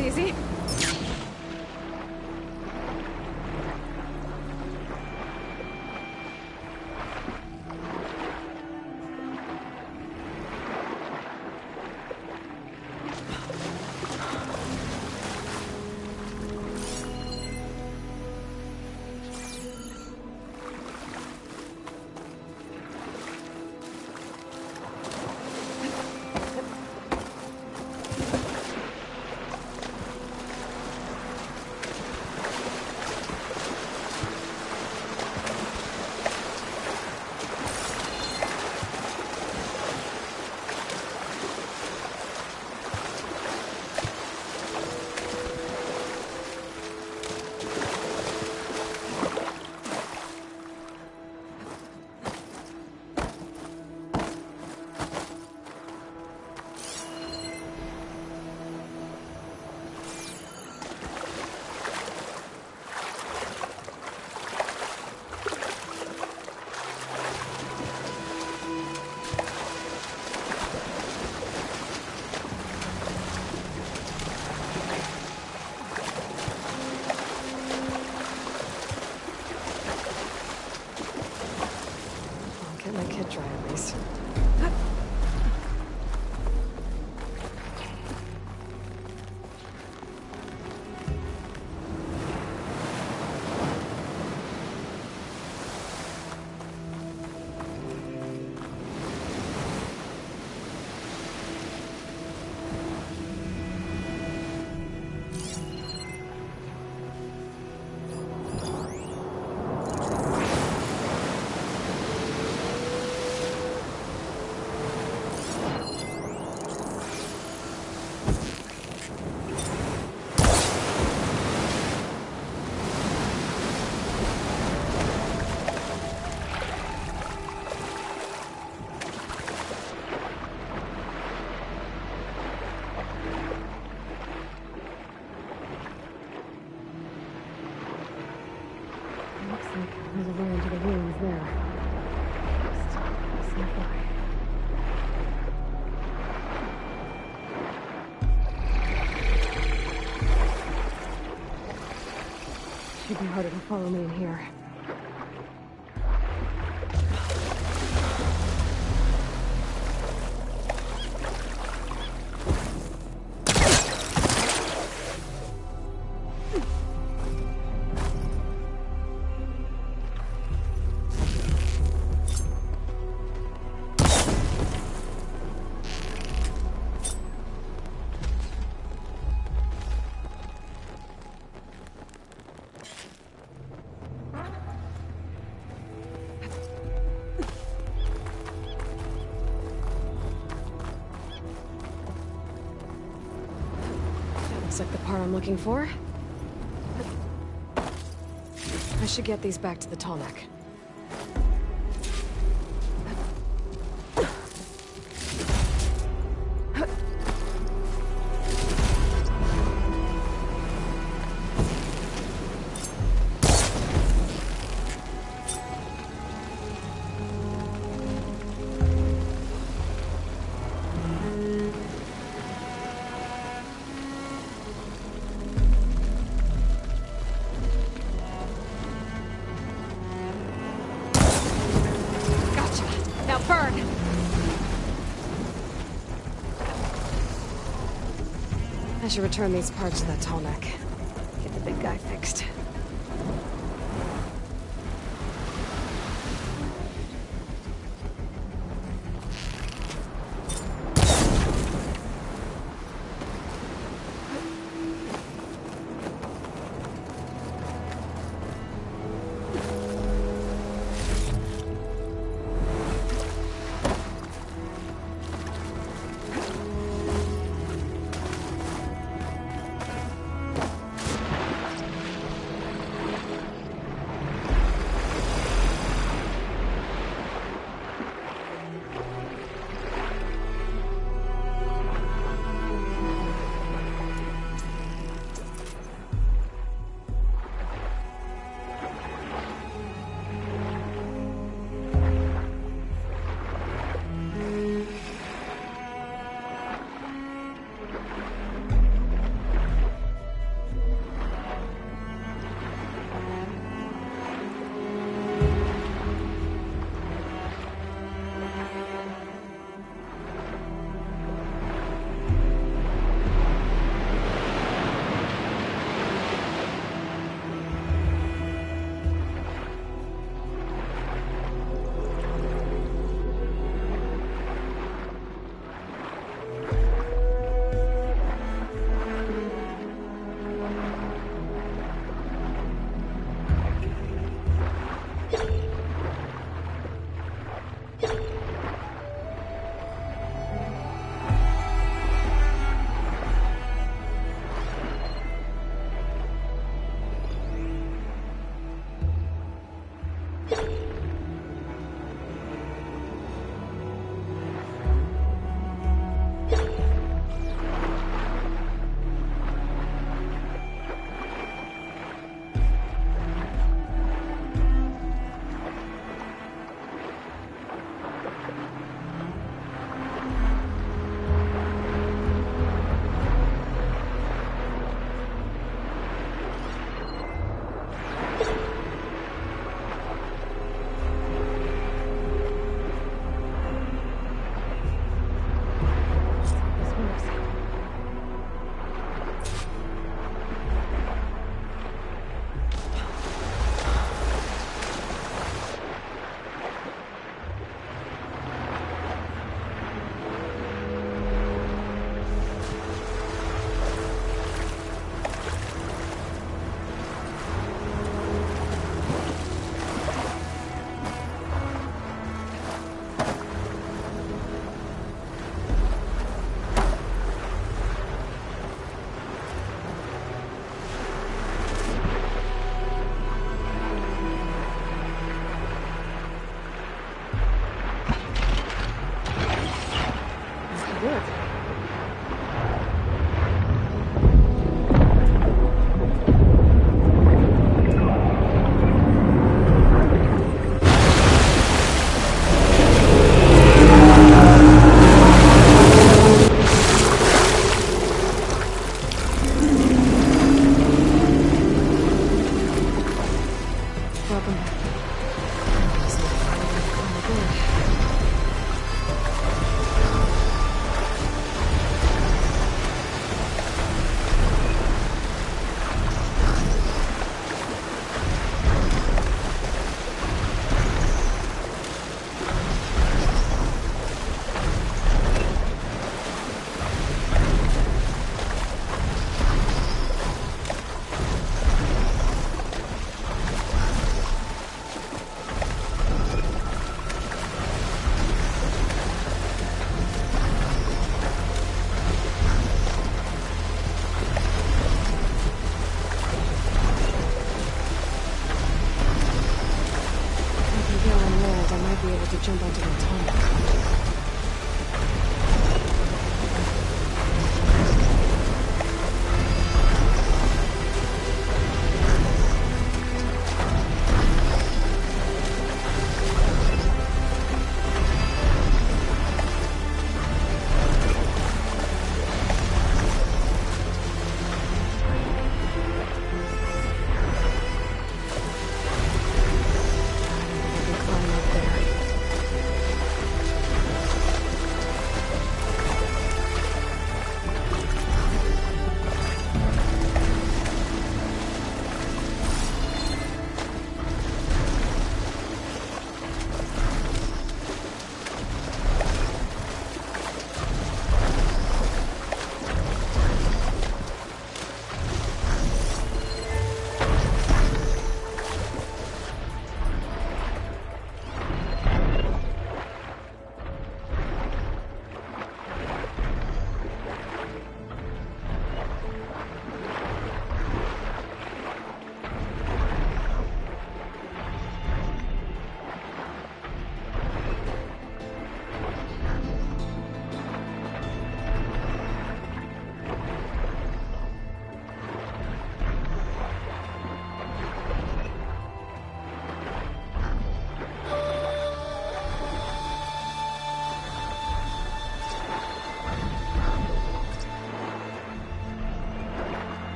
Easy. There's a way into the ruins there. Just sneak by. Should be harder to follow me in here. Looks like the part I'm looking for. I should get these back to the tall neck. I should return these parts to that tall neck. Get the big guy fixed.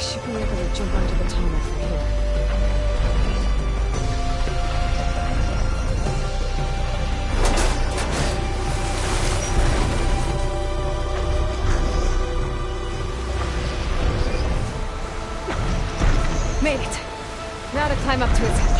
should be able to jump onto the tunnel from here. Made it. Now to climb up to its head.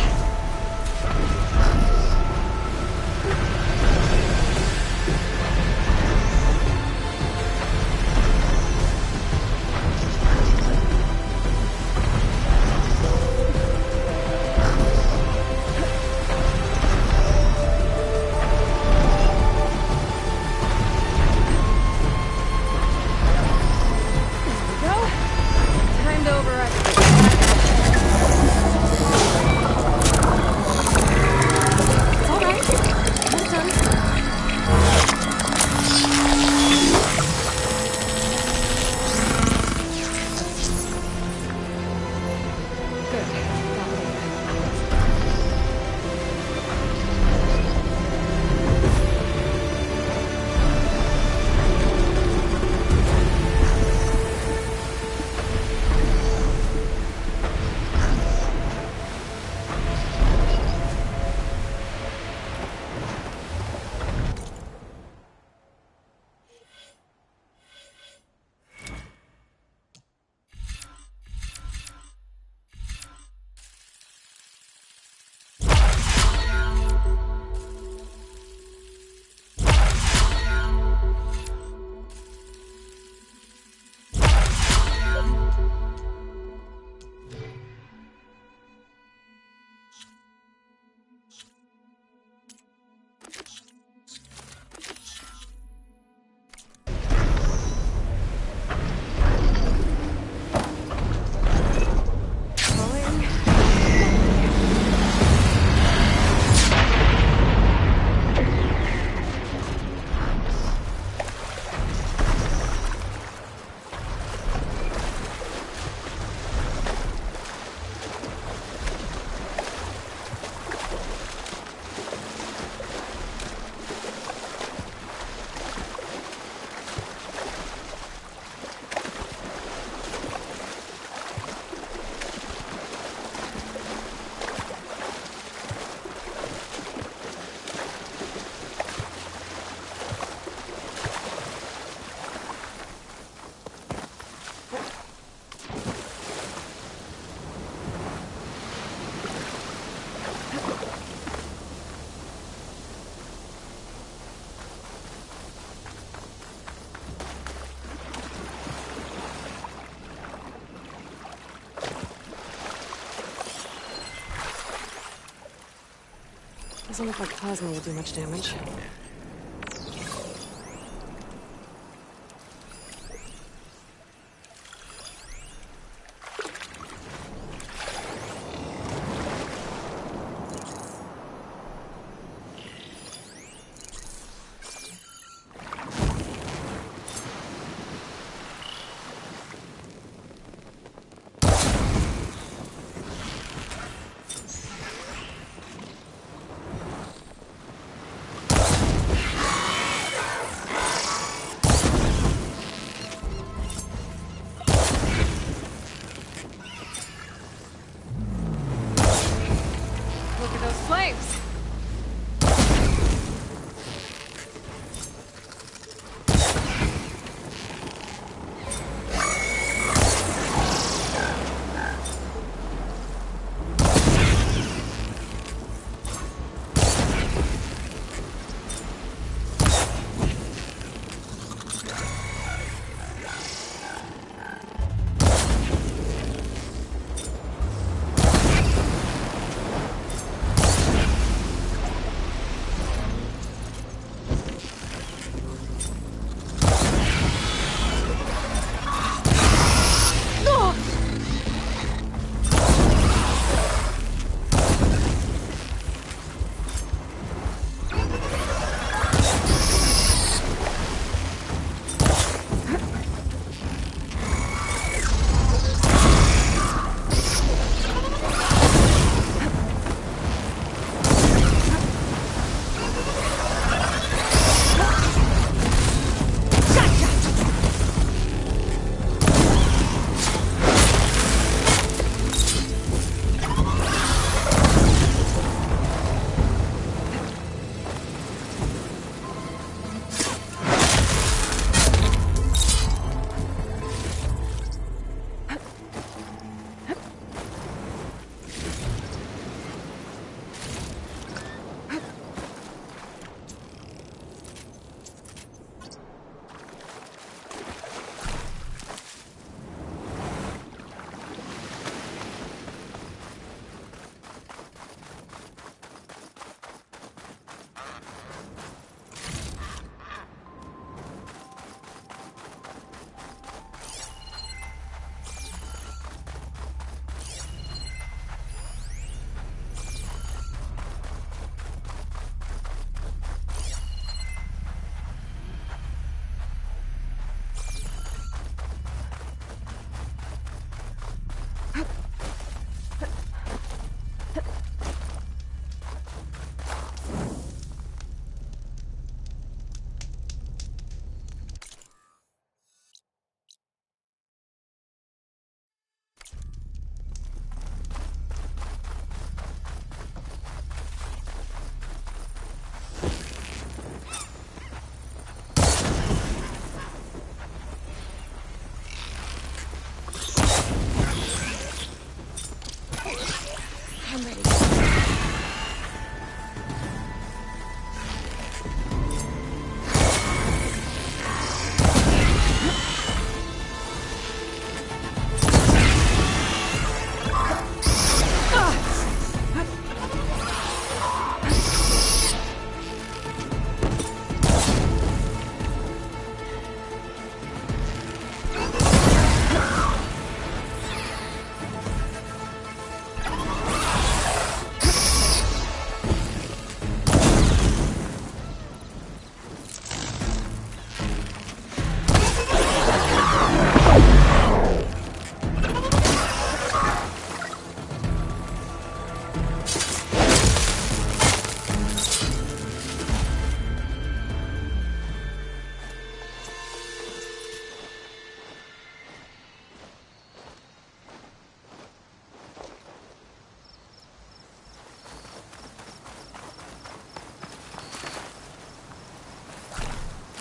Doesn't look like plasma will do much damage.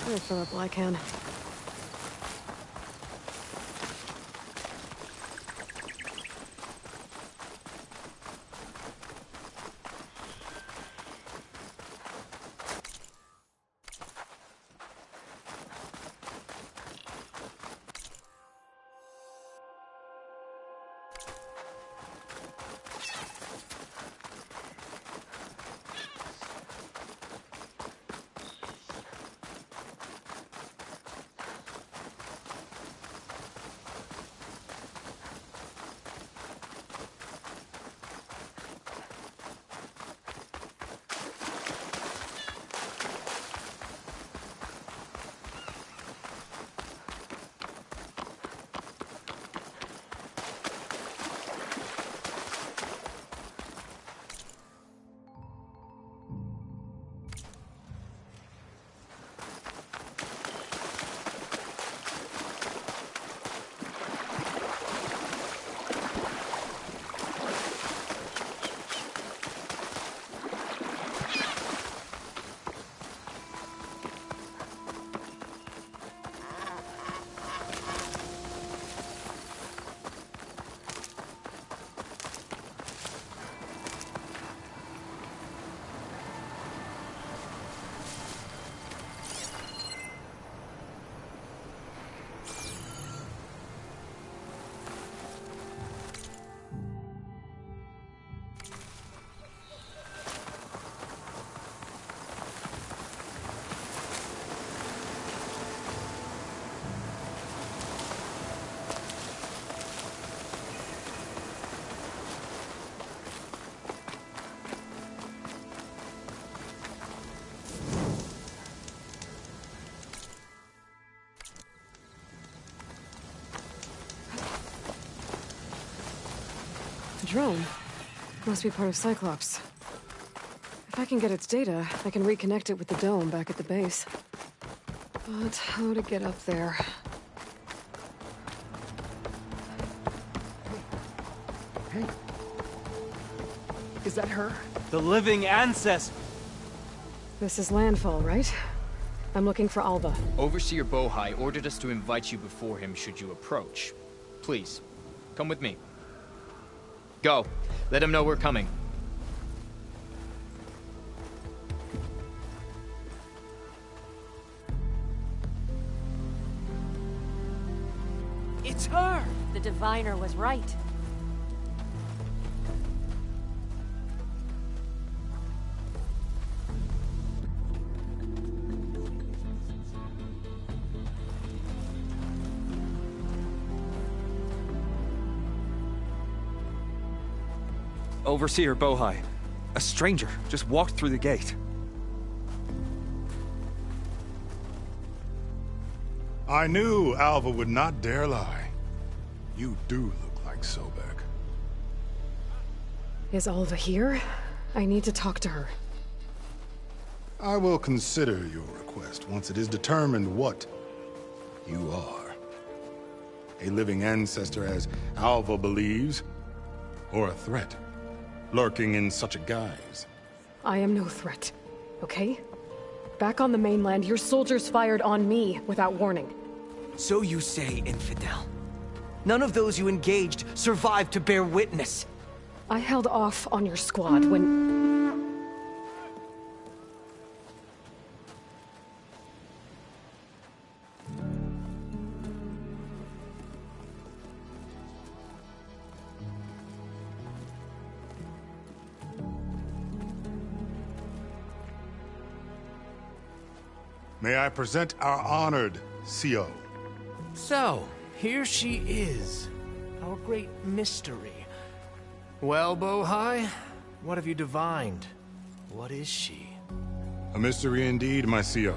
I'll fill up while I can. Drone. Must be part of Cyclops. If I can get its data, I can reconnect it with the dome back at the base. But how to get up there? Hey. Is that her? The living ancestor! This is landfall, right? I'm looking for Alva. Overseer Bohai ordered us to invite you before him should you approach. Please, come with me. Go. Let him know we're coming. It's her! The diviner was right. Overseer Bohai. A stranger just walked through the gate. I knew Alva would not dare lie. You do look like Sobek. Is Alva here? I need to talk to her. I will consider your request once it is determined what you are. A living ancestor, as Alva believes, or a threat, lurking in such a guise. I am no threat, okay? Back on the mainland, your soldiers fired on me without warning. So you say, infidel. None of those you engaged survived to bear witness. I held off on your squad when... May I present our honored CO? So, here she is, our great mystery. Well, Bohai, what have you divined? What is she? A mystery indeed, my CO.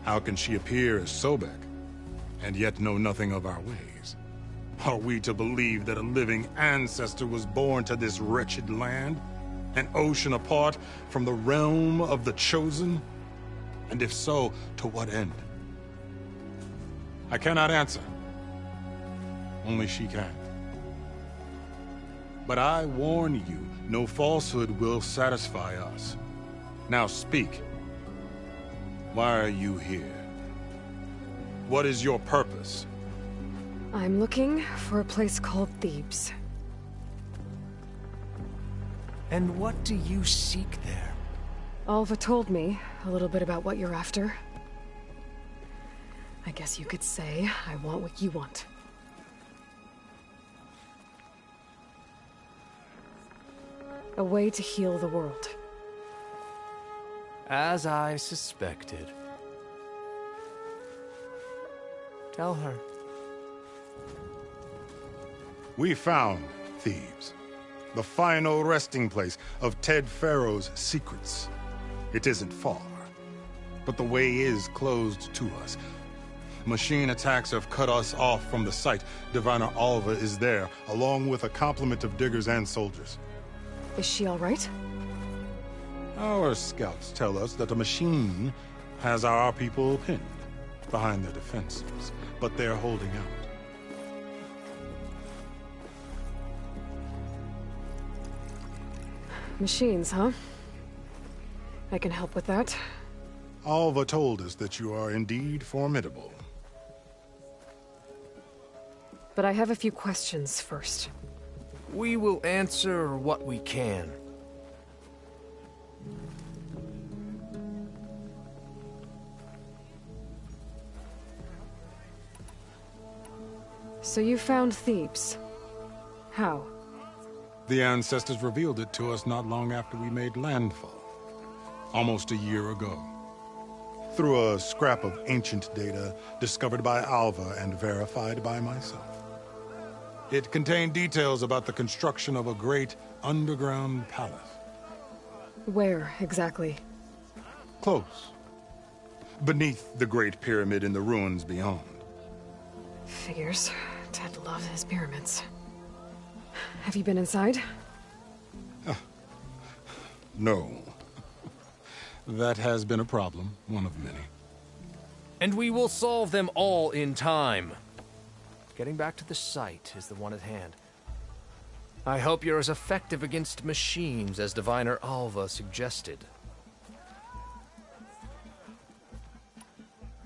How can she appear as Sobek, and yet know nothing of our ways? Are we to believe that a living ancestor was born to this wretched land? An ocean apart from the realm of the Chosen? And if so, to what end? I cannot answer. Only she can. But I warn you, no falsehood will satisfy us. Now speak. Why are you here? What is your purpose? I'm looking for a place called Thebes. And what do you seek there? Alva told me a little bit about what you're after. I guess you could say I want what you want. A way to heal the world. As I suspected. Tell her. We found Thebes, the final resting place of Ted Pharaoh's secrets. It isn't far, but the way is closed to us. Machine attacks have cut us off from the site. Diviner Alva is there, along with a complement of diggers and soldiers. Is she all right? Our scouts tell us that a machine has our people pinned behind their defenses, but they're holding out. Machines, huh? I can help with that. Alva told us that you are indeed formidable. But I have a few questions first. We will answer what we can. So you found Thebes. How? The ancestors revealed it to us not long after we made landfall. Almost a year ago. Through a scrap of ancient data discovered by Alva and verified by myself. It contained details about the construction of a great underground palace. Where, exactly? Close. Beneath the Great Pyramid in the ruins beyond. Figures. Ted loved his pyramids. Have you been inside? No. That has been a problem, one of many. And we will solve them all in time. Getting back to the site is the one at hand. I hope you're as effective against machines as Diviner Alva suggested.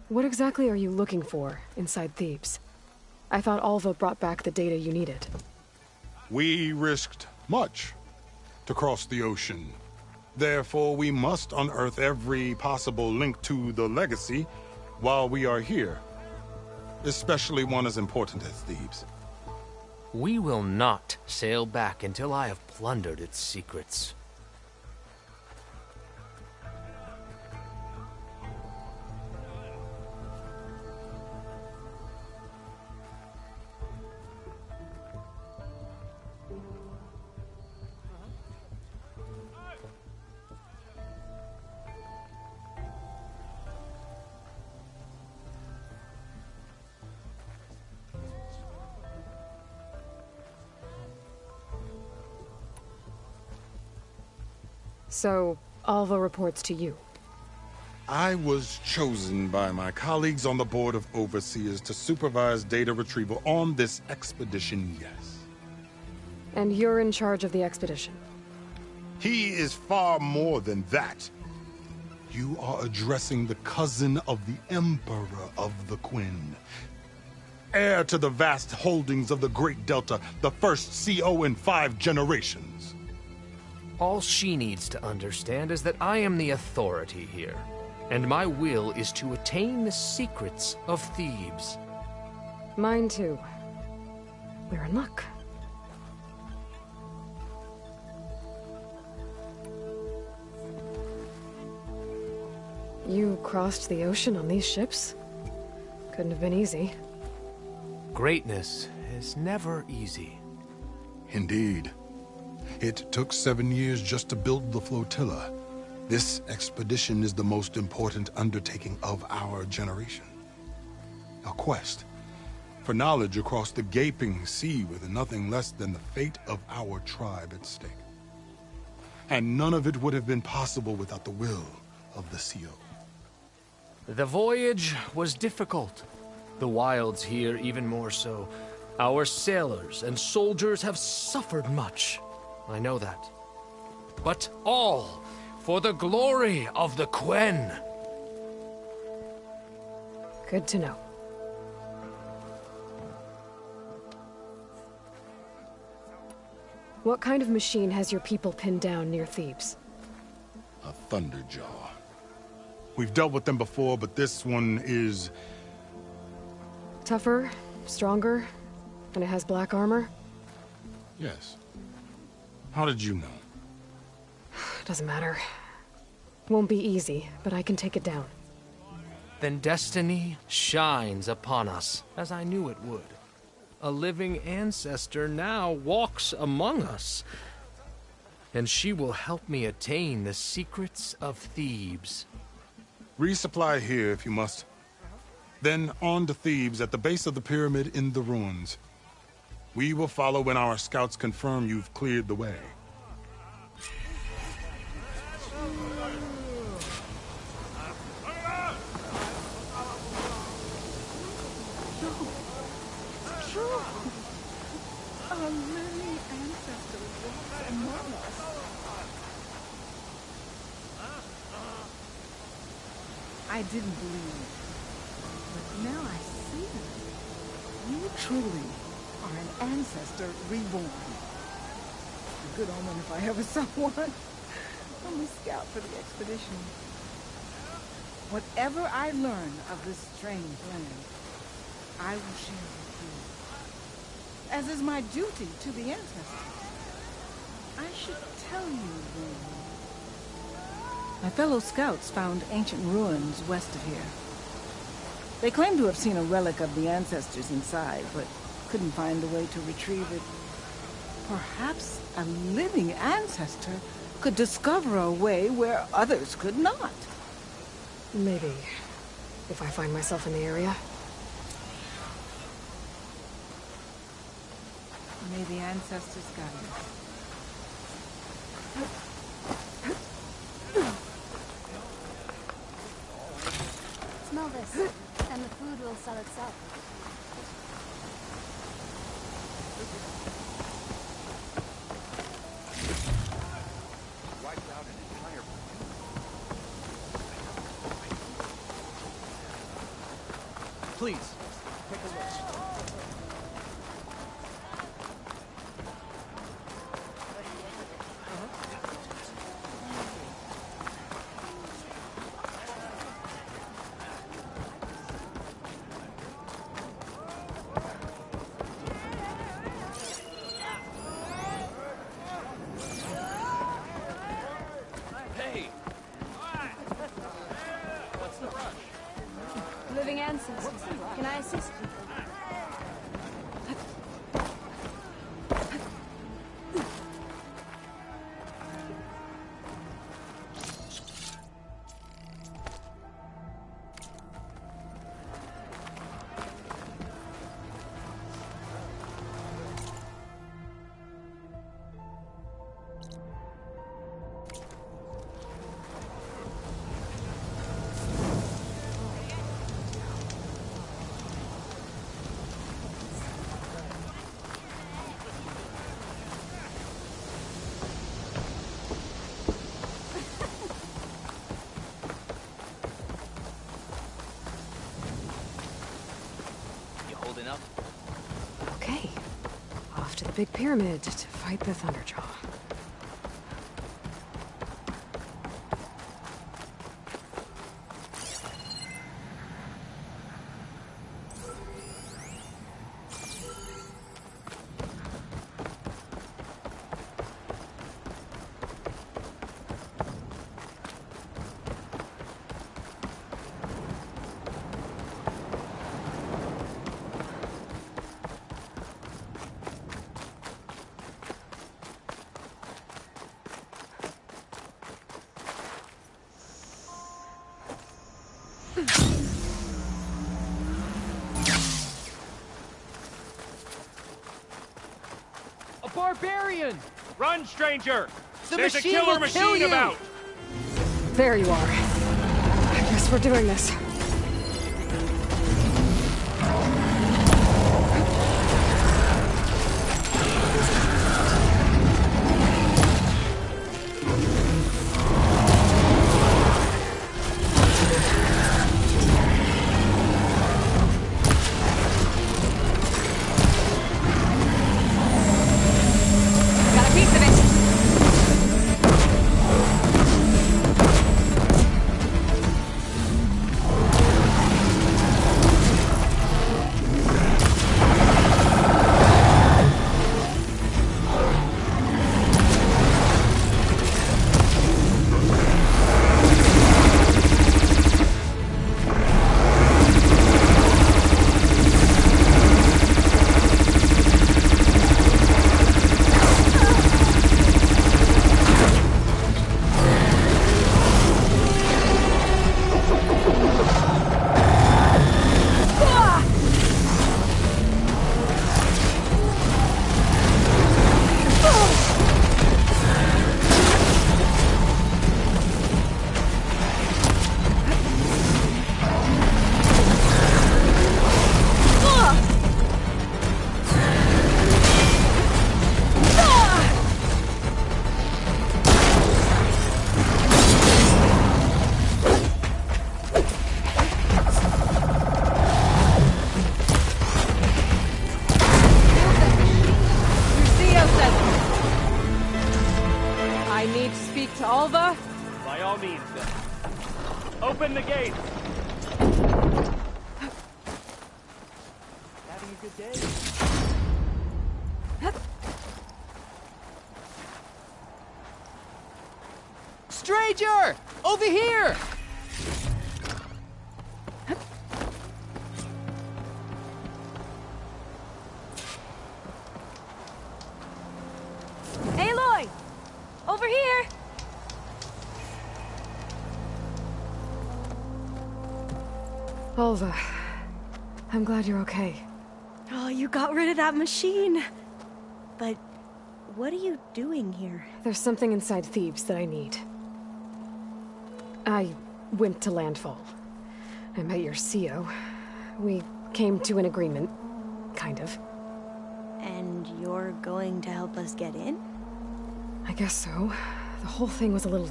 What exactly are you looking for inside Thebes? I thought Alva brought back the data you needed. We risked much to cross the ocean. Therefore, we must unearth every possible link to the legacy while we are here. Especially one as important as Thebes. We will not sail back until I have plundered its secrets. So, Alva reports to you. I was chosen by my colleagues on the Board of Overseers to supervise data retrieval on this expedition, yes. And you're in charge of the expedition? He is far more than that. You are addressing the cousin of the Emperor of the Quinn. Heir to the vast holdings of the Great Delta, the first CO in 5 generations. All she needs to understand is that I am the authority here, and my will is to attain the secrets of Thebes. Mine too. We're in luck. You crossed the ocean on these ships? Couldn't have been easy. Greatness is never easy. Indeed. It took 7 years just to build the flotilla. This expedition is the most important undertaking of our generation. A quest for knowledge across the gaping sea with nothing less than the fate of our tribe at stake. And none of it would have been possible without the will of the CO. The voyage was difficult. The wilds here even more so. Our sailors and soldiers have suffered much. I know that. But all for the glory of the Quen. Good to know. What kind of machine has your people pinned down near Thebes? A Thunderjaw. We've dealt with them before, but this one is... Tougher, stronger, and it has black armor? Yes. How did you know? Doesn't matter. Won't be easy, but I can take it down. Then destiny shines upon us, as I knew it would. A living ancestor now walks among us, and she will help me attain the secrets of Thebes. Resupply here if you must. Then on to Thebes at the base of the pyramid in the ruins. We will follow when our scouts confirm you've cleared the way. A living ancestor walks among us. I didn't believe, but now I see. You truly are an ancestor reborn. A good omen if I ever saw one. I'm a scout for the expedition. Whatever I learn of this strange land, I will share with you. As is my duty to the ancestors. I should tell you then. My fellow scouts found ancient ruins west of here. They claim to have seen a relic of the ancestors inside, but couldn't find a way to retrieve it. Perhaps a living ancestor could discover a way where others could not. Maybe. If I find myself in the area. May the ancestors guide us. Smell this, and the food will sell itself. Wiped out an entire... Please, take a look. Living ancestors. Can I assist you? Okay. Off to the big pyramid to fight the Thunderjaw. A barbarian! Run, stranger! The There's a machine killer will kill machine you! about! There you are. I guess we're doing this. Open the gate! Having a good day? Stranger! Over here! Aloy! Over here! Olva, I'm glad you're okay. Oh, you got rid of that machine. But what are you doing here? There's something inside Thebes that I need. I went to landfall. I met your CO. We came to an agreement, kind of. And you're going to help us get in? I guess so. The whole thing was a little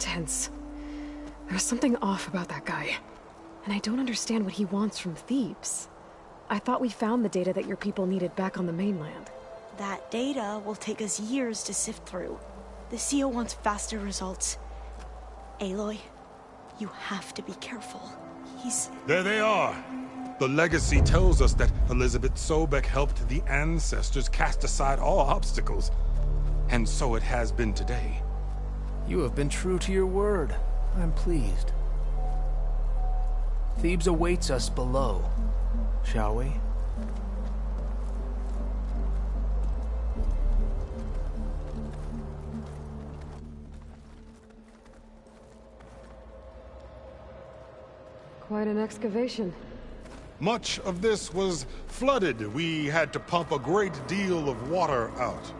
tense. There's something off about that guy. And I don't understand what he wants from Thebes. I thought we found the data that your people needed back on the mainland. That data will take us years to sift through. The CO wants faster results. Aloy, you have to be careful. He's... There they are! The legacy tells us that Elizabeth Sobek helped the ancestors cast aside all obstacles. And so it has been today. You have been true to your word. I'm pleased. Thebes awaits us below, shall we? Quite an excavation. Much of this was flooded. We had to pump a great deal of water out.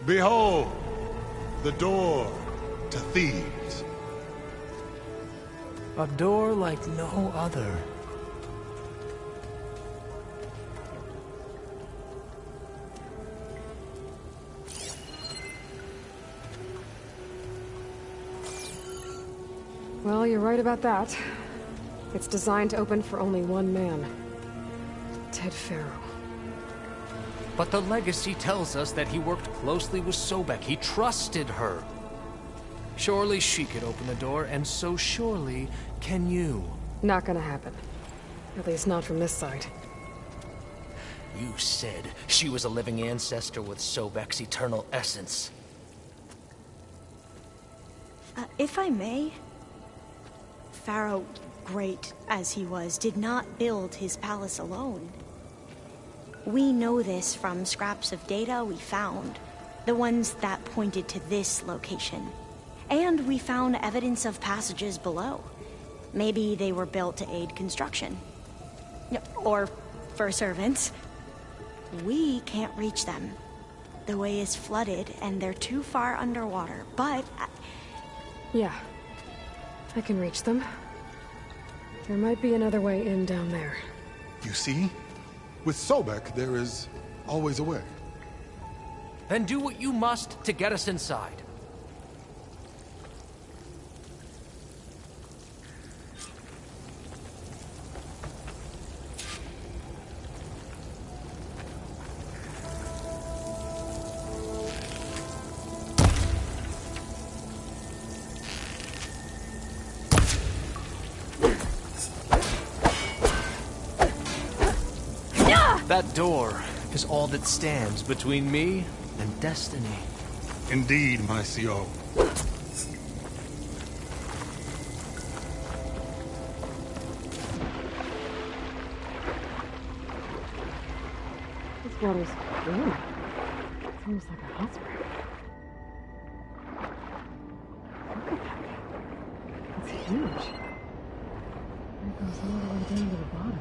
Behold, the door to Thebes. A door like no other. Well, you're right about that. It's designed to open for only one man. Ted Farrow. But the legacy tells us that he worked closely with Sobek. He trusted her. Surely she could open the door, and so surely can you. Not gonna happen. At least not from this side. You said she was a living ancestor with Sobek's eternal essence. If I may, Pharaoh, great as he was, did not build his palace alone. We know this from scraps of data we found, the ones that pointed to this location. And we found evidence of passages below. Maybe they were built to aid construction. Or for servants. We can't reach them. The way is flooded and they're too far underwater, but... Yeah. I can reach them. There might be another way in down there. You see? With Sobek, there is always a way. Then do what you must to get us inside. That door is all that stands between me and destiny. Indeed, my CO. This water's warm. It's almost like a hot spring. Look at that. It's huge. It goes all the way down to the bottom.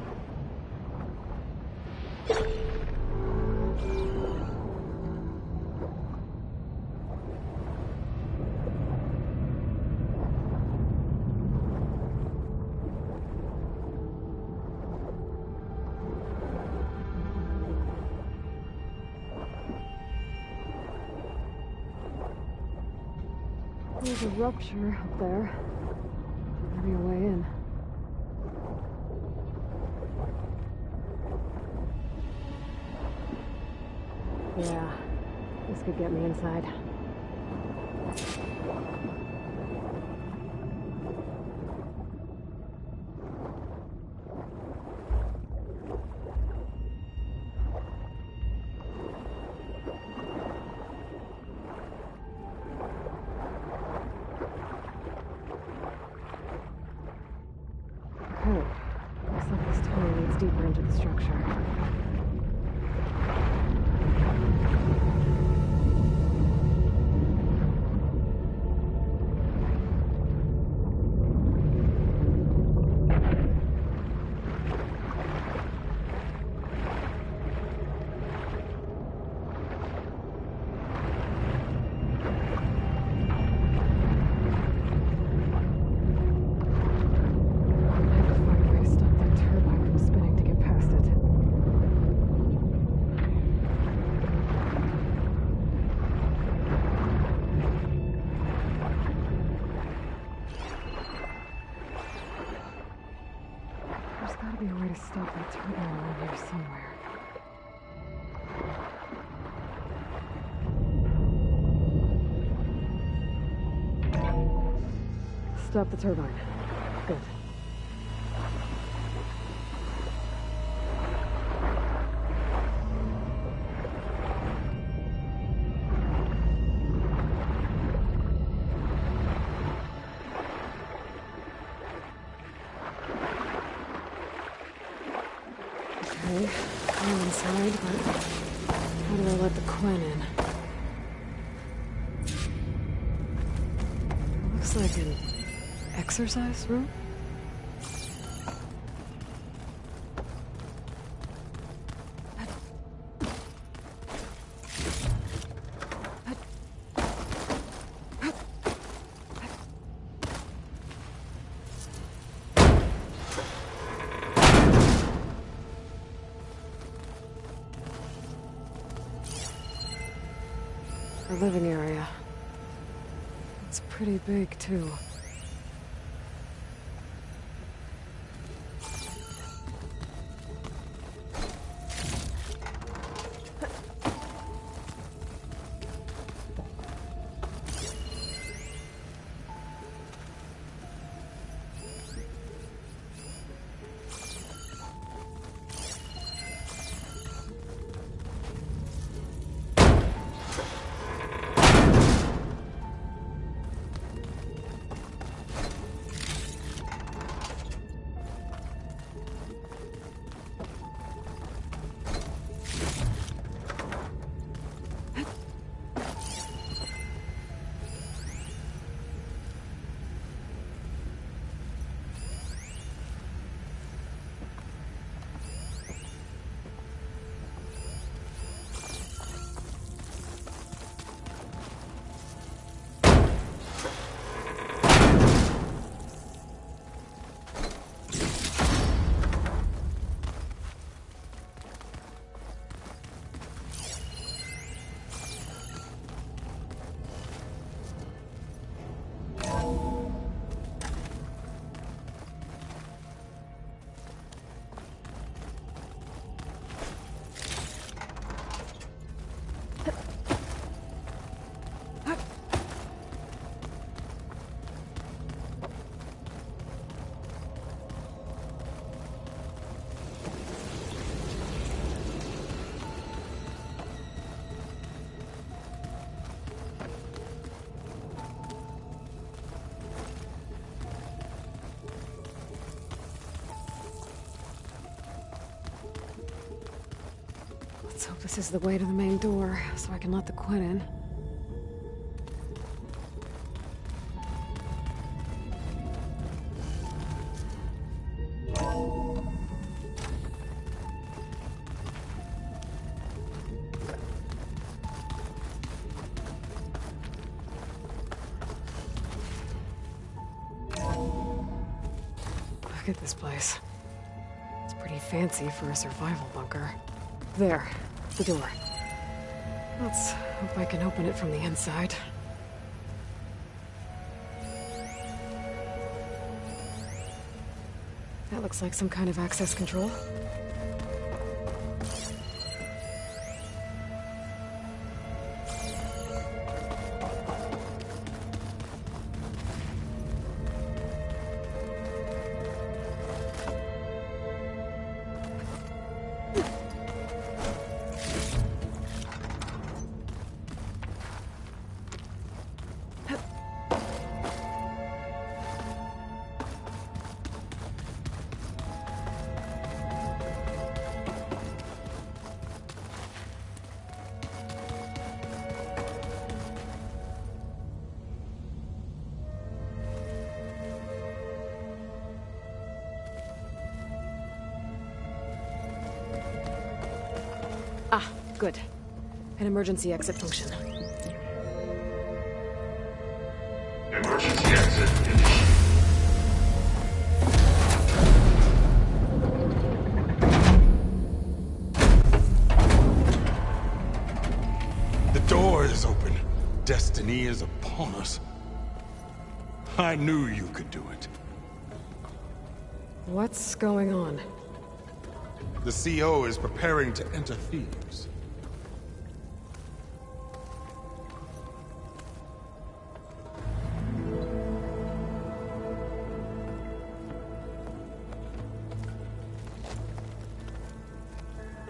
There's a rupture up there. Maybe a way in. Yeah, this could get me inside. Looks like this tunnel leads deeper into the structure. Stop that turbine around here somewhere. Stop the turbine. Good. Okay, I'm inside, but how do I let the Quen in? It looks like an exercise room? Our living area. It's pretty big, too. Let's hope this is the way to the main door, so I can let the Quen in. Look at this place. It's pretty fancy for a survival bunker. There, the door. Let's hope I can open it from the inside. That looks like some kind of access control. Ah, good. An emergency exit function. Emergency exit initiated. The door is open. Destiny is upon us. I knew you could do it. What's going on? The CO is preparing to enter Thebes.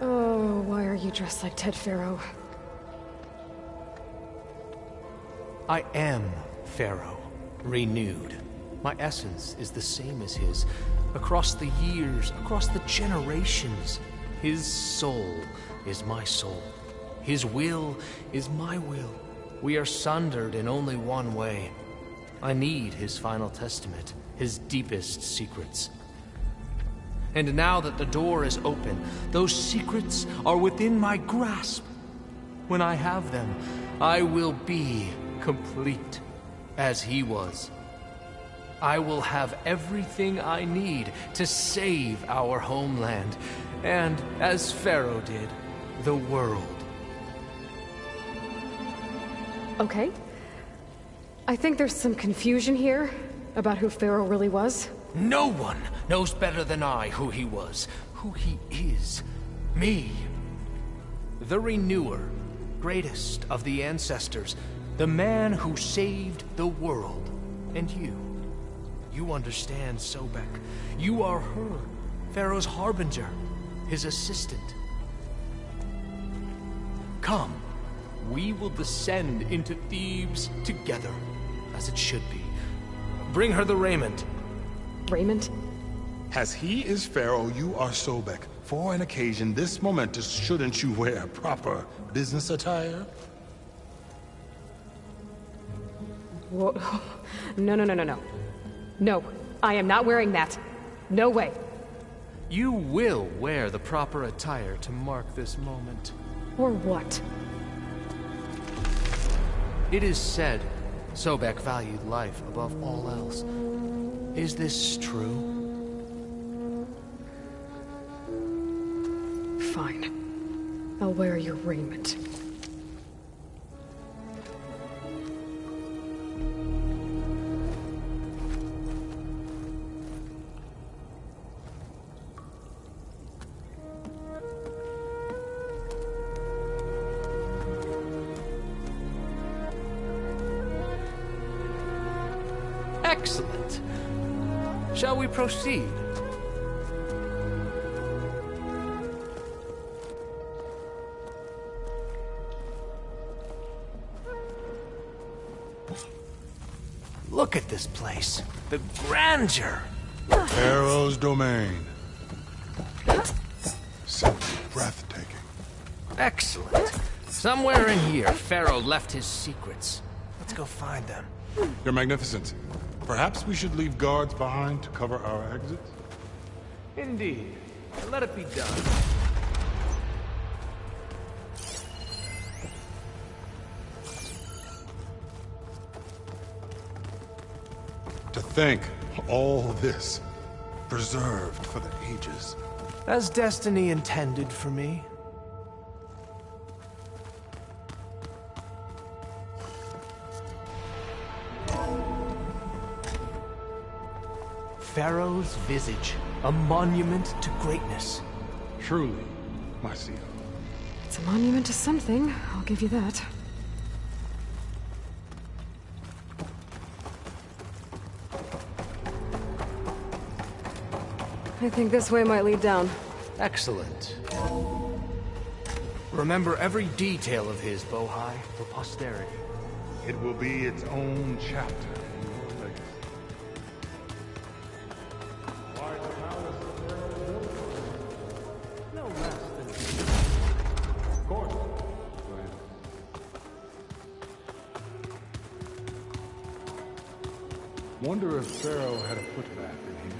Oh, why are you dressed like Ted Pharaoh? I am Pharaoh, renewed. My essence is the same as his. Across the years, across the generations, his soul is my soul. His will is my will. We are sundered in only one way. I need his final testament, his deepest secrets. And now that the door is open, those secrets are within my grasp. When I have them, I will be complete, as he was. I will have everything I need to save our homeland, and, as Pharaoh did, the world. Okay. I think there's some confusion here about who Pharaoh really was. No one knows better than I who he was, who he is. Me. The Renewer, greatest of the ancestors, the man who saved the world. And you. You understand, Sobek. You are her, Pharaoh's harbinger, his assistant. Come, we will descend into Thebes together, as it should be. Bring her the raiment. Raiment? As he is Pharaoh, you are Sobek. For an occasion this momentous, shouldn't you wear proper business attire? Whoa. No. No, I am not wearing that. No way. You will wear the proper attire to mark this moment. Or what? It is said Sobek valued life above all else. Is this true? Fine. I'll wear your raiment. Excellent. Shall we proceed? Look at this place. The grandeur. Pharaoh's domain. Simply breathtaking. Excellent. Somewhere in here, Pharaoh left his secrets. Let's go find them. Your Magnificence, perhaps we should leave guards behind to cover our exits? Indeed. Let it be done. To think all this preserved for the ages. As destiny intended for me. Pharaoh's visage, a monument to greatness. Truly, my CO. It's a monument to something, I'll give you that. I think this way might lead down. Excellent. Remember every detail of his, Bohai, for posterity. It will be its own chapter in your legacy. No less than... Of course. Go ahead. Wonder if Pharaoh had a footbath in here.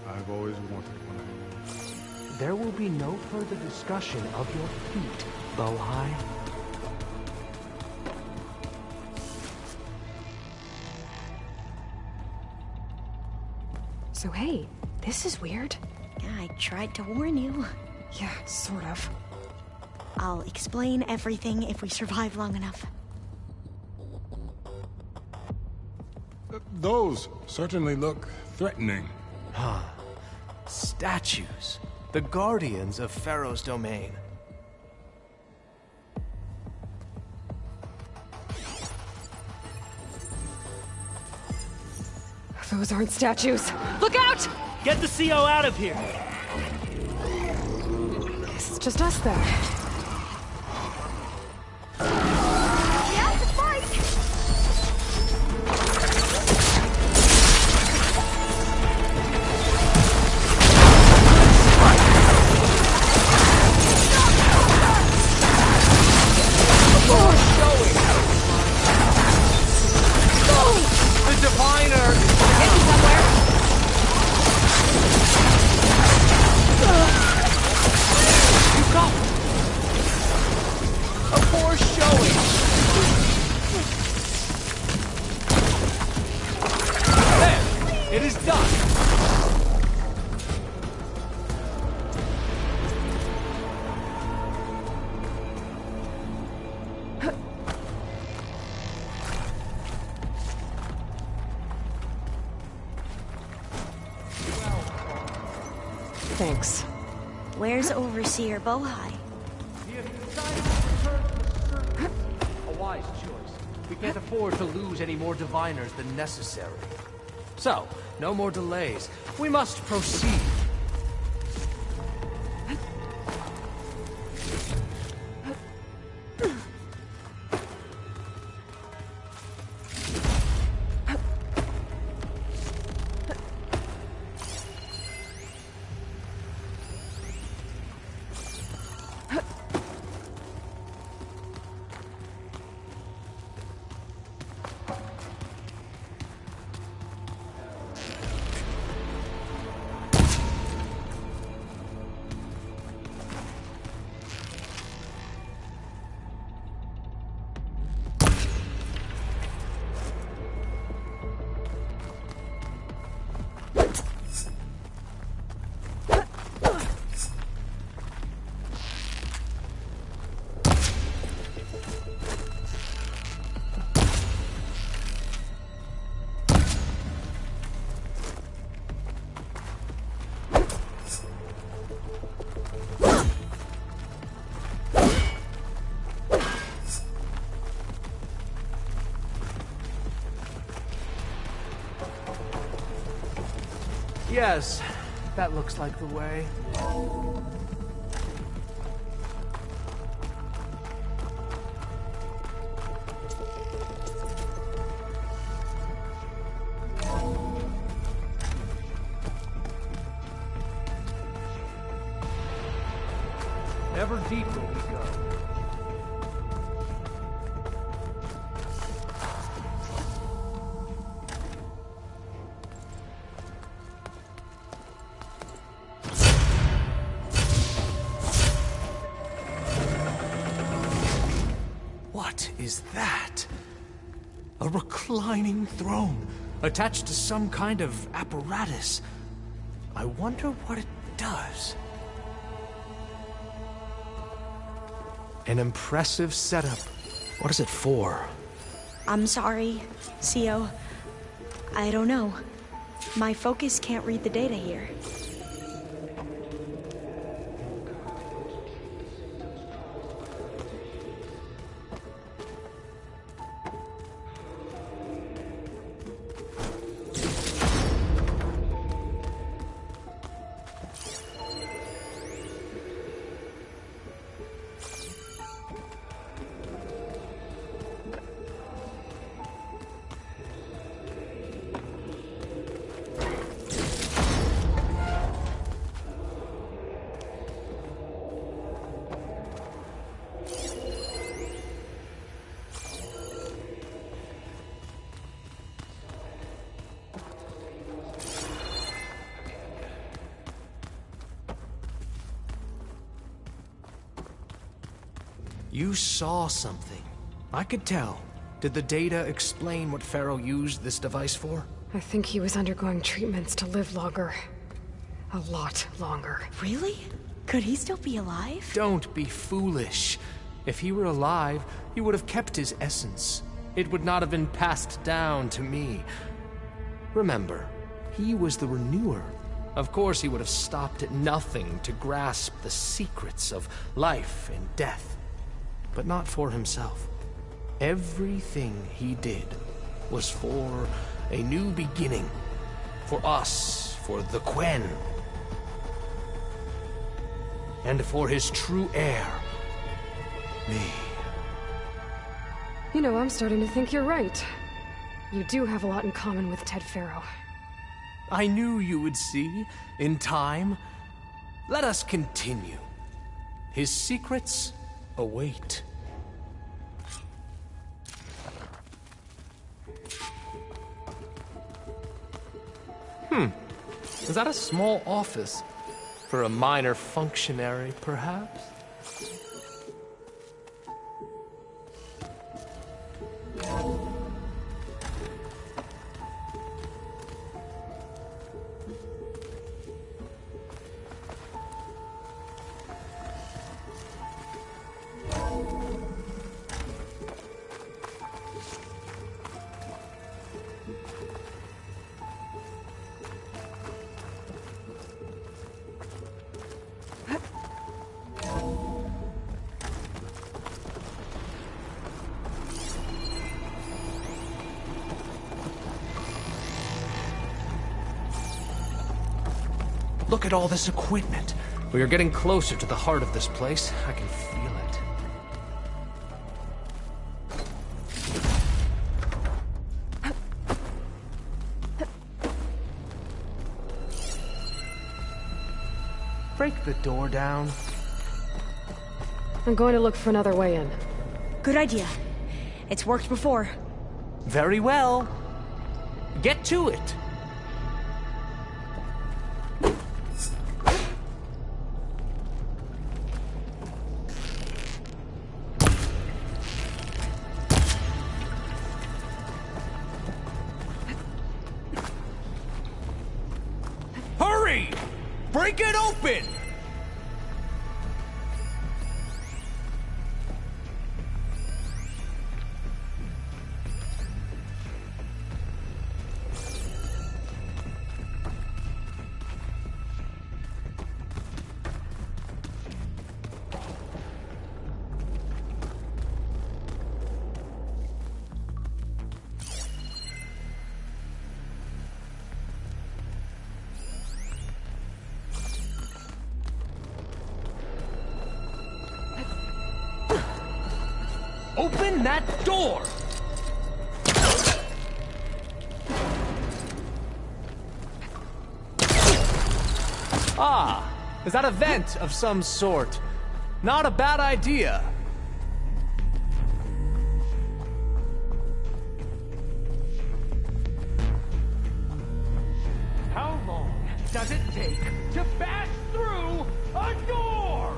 I've always wanted one of those. there will be no further discussion of your feat, Bohai. So hey, this is weird. Yeah, I tried to warn you. Yeah, sort of. I'll explain everything if we survive long enough. Those certainly look threatening. Huh. Statues. The guardians of Pharaoh's domain. Those aren't statues. Look out! Get the CO out of here! It's just us then. It is done! Thanks. Where's Overseer Bohai? A wise choice. We can't afford to lose any more diviners than necessary. So, no more delays. We must proceed. Yes, that looks like the way. Ever deeper we go. What is that? A reclining throne, attached to some kind of apparatus. I wonder what it does. An impressive setup. What is it for? I'm sorry, CO. I don't know. My focus can't read the data here. You saw something. I could tell. Did the data explain what Pharaoh used this device for? I think he was undergoing treatments to live longer. A lot longer. Really? Could he still be alive? Don't be foolish. If he were alive, he would have kept his essence. It would not have been passed down to me. Remember, he was the renewer. Of course he would have stopped at nothing to grasp the secrets of life and death. But not for himself. Everything he did was for a new beginning. For us, for the Quen. And for his true heir, me. You know, I'm starting to think you're right. You do have a lot in common with Ted Pharaoh. I knew you would see, in time. Let us continue. His secrets await. Is that a small office? For a minor functionary, perhaps? Look at all this equipment. We are getting closer to the heart of this place. I can feel it. Break the door down. I'm going to look for another way in. Good idea. It's worked before. Very well. Get to it. Break it open! Open that door! Ah, is that a vent of some sort? Not a bad idea. How long does it take to pass through a door?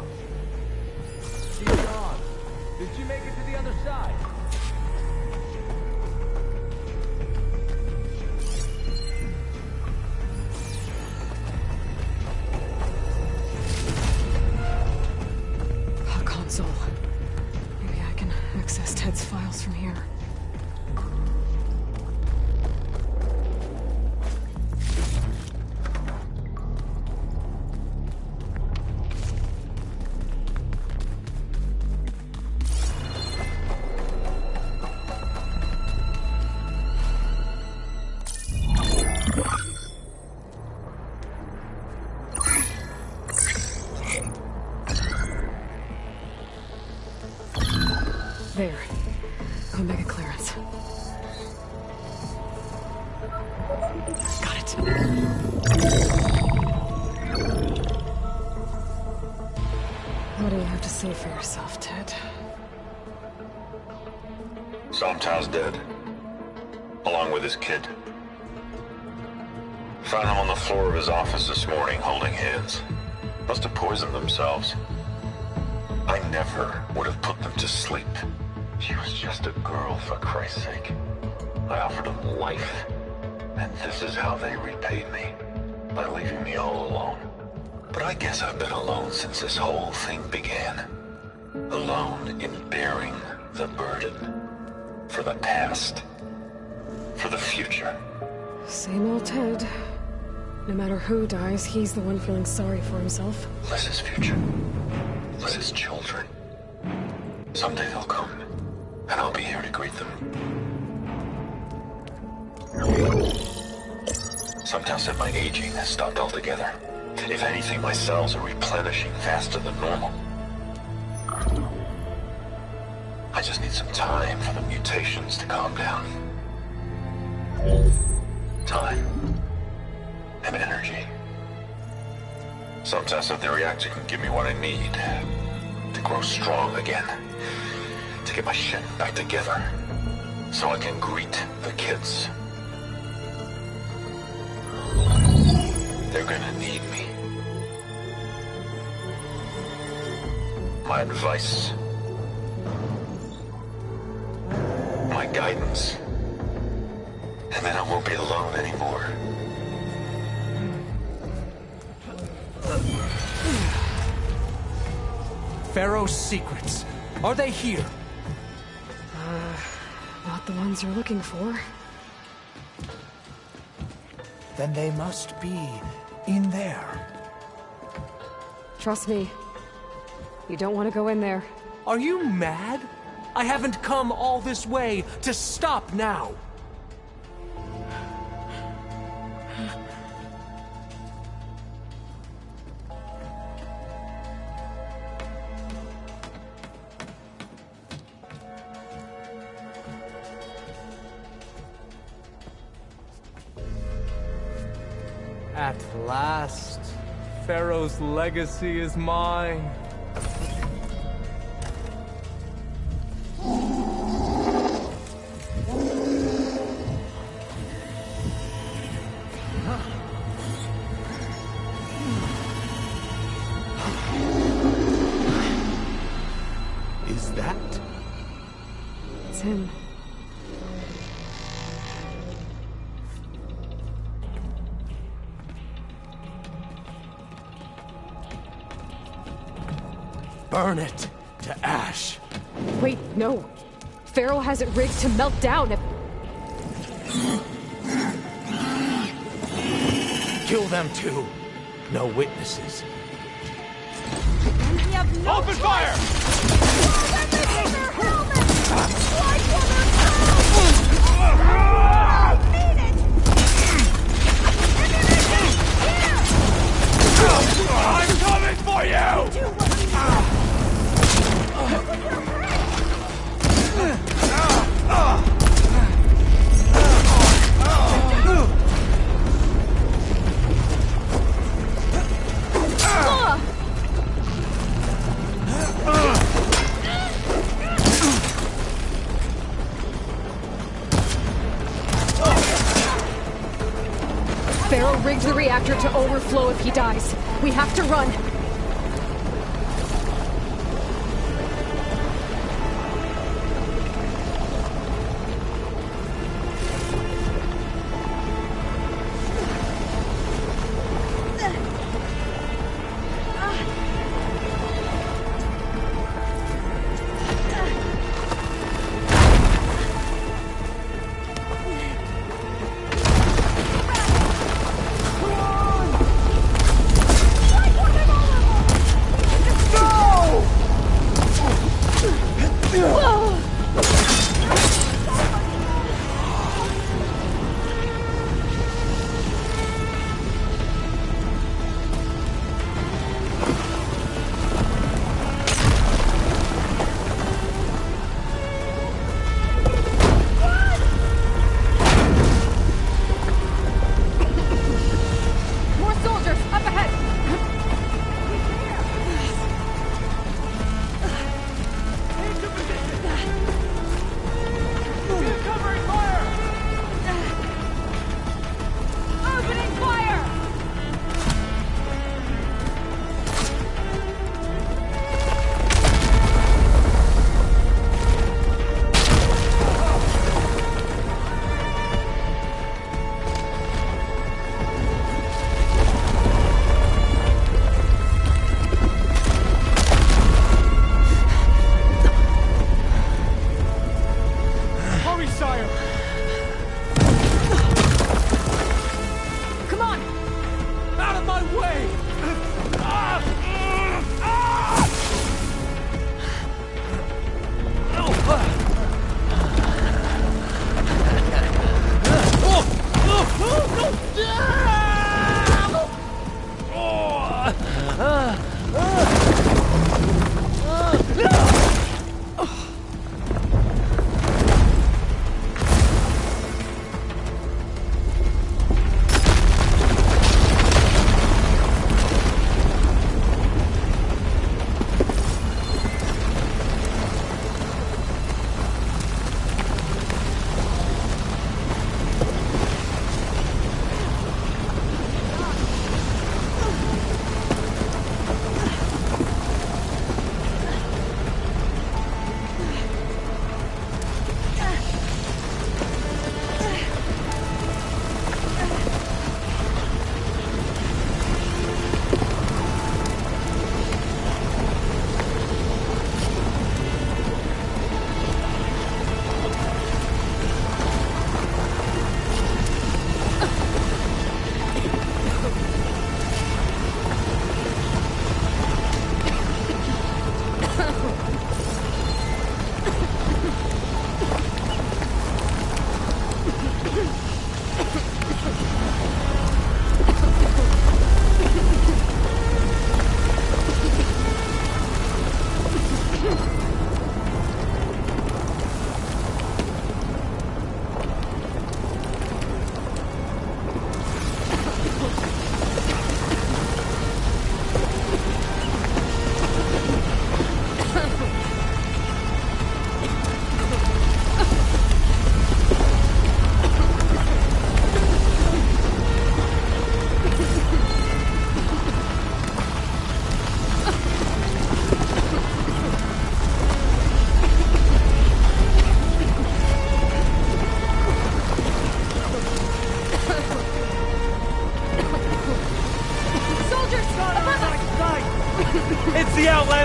She's gone. Did you make it to the other side? A console. Maybe I can access Ted's files from here. There. I'll make a clearance. Got it. What do you have to say for yourself, Ted? Somtow's dead. Along with his kid. Found them on the floor of his office this morning, holding hands. Must have poisoned themselves. I never would have put them to sleep. She was just a girl, for Christ's sake. I offered them life, and this is how they repaid me, by leaving me all alone. But I guess I've been alone since this whole thing began. Alone in bearing the burden. For the past. For the future. Same old Ted. No matter who dies, he's the one feeling sorry for himself. Liz's future. Liz's children. Someday they'll come, and I'll be here to greet them. Some tell said my aging has stopped altogether. If anything, my cells are replenishing faster than normal. I just need some time for the mutations to calm down. Time. And energy. Some test that the reactor can give me what I need to grow strong again. To get my shit back together. So I can greet the kids. They're gonna need me. My advice. My guidance. And then I won't be alone anymore. Pharaoh's secrets. Are they here? Not the ones you're looking for. Then they must be in there. Trust me. You don't want to go in there. Are you mad? I haven't come all this way to stop now. At last, Pharaoh's legacy is mine. Is that? It's him. Burn it to ash. Wait, no. Pharaoh has it rigged to melt down if... Kill them too. No witnesses. We have no Open fire! I'm coming for you! Pharaoh rigged the reactor to overflow if he dies. We have to run.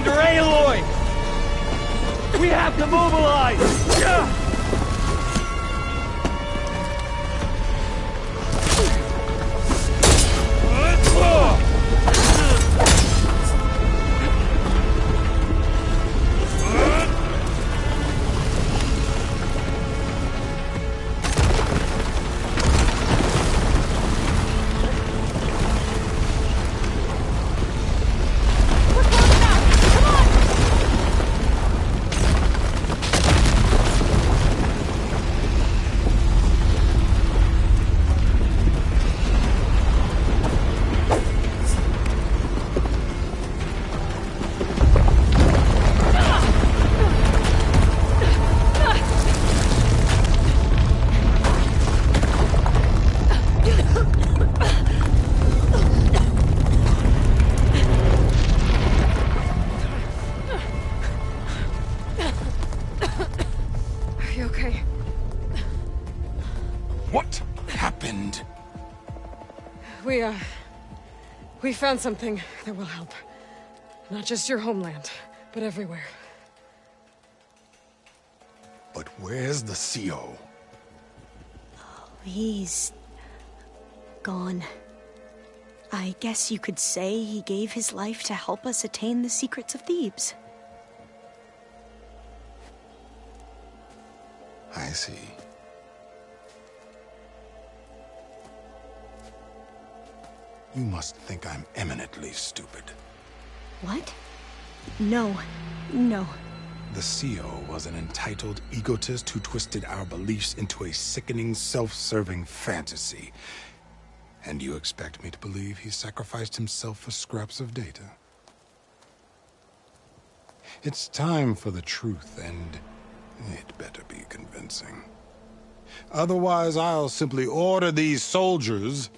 under Aloy! We have to mobilize! We found something that will help. Not just your homeland, but everywhere. But where's the CO? He's gone. I guess you could say he gave his life to help us attain the secrets of Thebes. I see. You must think I'm eminently stupid. What? No. The CO was an entitled egotist who twisted our beliefs into a sickening, self-serving fantasy. And you expect me to believe he sacrificed himself for scraps of data? It's time for the truth, and it better be convincing. Otherwise, I'll simply order these soldiers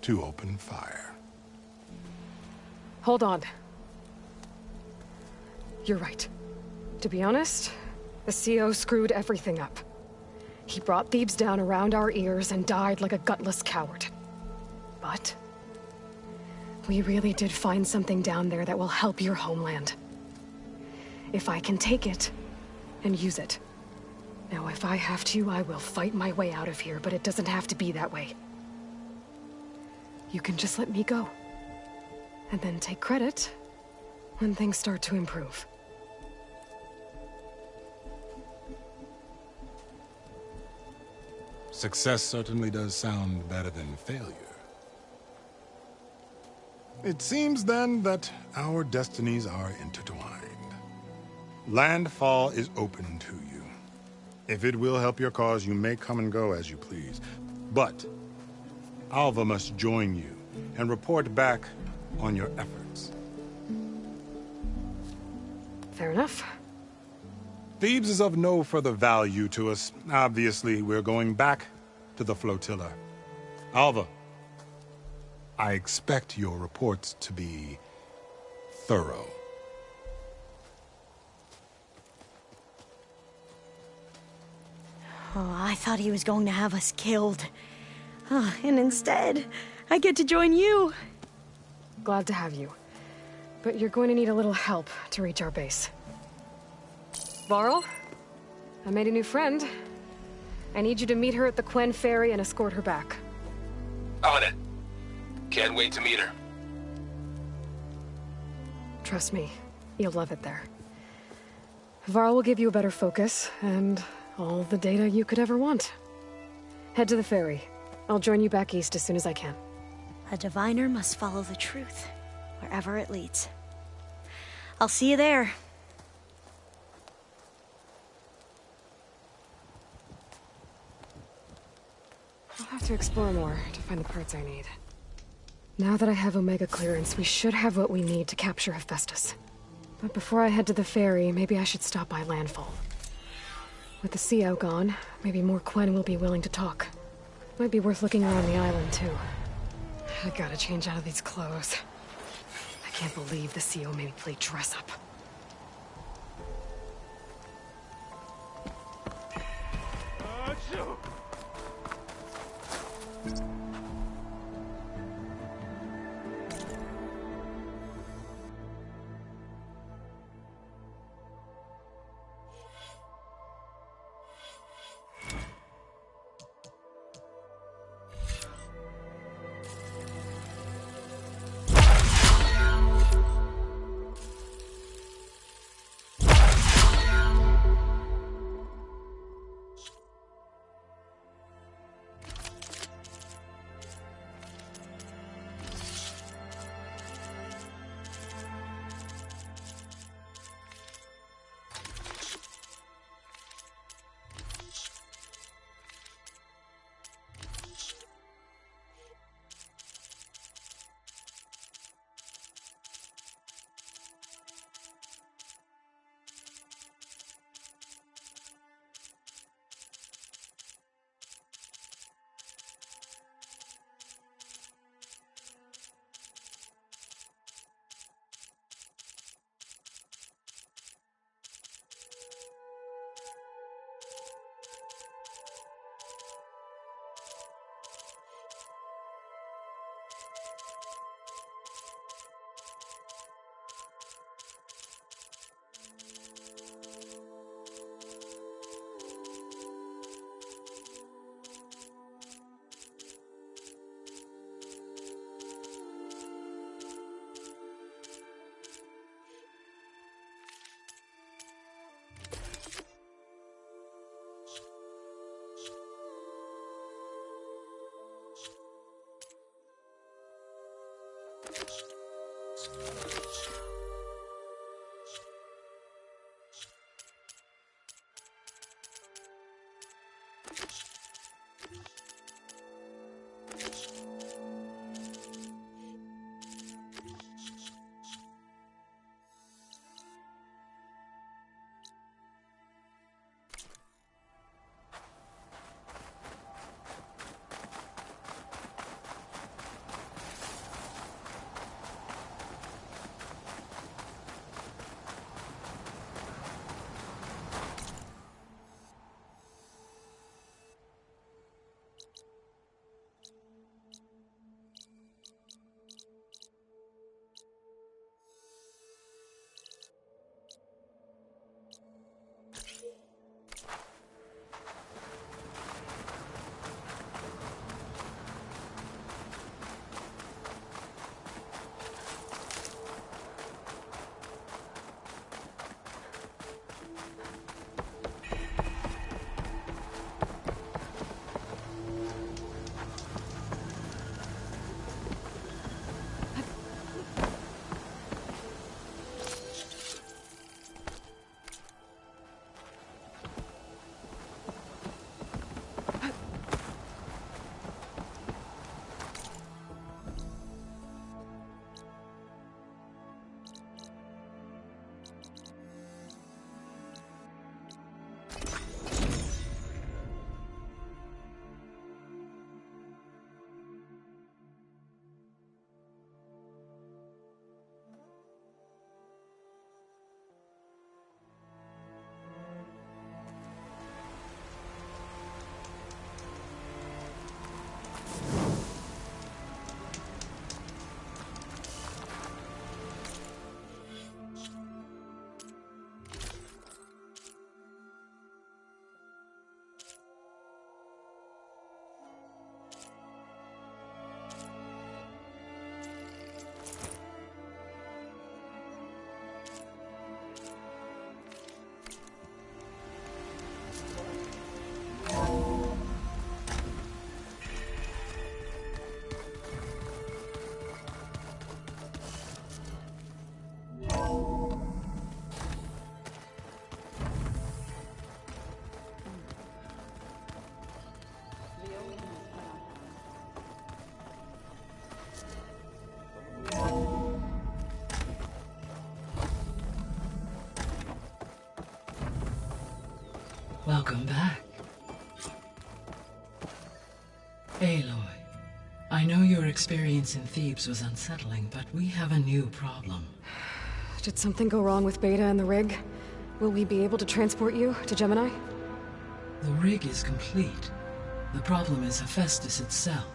to open fire. Hold on. You're right. To be honest, the CO screwed everything up. He brought Thebes down around our ears and died like a gutless coward. But we really did find something down there that will help your homeland. If I can take it and use it. Now, if I have to, I will fight my way out of here, but it doesn't have to be that way. You can just let me go. And then take credit when things start to improve. Success certainly does sound better than failure. It seems then that our destinies are intertwined. Landfall is open to you. If it will help your cause, you may come and go as you please. But Alva must join you and report back on your efforts. Fair enough. Thebes is of no further value to us. Obviously, we're going back to the flotilla. Alva, I expect your reports to be thorough. Oh, I thought he was going to have us killed. And instead, I get to join you. Glad to have you. But you're going to need a little help to reach our base. Varl, I made a new friend. I need you to meet her at the Quen Ferry and escort her back. On it. Can't wait to meet her. Trust me, you'll love it there. Varl will give you a better focus, and all the data you could ever want. Head to the ferry. I'll join you back east as soon as I can. A diviner must follow the truth, wherever it leads. I'll see you there. I'll have to explore more to find the parts I need. Now that I have Omega clearance, we should have what we need to capture Hephaestus. But before I head to the ferry, maybe I should stop by Landfall. With the CO gone, maybe more Quen will be willing to talk. Might be worth looking around the island, too. I gotta change out of these clothes. I can't believe the CO made me play dress up. Welcome back. Aloy, I know your experience in Thebes was unsettling, but we have a new problem. Did something go wrong with Beta and the rig? Will we be able to transport you to Gemini? The rig is complete. The problem is Hephaestus itself.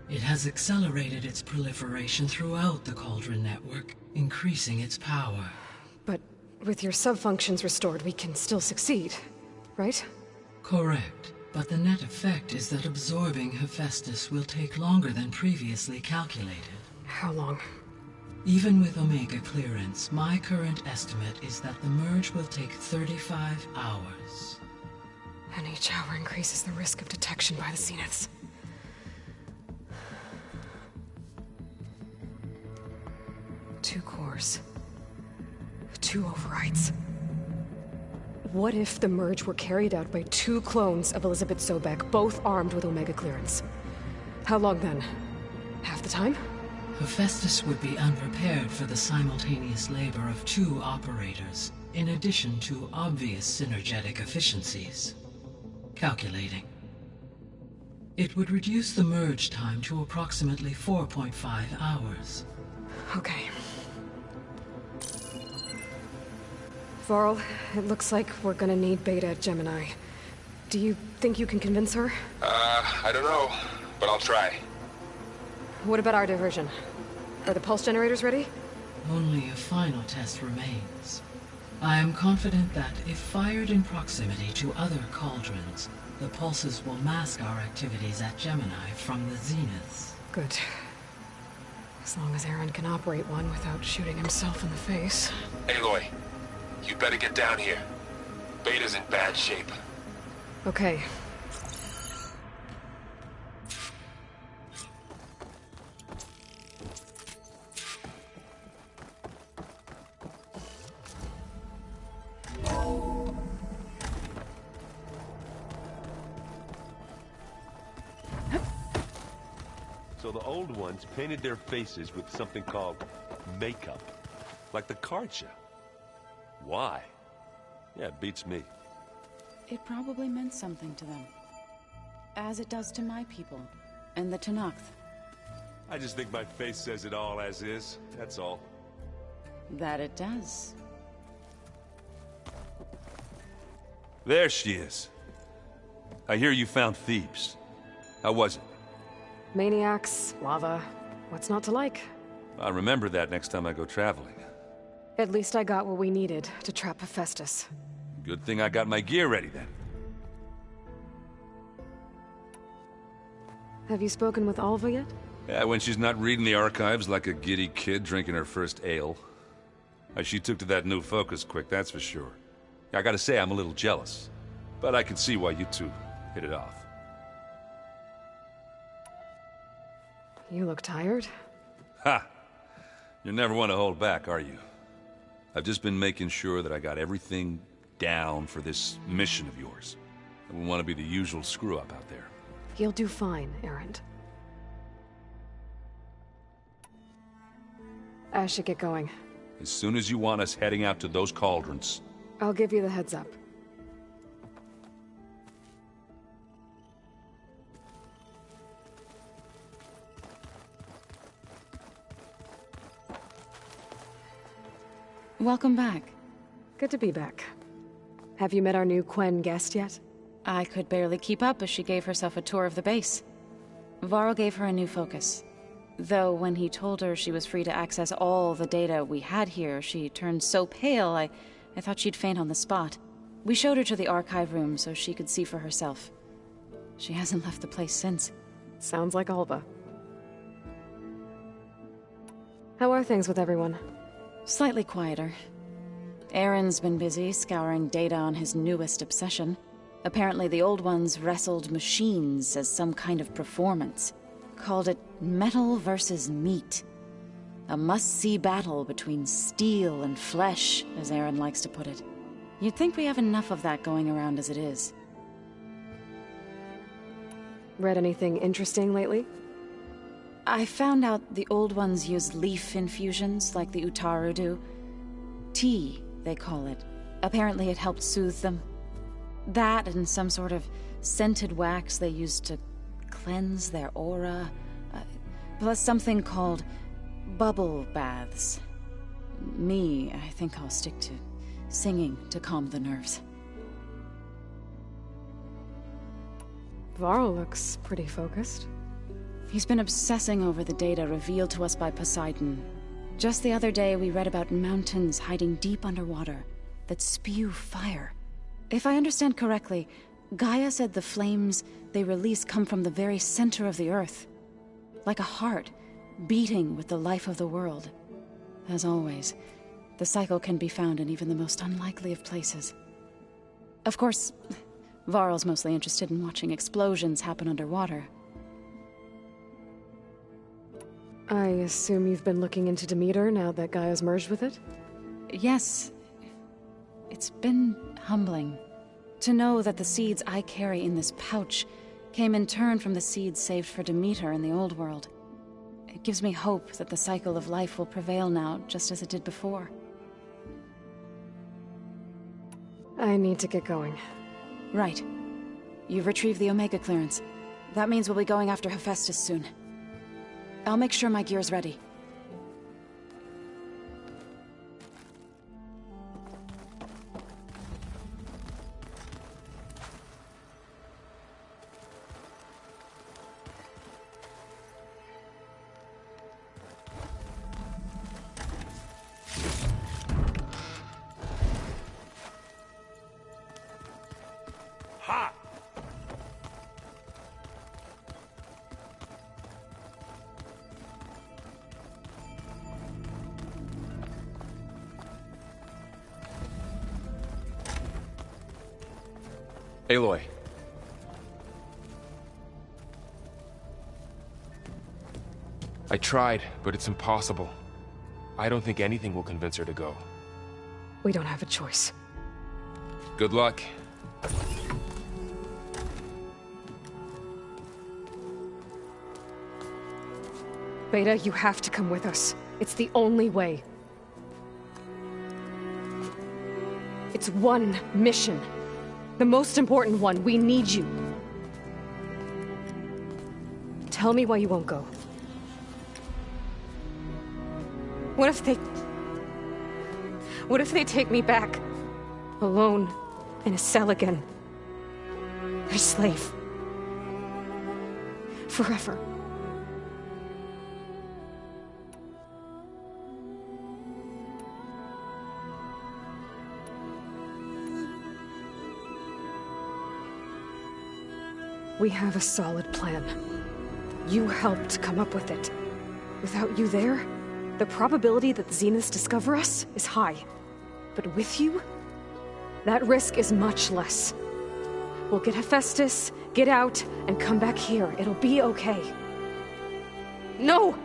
It has accelerated its proliferation throughout the Cauldron network, increasing its power. But with your sub-functions restored, we can still succeed, right? Correct. But the net effect is that absorbing Hephaestus will take longer than previously calculated. How long? Even with Omega clearance, my current estimate is that the merge will take 35 hours. And each hour increases the risk of detection by the Zeniths. Two cores. Two overrides. What if the merge were carried out by two clones of Elizabeth Sobek, both armed with Omega clearance? How long then? Half the time? Hephaestus would be unprepared for the simultaneous labor of two operators, in addition to obvious synergetic efficiencies. Calculating. It would reduce the merge time to approximately 4.5 hours. Okay. Varl, it looks like we're gonna need Beta at Gemini. Do you think you can convince her? I don't know, but I'll try. What about our diversion? Are the pulse generators ready? Only a final test remains. I am confident that if fired in proximity to other cauldrons, the pulses will mask our activities at Gemini from the Zeniths. Good. As long as Aaron can operate one without shooting himself in the face. Aloy, you better get down here. Beta's in bad shape. Okay. So the old ones painted their faces with something called makeup. Like the card show. Why? Yeah, it beats me. It probably meant something to them. As it does to my people, and the Tanakh. I just think my face says it all as is, that's all. That it does. There she is. I hear you found Thebes. How was it? Maniacs, lava. What's not to like? I'll remember that next time I go traveling. At least I got what we needed to trap Hephaestus. Good thing I got my gear ready then. Have you spoken with Alva yet? Yeah, when she's not reading the archives like a giddy kid drinking her first ale. She took to that new focus quick, that's for sure. I gotta say, I'm a little jealous. But I can see why you two hit it off. You look tired. Ha! You never want to hold back, are you? I've just been making sure that I got everything down for this mission of yours. I wouldn't want to be the usual screw-up out there. You'll do fine, Erend. I should get going. As soon as you want us heading out to those cauldrons. I'll give you the heads up. Welcome back. Good to be back. Have you met our new Quen guest yet? I could barely keep up as she gave herself a tour of the base. Varl gave her a new focus. Though when he told her she was free to access all the data we had here, she turned so pale I thought she'd faint on the spot. We showed her to the archive room so she could see for herself. She hasn't left the place since. Sounds like Alva. How are things with everyone? Slightly quieter. Aaron's been busy scouring data on his newest obsession. Apparently the old ones wrestled machines as some kind of performance. Called it metal versus meat. A must-see battle between steel and flesh, as Aaron likes to put it. You'd think we have enough of that going around as it is. Read anything interesting lately? I found out the old ones use leaf infusions like the Utaru do. Tea, they call it. Apparently it helped soothe them. That and some sort of scented wax they used to cleanse their aura. Plus something called bubble baths. Me, I think I'll stick to singing to calm the nerves. Varl looks pretty focused. He's been obsessing over the data revealed to us by Poseidon. Just the other day, we read about mountains hiding deep underwater that spew fire. If I understand correctly, Gaia said the flames they release come from the very center of the Earth. Like a heart, beating with the life of the world. As always, the cycle can be found in even the most unlikely of places. Of course, Varl's mostly interested in watching explosions happen underwater. I assume you've been looking into Demeter now that Gaia's merged with it? Yes. It's been humbling to know that the seeds I carry in this pouch came in turn from the seeds saved for Demeter in the old world. It gives me hope that the cycle of life will prevail now, just as it did before. I need to get going. Right. You've retrieved the Omega clearance. That means we'll be going after Hephaestus soon. I'll make sure my gear's ready. Ha! Aloy. I tried, but it's impossible. I don't think anything will convince her to go. We don't have a choice. Good luck. Beta, you have to come with us. It's the only way. It's one mission. The most important one. We need you. Tell me why you won't go. What if they take me back? Alone, in a cell again. A slave. Forever. We have a solid plan. You helped come up with it. Without you there, the probability that the Zeniths discover us is high. But with you, that risk is much less. We'll get Hephaestus, get out, and come back here. It'll be okay. No!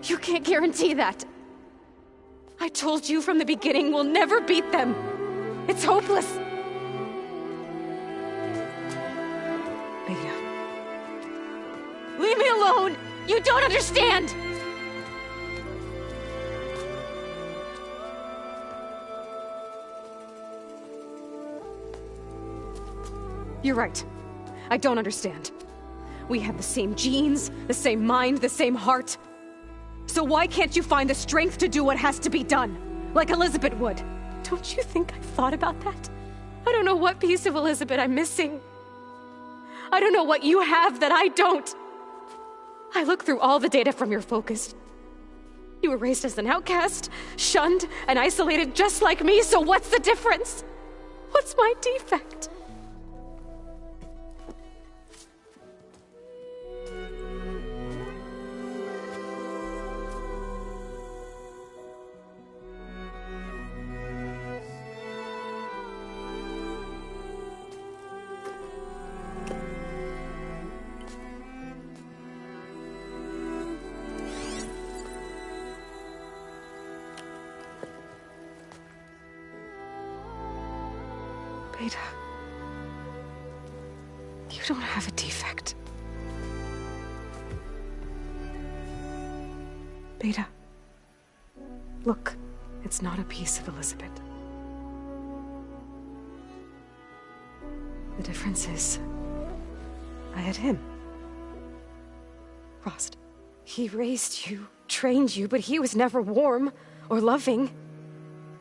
You can't guarantee that. I told you from the beginning we'll never beat them. It's hopeless. Beta. Leave me alone! You don't understand! You're right. I don't understand. We have the same genes, the same mind, the same heart. So why can't you find the strength to do what has to be done? Like Elizabeth would. Don't you think I've thought about that? I don't know what piece of Elizabeth I'm missing. I don't know what you have that I don't. I looked through all the data from your focus. You were raised as an outcast, shunned, and isolated just like me, so what's the difference? What's my defect? Beta, you don't have a defect. Beta, look, it's not a piece of Elizabeth. The difference is, I had him. Rost. He raised you, trained you, but he was never warm or loving.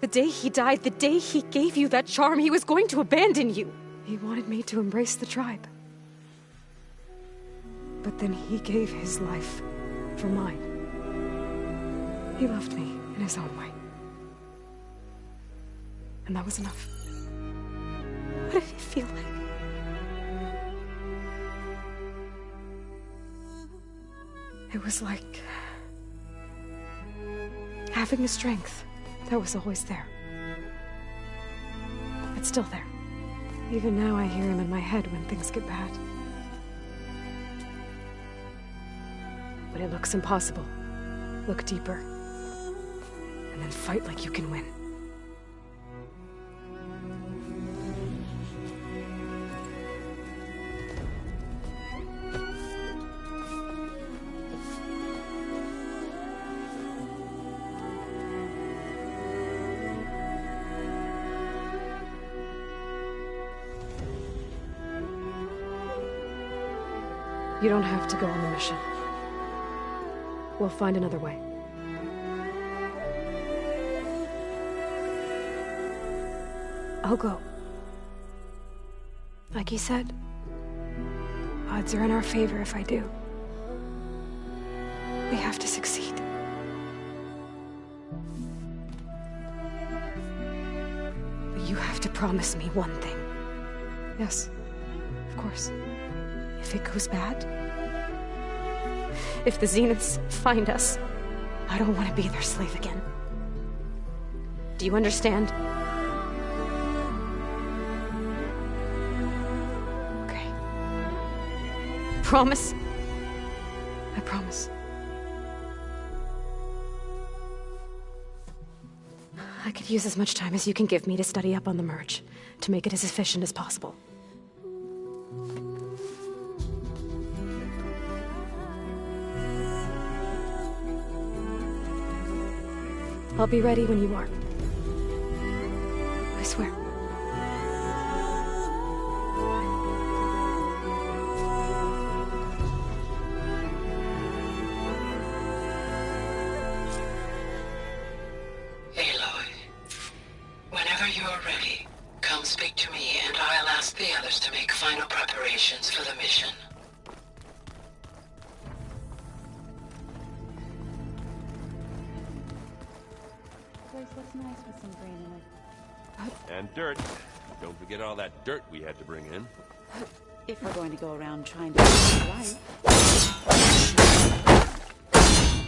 The day he died, the day he gave you that charm, he was going to abandon you. He wanted me to embrace the tribe. But then he gave his life for mine. He loved me in his own way. And that was enough. What did it feel like? It was like having the strength that was always there. It's still there. Even now I hear him in my head when things get bad. When it looks impossible, look deeper. And then fight like you can win. You don't have to go on the mission. We'll find another way. I'll go. Like he said, odds are in our favor if I do. We have to succeed. But you have to promise me one thing. Yes, of course. If it goes bad, if the Zeniths find us, I don't want to be their slave again. Do you understand? Okay. Promise? I promise. I could use as much time as you can give me to study up on the merge, to make it as efficient as possible. I'll be ready when you are. I swear. Aloy, whenever you're ready, come speak to me and I'll ask the others to make final preparations for the mission. Place looks nice with some green in it. And dirt. Don't forget all that dirt we had to bring in. If we're going to go around trying to do it right.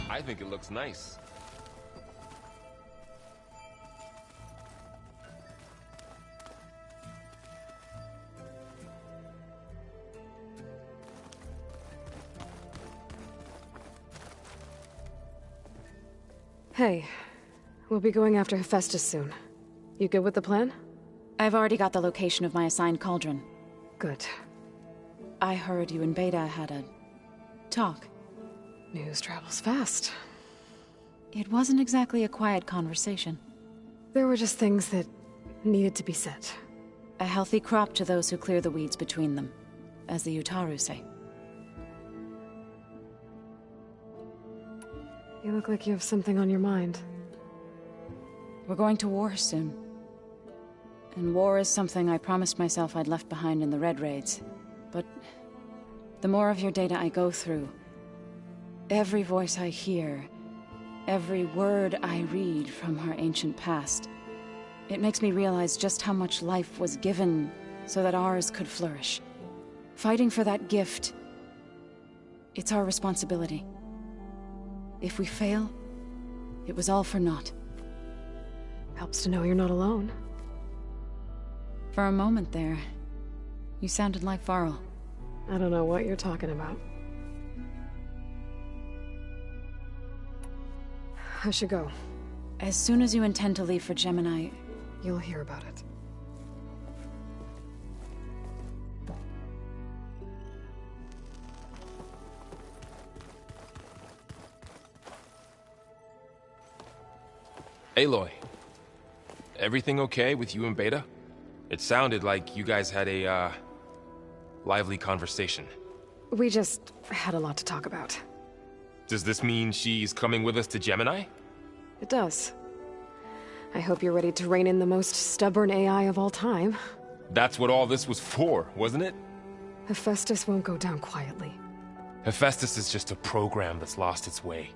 I think it looks nice. Hey, we'll be going after Hephaestus soon. You good with the plan? I've already got the location of my assigned cauldron. Good. I heard you and Beta had a talk. News travels fast. It wasn't exactly a quiet conversation. There were just things that needed to be said. A healthy crop to those who clear the weeds between them, as the Utaru say. You look like you have something on your mind. We're going to war soon. And war is something I promised myself I'd left behind in the Red Raids. But the more of your data I go through, every voice I hear, every word I read from our ancient past, it makes me realize just how much life was given so that ours could flourish. Fighting for that gift, it's our responsibility. If we fail, it was all for naught. Helps to know you're not alone. For a moment there, you sounded like Varl. I don't know what you're talking about. I should go. As soon as you intend to leave for Gemini, you'll hear about it. Aloy, everything okay with you and Beta? It sounded like you guys had a, lively conversation. We just had a lot to talk about. Does this mean she's coming with us to Gemini? It does. I hope you're ready to rein in the most stubborn AI of all time. That's what all this was for, wasn't it? Hephaestus won't go down quietly. Hephaestus is just a program that's lost its way.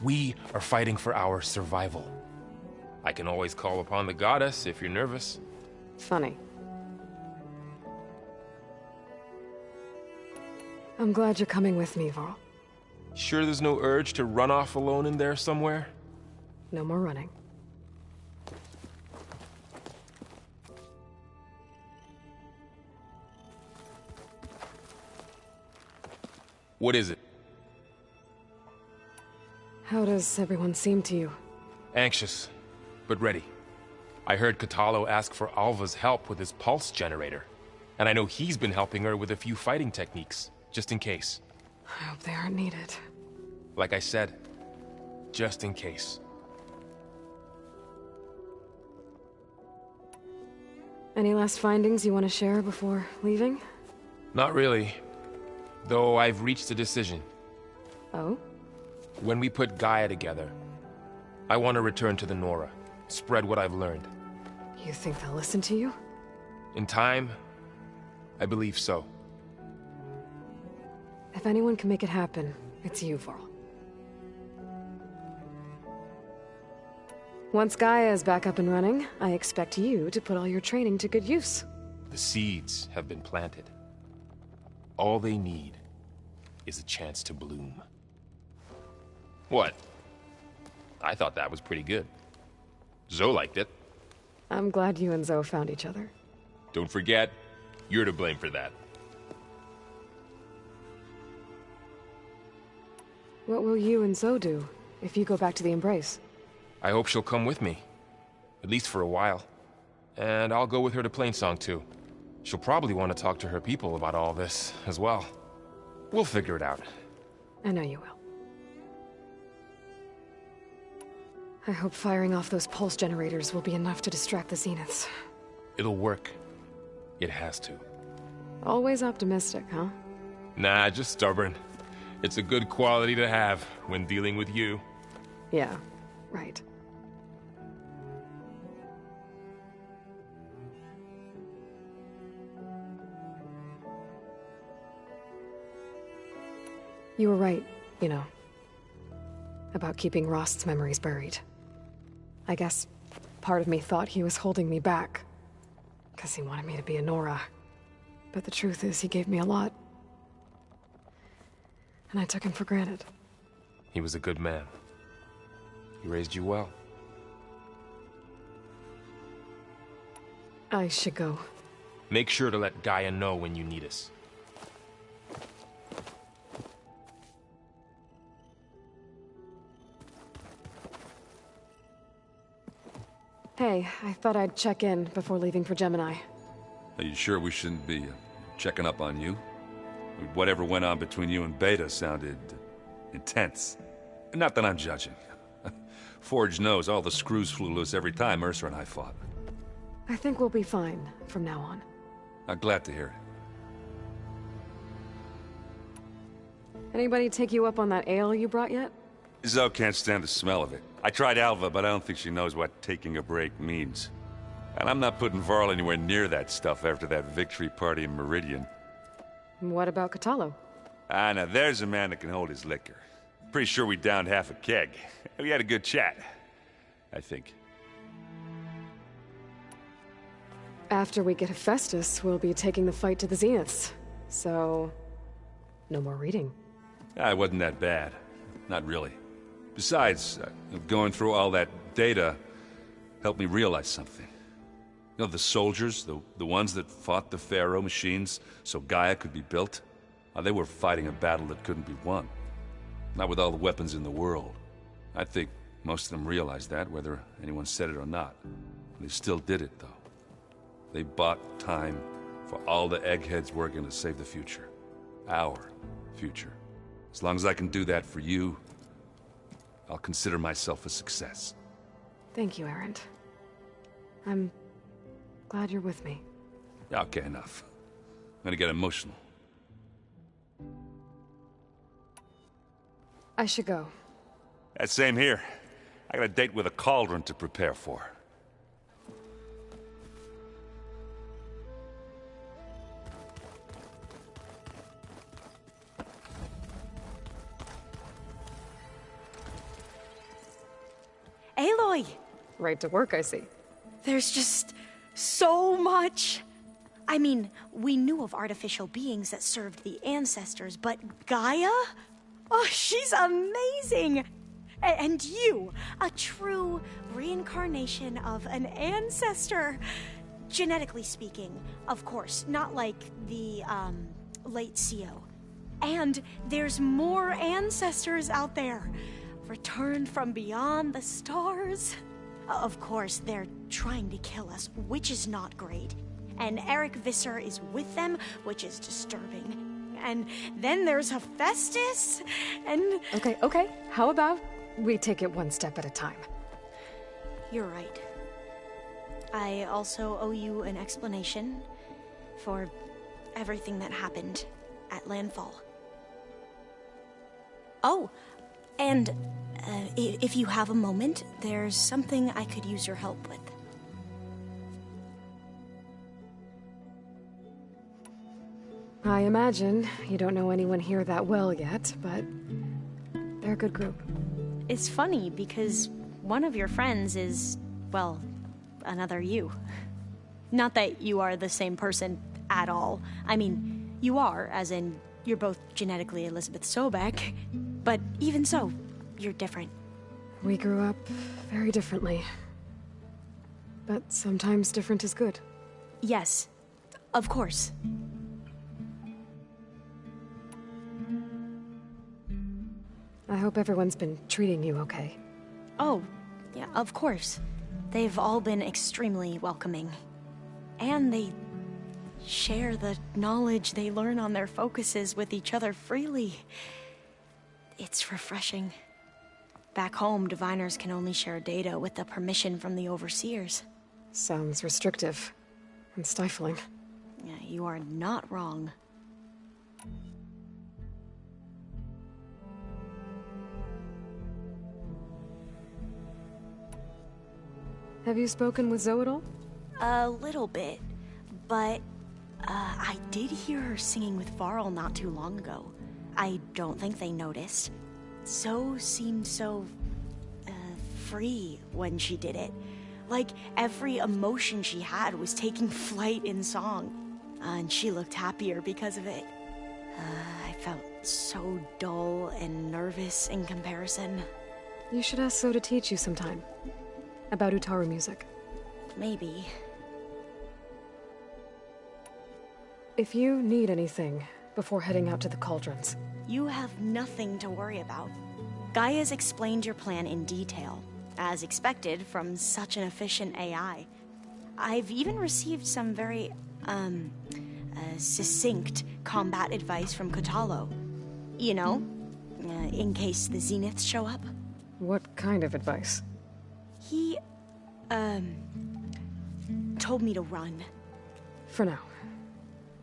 We are fighting for our survival. I can always call upon the goddess if you're nervous. Funny. I'm glad you're coming with me, Varl. Sure there's no urge to run off alone in there somewhere? No more running. What is it? How does everyone seem to you? Anxious, but ready. I heard Katalo ask for Alva's help with his pulse generator. And I know he's been helping her with a few fighting techniques, just in case. I hope they aren't needed. Like I said, just in case. Any last findings you want to share before leaving? Not really. Though I've reached a decision. Oh? When we put Gaia together, I want to return to the Nora. Spread what I've learned. You think they'll listen to you? In time, I believe so. If anyone can make it happen, it's you, Varl. Once Gaia is back up and running, I expect you to put all your training to good use. The seeds have been planted. All they need is a chance to bloom. What? I thought that was pretty good. Zoe liked it. I'm glad you and Zoe found each other. Don't forget, you're to blame for that. What will you and Zoe do if you go back to the Embrace? I hope she'll come with me. At least for a while. And I'll go with her to Plainsong too. She'll probably want to talk to her people about all this as well. We'll figure it out. I know you will. I hope firing off those pulse generators will be enough to distract the Zeniths. It'll work. It has to. Always optimistic, huh? Nah, just stubborn. It's a good quality to have when dealing with you. Yeah, right. You were right, you know, about keeping Rost's memories buried. I guess part of me thought he was holding me back, because he wanted me to be a Nora. But the truth is, he gave me a lot. And I took him for granted. He was a good man. He raised you well. I should go. Make sure to let Gaia know when you need us. Hey, I thought I'd check in before leaving for Gemini. Are you sure we shouldn't be checking up on you? Whatever went on between you and Beta sounded intense. Not that I'm judging. Forge knows all the screws flew loose every time Mercer and I fought. I think we'll be fine from now on. I'm glad to hear it. Anybody take you up on that ale you brought yet? Zoe can't stand the smell of it. I tried Alva, but I don't think she knows what taking a break means. And I'm not putting Varl anywhere near that stuff after that victory party in Meridian. What about Catalo? Ah, now there's a man that can hold his liquor. Pretty sure we downed half a keg. We had a good chat, I think. After we get Hephaestus, we'll be taking the fight to the Zeniths. So, no more reading. Ah, it wasn't that bad. Not really. Besides, going through all that data helped me realize something. You know, the soldiers, the ones that fought the Pharaoh machines so Gaia could be built, they were fighting a battle that couldn't be won. Not with all the weapons in the world. I think most of them realized that, whether anyone said it or not. They still did it, though. They bought time for all the eggheads working to save the future. Our future. As long as I can do that for you, I'll consider myself a success. Thank you, Erend. I'm glad you're with me. Okay, enough. I'm gonna get emotional. I should go. Same here. I got a date with a cauldron to prepare for. Aloy! Right to work, I see. There's just so much. I mean, we knew of artificial beings that served the ancestors, but Gaia? Oh, she's amazing! And you, a true reincarnation of an ancestor. Genetically speaking, of course, not like the, late CO. And there's more ancestors out there. Returned from beyond the stars. Of course, they're trying to kill us, which is not great. And Eric Visser is with them, which is disturbing. And then there's Hephaestus, and... Okay. How about we take it one step at a time? You're right. I also owe you an explanation for everything that happened at Landfall. Oh, and if you have a moment, there's something I could use your help with. I imagine you don't know anyone here that well yet, but they're a good group. It's funny because one of your friends is, well, another you. Not that you are the same person at all. I mean, you are, as in, you're both genetically Elizabeth Sobek, but even so, you're different. We grew up very differently. But sometimes different is good. Yes, of course. I hope everyone's been treating you okay. Oh, yeah, of course. They've all been extremely welcoming. And they share the knowledge they learn on their focuses with each other freely. It's refreshing. Back home, diviners can only share data with the permission from the overseers. Sounds restrictive and stifling. Yeah, you are not wrong. Have you spoken with Zoe at all? A little bit, but I did hear her singing with Varl not too long ago. I don't think they noticed. Zoe seemed so free when she did it. Like every emotion she had was taking flight in song. And she looked happier because of it. I felt so dull and nervous in comparison. You should ask Zoe to teach you sometime. About Utaru music. Maybe. If you need anything before heading out to the cauldrons. You have nothing to worry about. Gaia's explained your plan in detail, as expected from such an efficient AI. I've even received some very, succinct combat advice from Kotalo. You know, in case the Zeniths show up. What kind of advice? He, told me to run. For now.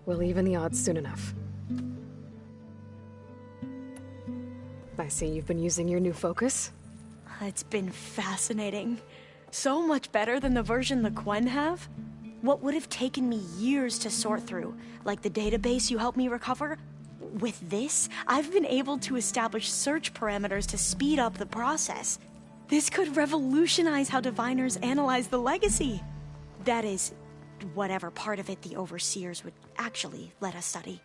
We'll even the odds soon enough. I see you've been using your new focus. It's been fascinating. So much better than the version the Quen have. What would have taken me years to sort through, like the database you helped me recover, with this, I've been able to establish search parameters to speed up the process. This could revolutionize how diviners analyze the legacy. That is, whatever part of it the overseers would actually let us study.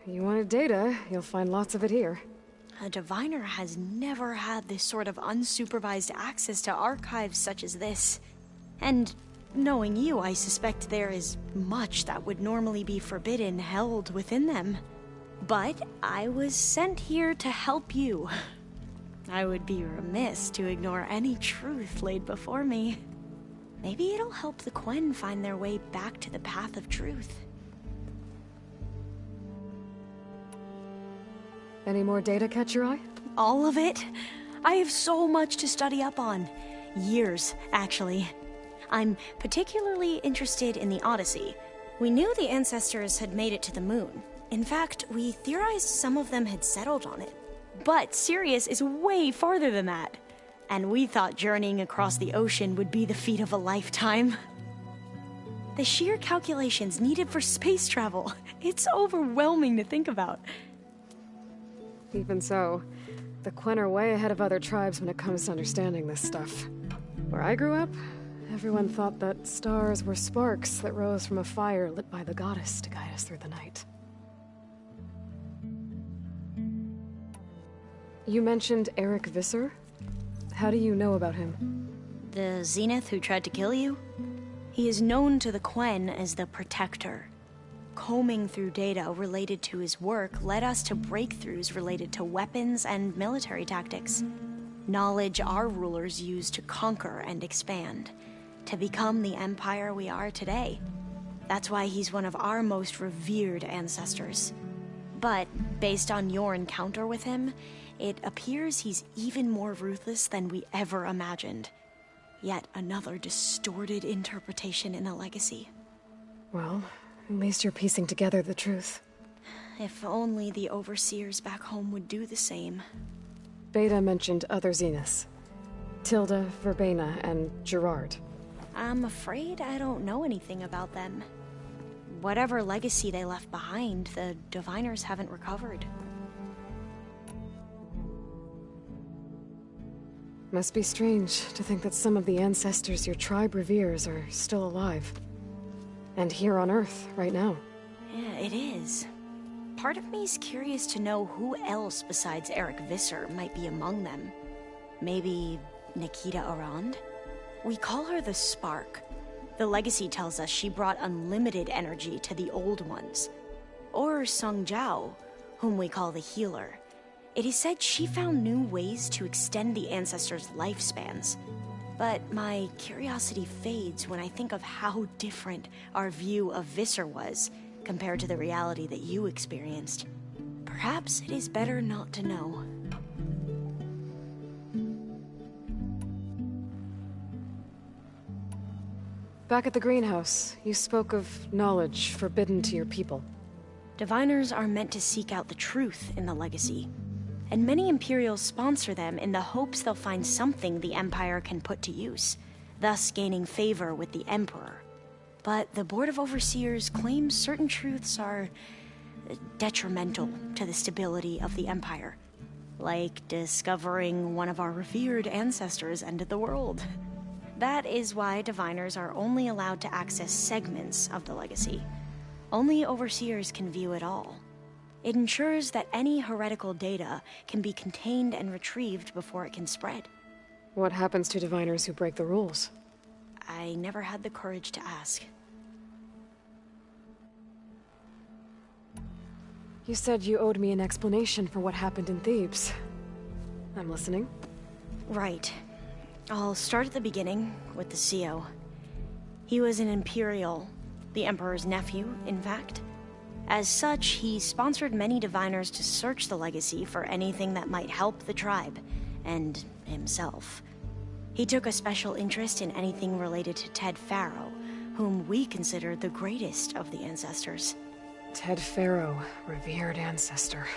You wanted data, you'll find lots of it here. A diviner has never had this sort of unsupervised access to archives such as this. And knowing you, I suspect there is much that would normally be forbidden held within them. But I was sent here to help you. I would be remiss to ignore any truth laid before me. Maybe it'll help the Quen find their way back to the path of truth. Any more data catch your eye? All of it? I have so much to study up on. Years, actually. I'm particularly interested in the Odyssey. We knew the ancestors had made it to the moon. In fact, we theorized some of them had settled on it. But Sirius is way farther than that. And we thought journeying across the ocean would be the feat of a lifetime. The sheer calculations needed for space travel, it's overwhelming to think about. Even so, the Quen are way ahead of other tribes when it comes to understanding this stuff. Where I grew up, everyone thought that stars were sparks that rose from a fire lit by the goddess to guide us through the night. You mentioned Eric Visser? How do you know about him? The Zenith who tried to kill you? He is known to the Quen as the Protector. Combing through data related to his work led us to breakthroughs related to weapons and military tactics. Knowledge our rulers used to conquer and expand, to become the empire we are today. That's why he's one of our most revered ancestors. But based on your encounter with him, it appears he's even more ruthless than we ever imagined. Yet another distorted interpretation in the legacy. Well, at least you're piecing together the truth. If only the overseers back home would do the same. Beta mentioned other Zeniths. Tilda, Verbena, and Gerard. I'm afraid I don't know anything about them. Whatever legacy they left behind, the diviners haven't recovered. Must be strange to think that some of the ancestors your tribe reveres are still alive. And here on Earth, right now. Yeah, it is. Part of me's curious to know who else besides Eric Visser might be among them. Maybe Nikita Arand? We call her the Spark. The legacy tells us she brought unlimited energy to the old ones. Or Sung Jiao, whom we call the Healer. It is said she found new ways to extend the ancestors' lifespans. But my curiosity fades when I think of how different our view of Visser was compared to the reality that you experienced. perhaps it is better not to know. Back at the greenhouse, you spoke of knowledge forbidden to your people. Diviners are meant to seek out the truth in the legacy, and many Imperials sponsor them in the hopes they'll find something the Empire can put to use, thus gaining favor with the Emperor. But the Board of Overseers claims certain truths are detrimental to the stability of the Empire, like discovering one of our revered ancestors ended the world. That is why Diviners are only allowed to access segments of the legacy. Only Overseers can view it all. It ensures that any heretical data can be contained and retrieved before it can spread. What happens to Diviners who break the rules? I never had the courage to ask. You said you owed me an explanation for what happened in Thebes. I'm listening. Right. I'll start at the beginning, with the CO. He was an Imperial, the Emperor's nephew, in fact. As such, he sponsored many Diviners to search the legacy for anything that might help the tribe, and himself. He took a special interest in anything related to Ted Faro, whom we consider the greatest of the ancestors. Ted Faro, revered ancestor.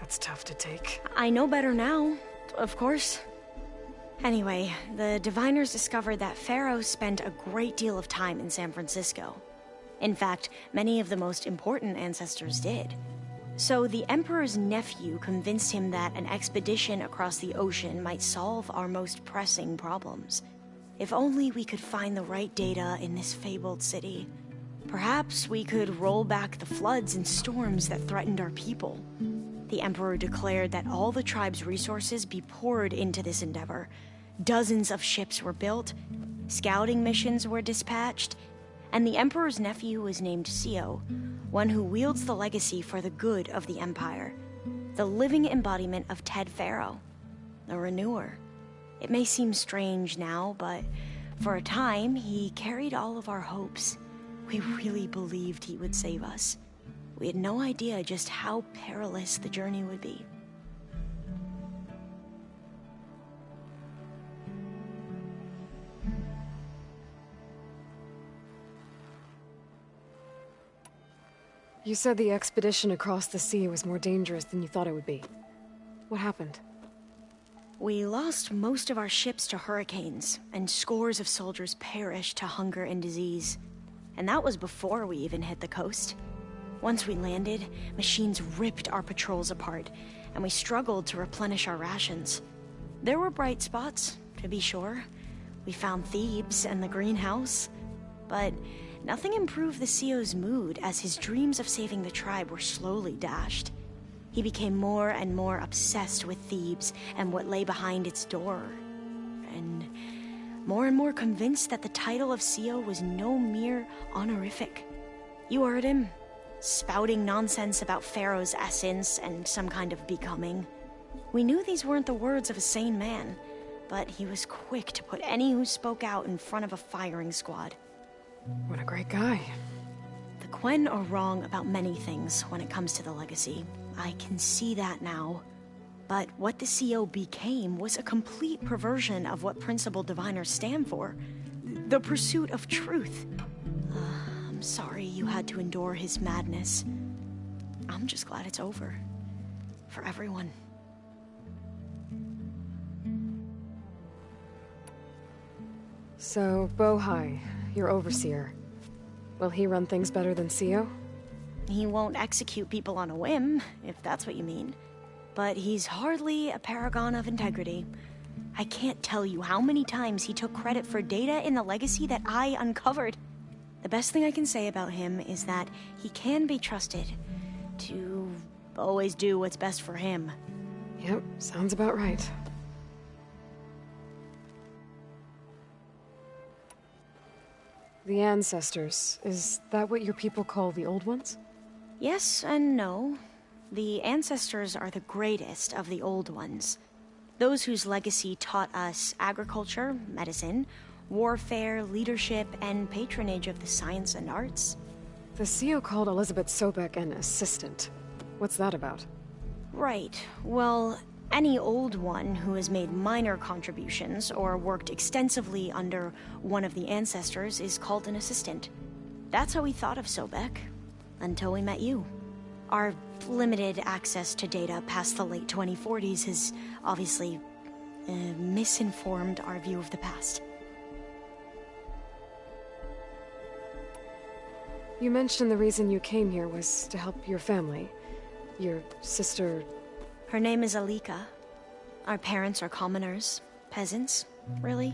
That's tough to take. I know better now, of course. Anyway, the Diviners discovered that Faro spent a great deal of time in San Francisco. In fact, many of the most important ancestors did. So the Emperor's nephew convinced him that an expedition across the ocean might solve our most pressing problems. If only we could find the right data in this fabled city. Perhaps we could roll back the floods and storms that threatened our people. The Emperor declared that all the tribe's resources be poured into this endeavor. Dozens of ships were built, scouting missions were dispatched, and the Emperor's nephew was named CO, one who wields the legacy for the good of the Empire. The living embodiment of Ted Faro, the Renewer. It may seem strange now, but for a time, he carried all of our hopes. We really believed he would save us. We had no idea just how perilous the journey would be. You said the expedition across the sea was more dangerous than you thought it would be. What happened? We lost most of our ships to hurricanes, and scores of soldiers perished to hunger and disease. And that was before we even hit the coast. Once we landed, machines ripped our patrols apart, and we struggled to replenish our rations. There were bright spots, to be sure. We found Thebes and the greenhouse, but nothing improved the CO's mood as his dreams of saving the tribe were slowly dashed. He became more and more obsessed with Thebes and what lay behind its door, and more convinced that the title of CO was no mere honorific. You heard him, spouting nonsense about Pharaoh's essence and some kind of becoming. We knew these weren't the words of a sane man, but he was quick to put any who spoke out in front of a firing squad. What a great guy. The Quen are wrong about many things when it comes to the legacy. I can see that now. But what the CO became was a complete perversion of what principled diviners stand for. The pursuit of truth. I'm sorry you had to endure his madness. I'm just glad it's over. For everyone. So, Bohai, your overseer. Will he run things better than CO? He won't execute people on a whim, if that's what you mean. But he's hardly a paragon of integrity. I can't tell you how many times he took credit for data in the legacy that I uncovered. The best thing I can say about him is that he can be trusted to always do what's best for him. Yep, sounds about right. The ancestors, is that what your people call the old ones? Yes and no. The ancestors are the greatest of the old ones. Those whose legacy taught us agriculture, medicine, warfare, leadership, and patronage of the science and arts. The CO called Elizabeth Sobek an assistant. What's that about? Right. Well, any old one who has made minor contributions or worked extensively under one of the ancestors is called an assistant. That's how we thought of Sobek, until we met you. Our limited access to data past the late 2040s has obviously misinformed our view of the past. You mentioned the reason you came here was to help your family. Your sister... Her name is Alika. Our parents are commoners. Peasants, really.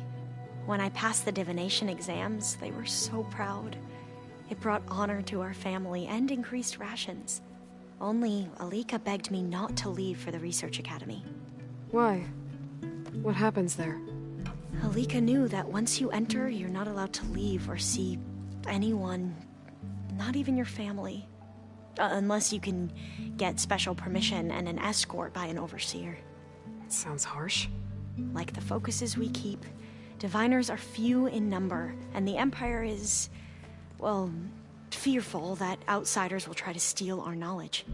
When I passed the divination exams, they were so proud. It brought honor to our family and increased rations. Only Alika begged me not to leave for the Research Academy. Why? What happens there? Alika knew that once you enter, you're not allowed to leave or see anyone, not even your family. Unless you can get special permission and an escort by an overseer. It sounds harsh. Like the focuses we keep, diviners are few in number, and the Empire is, well, fearful that outsiders will try to steal our knowledge.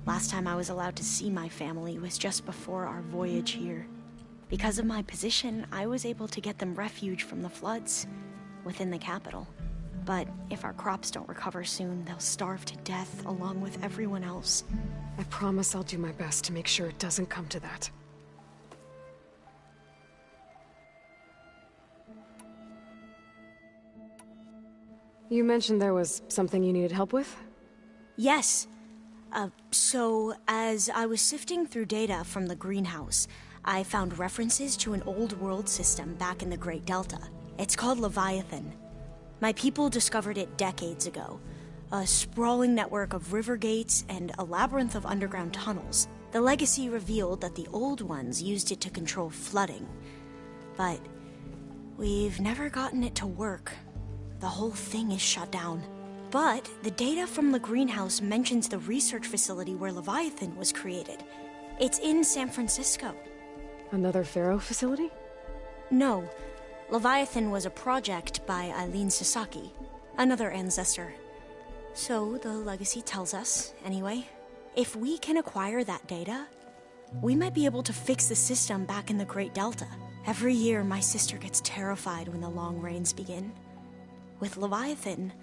Last time I was allowed to see my family was just before our voyage here. Because of my position, I was able to get them refuge from the floods within the capital. But if our crops don't recover soon, they'll starve to death along with everyone else. I promise I'll do my best to make sure it doesn't come to that. You mentioned there was something you needed help with? Yes. So, as I was sifting through data from the greenhouse, I found references to an old world system back in the Great Delta. It's called Leviathan. My people discovered it decades ago. A sprawling network of river gates and a labyrinth of underground tunnels. The legacy revealed that the old ones used it to control flooding. But we've never gotten it to work. The whole thing is shut down. But the data from the greenhouse mentions the research facility where Leviathan was created. It's in San Francisco. Another Pharaoh facility? No. Leviathan was a project by Eileen Sasaki, another ancestor. So the legacy tells us, anyway, if we can acquire that data, we might be able to fix the system back in the Great Delta. Every year, my sister gets terrified when the long rains begin. With Leviathan,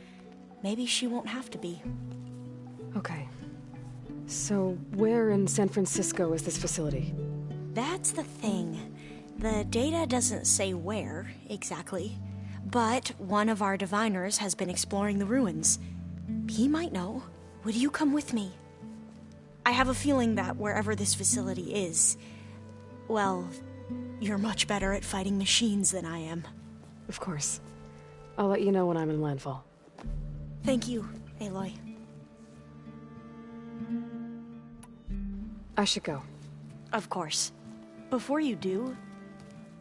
maybe she won't have to be. Okay. So, where in San Francisco is this facility? That's the thing. The data doesn't say where, exactly. But one of our diviners has been exploring the ruins. He might know. Would you come with me? I have a feeling that wherever this facility is, well, you're much better at fighting machines than I am. Of course. I'll let you know when I'm in landfall. Thank you, Aloy. I should go. Of course. Before you do,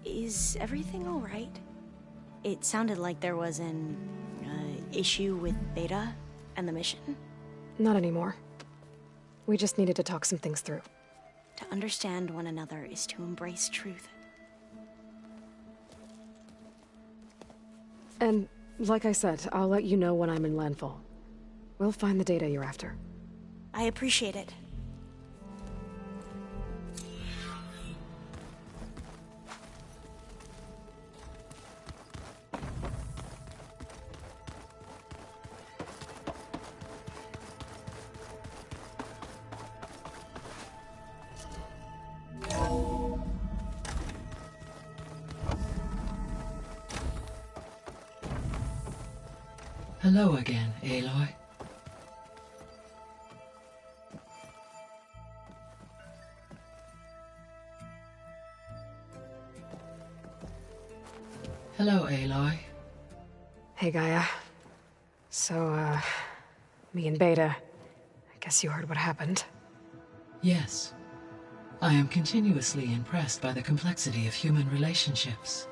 is everything all right? It sounded like there was an issue with Beta and the mission. Not anymore. We just needed to talk some things through. To understand one another is to embrace truth. And, like I said, I'll let you know when I'm in landfall. We'll find the data you're after. I appreciate it. Hello again, Aloy. Hello, Aloy. Hey, Gaia. So, me and Beta, I guess you heard what happened. Yes. I am continuously impressed by the complexity of human relationships.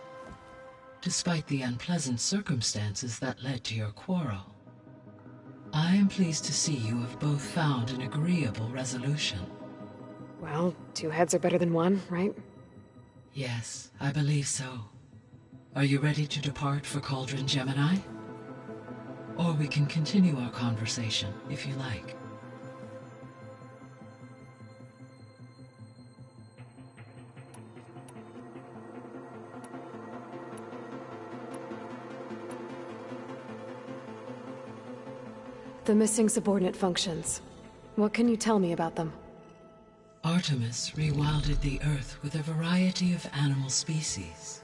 Despite the unpleasant circumstances that led to your quarrel, I am pleased to see you have both found an agreeable resolution. Well, 2 heads are better than 1, right? Yes, I believe so. Are you ready to depart for Cauldron Gemini? Or we can continue our conversation, if you like. The missing subordinate functions. What can you tell me about them? Artemis rewilded the Earth with a variety of animal species.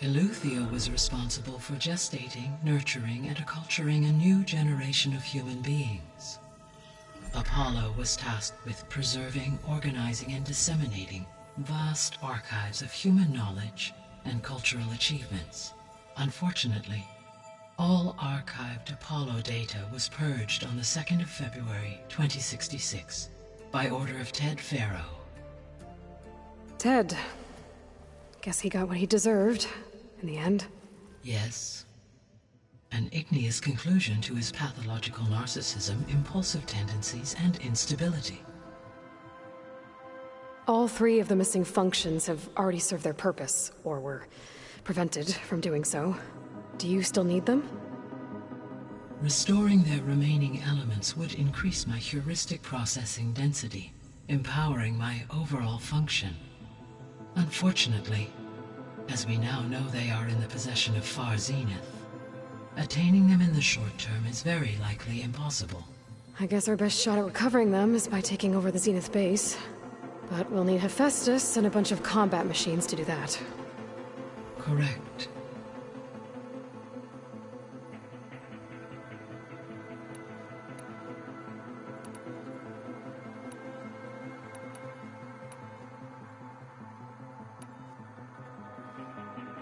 Eleuthia was responsible for gestating, nurturing, and acculturating a new generation of human beings. Apollo was tasked with preserving, organizing, and disseminating vast archives of human knowledge and cultural achievements. Unfortunately, all archived Apollo data was purged on the 2nd of February, 2066, by order of Ted Faro. Ted. Guess he got what he deserved, in the end. Yes. An igneous conclusion to his pathological narcissism, impulsive tendencies, and instability. All 3 of the missing functions have already served their purpose, or were prevented from doing so. Do you still need them? Restoring their remaining elements would increase my heuristic processing density, empowering my overall function. Unfortunately, as we now know they are in the possession of Far Zenith, attaining them in the short term is very likely impossible. I guess our best shot at recovering them is by taking over the Zenith base. But we'll need Hephaestus and a bunch of combat machines to do that. Correct.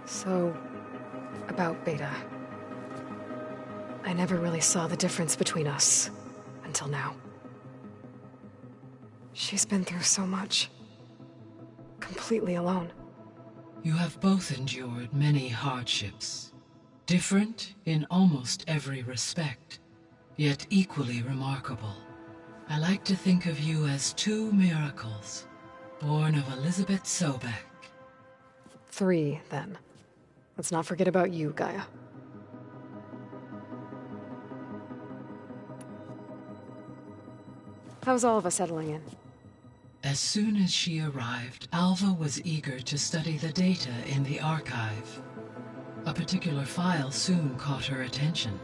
So, about Beta. I never really saw the difference between us, until now. She's been through so much. Completely alone. You have both endured many hardships. Different in almost every respect, yet equally remarkable. I like to think of you as 2 miracles, born of Elizabeth Sobek. 3, then. Let's not forget about you, Gaia. How's Alva settling in? As soon as she arrived, Alva was eager to study the data in the archive. A particular file soon caught her attention.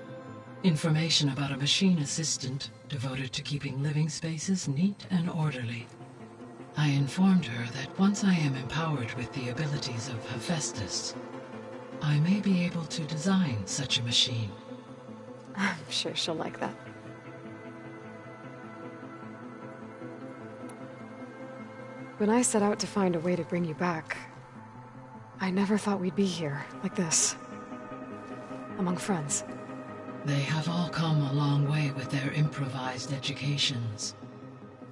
Information about a machine assistant devoted to keeping living spaces neat and orderly. I informed her that once I am empowered with the abilities of Hephaestus, I may be able to design such a machine. I'm sure she'll like that. When I set out to find a way to bring you back, I never thought we'd be here, like this. Among friends. They have all come a long way with their improvised educations.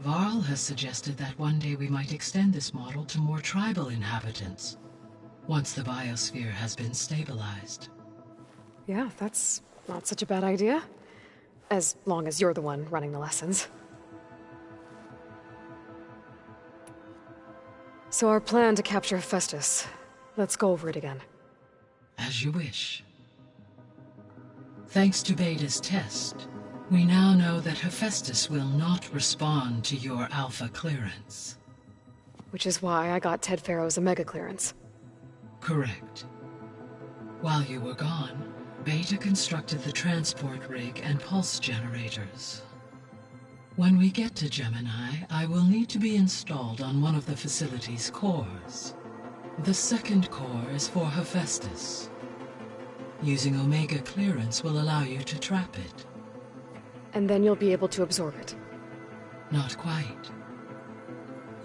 Varl has suggested that one day we might extend this model to more tribal inhabitants, once the biosphere has been stabilized. Yeah, that's not such a bad idea. As long as you're the one running the lessons. So our plan to capture Hephaestus. Let's go over it again. As you wish. Thanks to Beta's test, we now know that Hephaestus will not respond to your Alpha clearance. Which is why I got Ted Faro's Omega clearance. Correct. While you were gone, Beta constructed the transport rig and pulse generators. When we get to Gemini, I will need to be installed on one of the facility's cores. The second core is for Hephaestus. Using Omega clearance will allow you to trap it. And then you'll be able to absorb it. Not quite.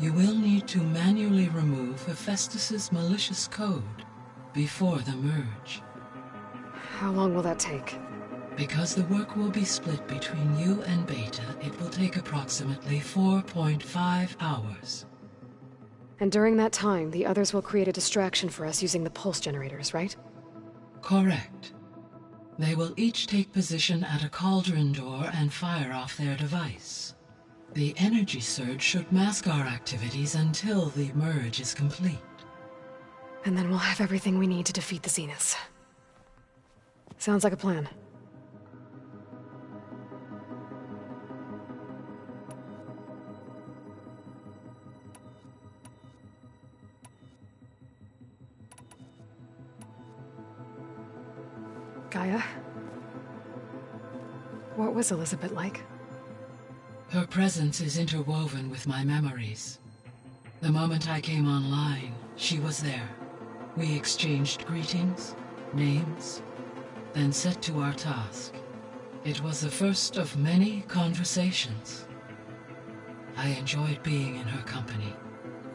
You will need to manually remove Hephaestus's malicious code before the merge. How long will that take? Because the work will be split between you and Beta, it will take approximately 4.5 hours. And during that time, the others will create a distraction for us using the pulse generators, right? Correct. They will each take position at a cauldron door and fire off their device. The energy surge should mask our activities until the merge is complete. And then we'll have everything we need to defeat the Zeniths. Sounds like a plan. Gaia? What was Elizabeth like? Her presence is interwoven with my memories. The moment I came online, she was there. We exchanged greetings, names, then set to our task. It was the first of many conversations. I enjoyed being in her company,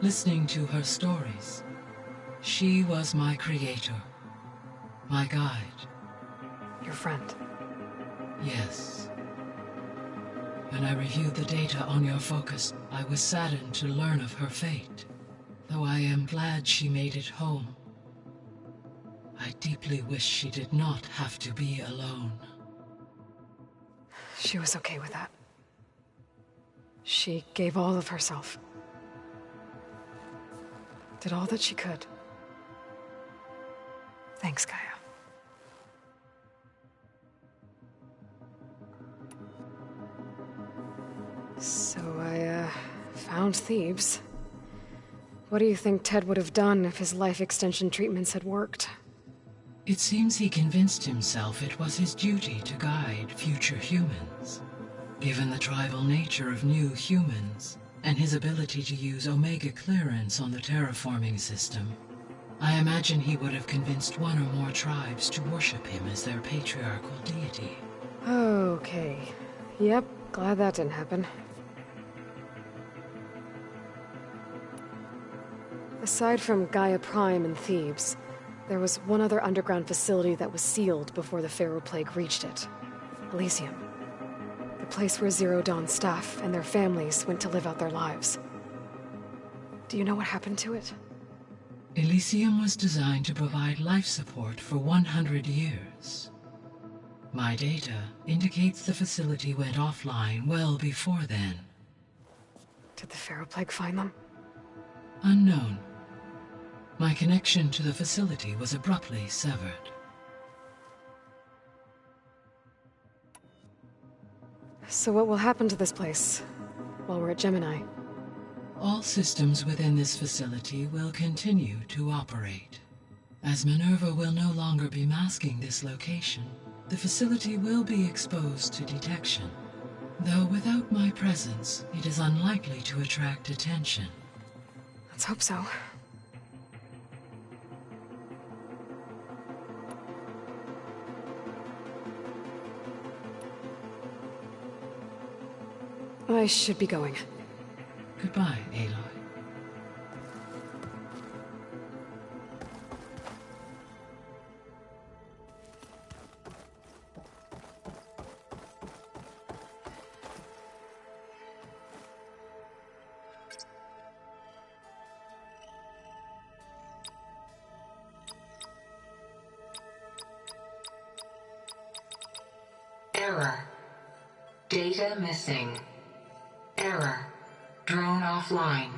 listening to her stories. She was my creator, my guide. Your friend? Yes. When I reviewed the data on your focus, I was saddened to learn of her fate. Though I am glad she made it home. I deeply wish she did not have to be alone. She was okay with that. She gave all of herself. Did all that she could. Thanks, Gaia. So I, found Thebes. What do you think Ted would have done if his life extension treatments had worked? It seems he convinced himself it was his duty to guide future humans. Given the tribal nature of new humans, and his ability to use Omega clearance on the terraforming system, I imagine he would have convinced one or more tribes to worship him as their patriarchal deity. Okay. Yep, glad that didn't happen. Aside from Gaia Prime and Thebes, there was one other underground facility that was sealed before the Pharaoh Plague reached it. Elysium. The place where Zero Dawn staff and their families went to live out their lives. Do you know what happened to it? Elysium was designed to provide life support for 100 years. My data indicates the facility went offline well before then. Did the Pharaoh Plague find them? Unknown. My connection to the facility was abruptly severed. So what will happen to this place while we're at Gemini? All systems within this facility will continue to operate. As Minerva will no longer be masking this location, the facility will be exposed to detection. Though without my presence, it is unlikely to attract attention. Let's hope so. I should be going. Goodbye, Aloy. Error. Data missing. Error. Drone offline.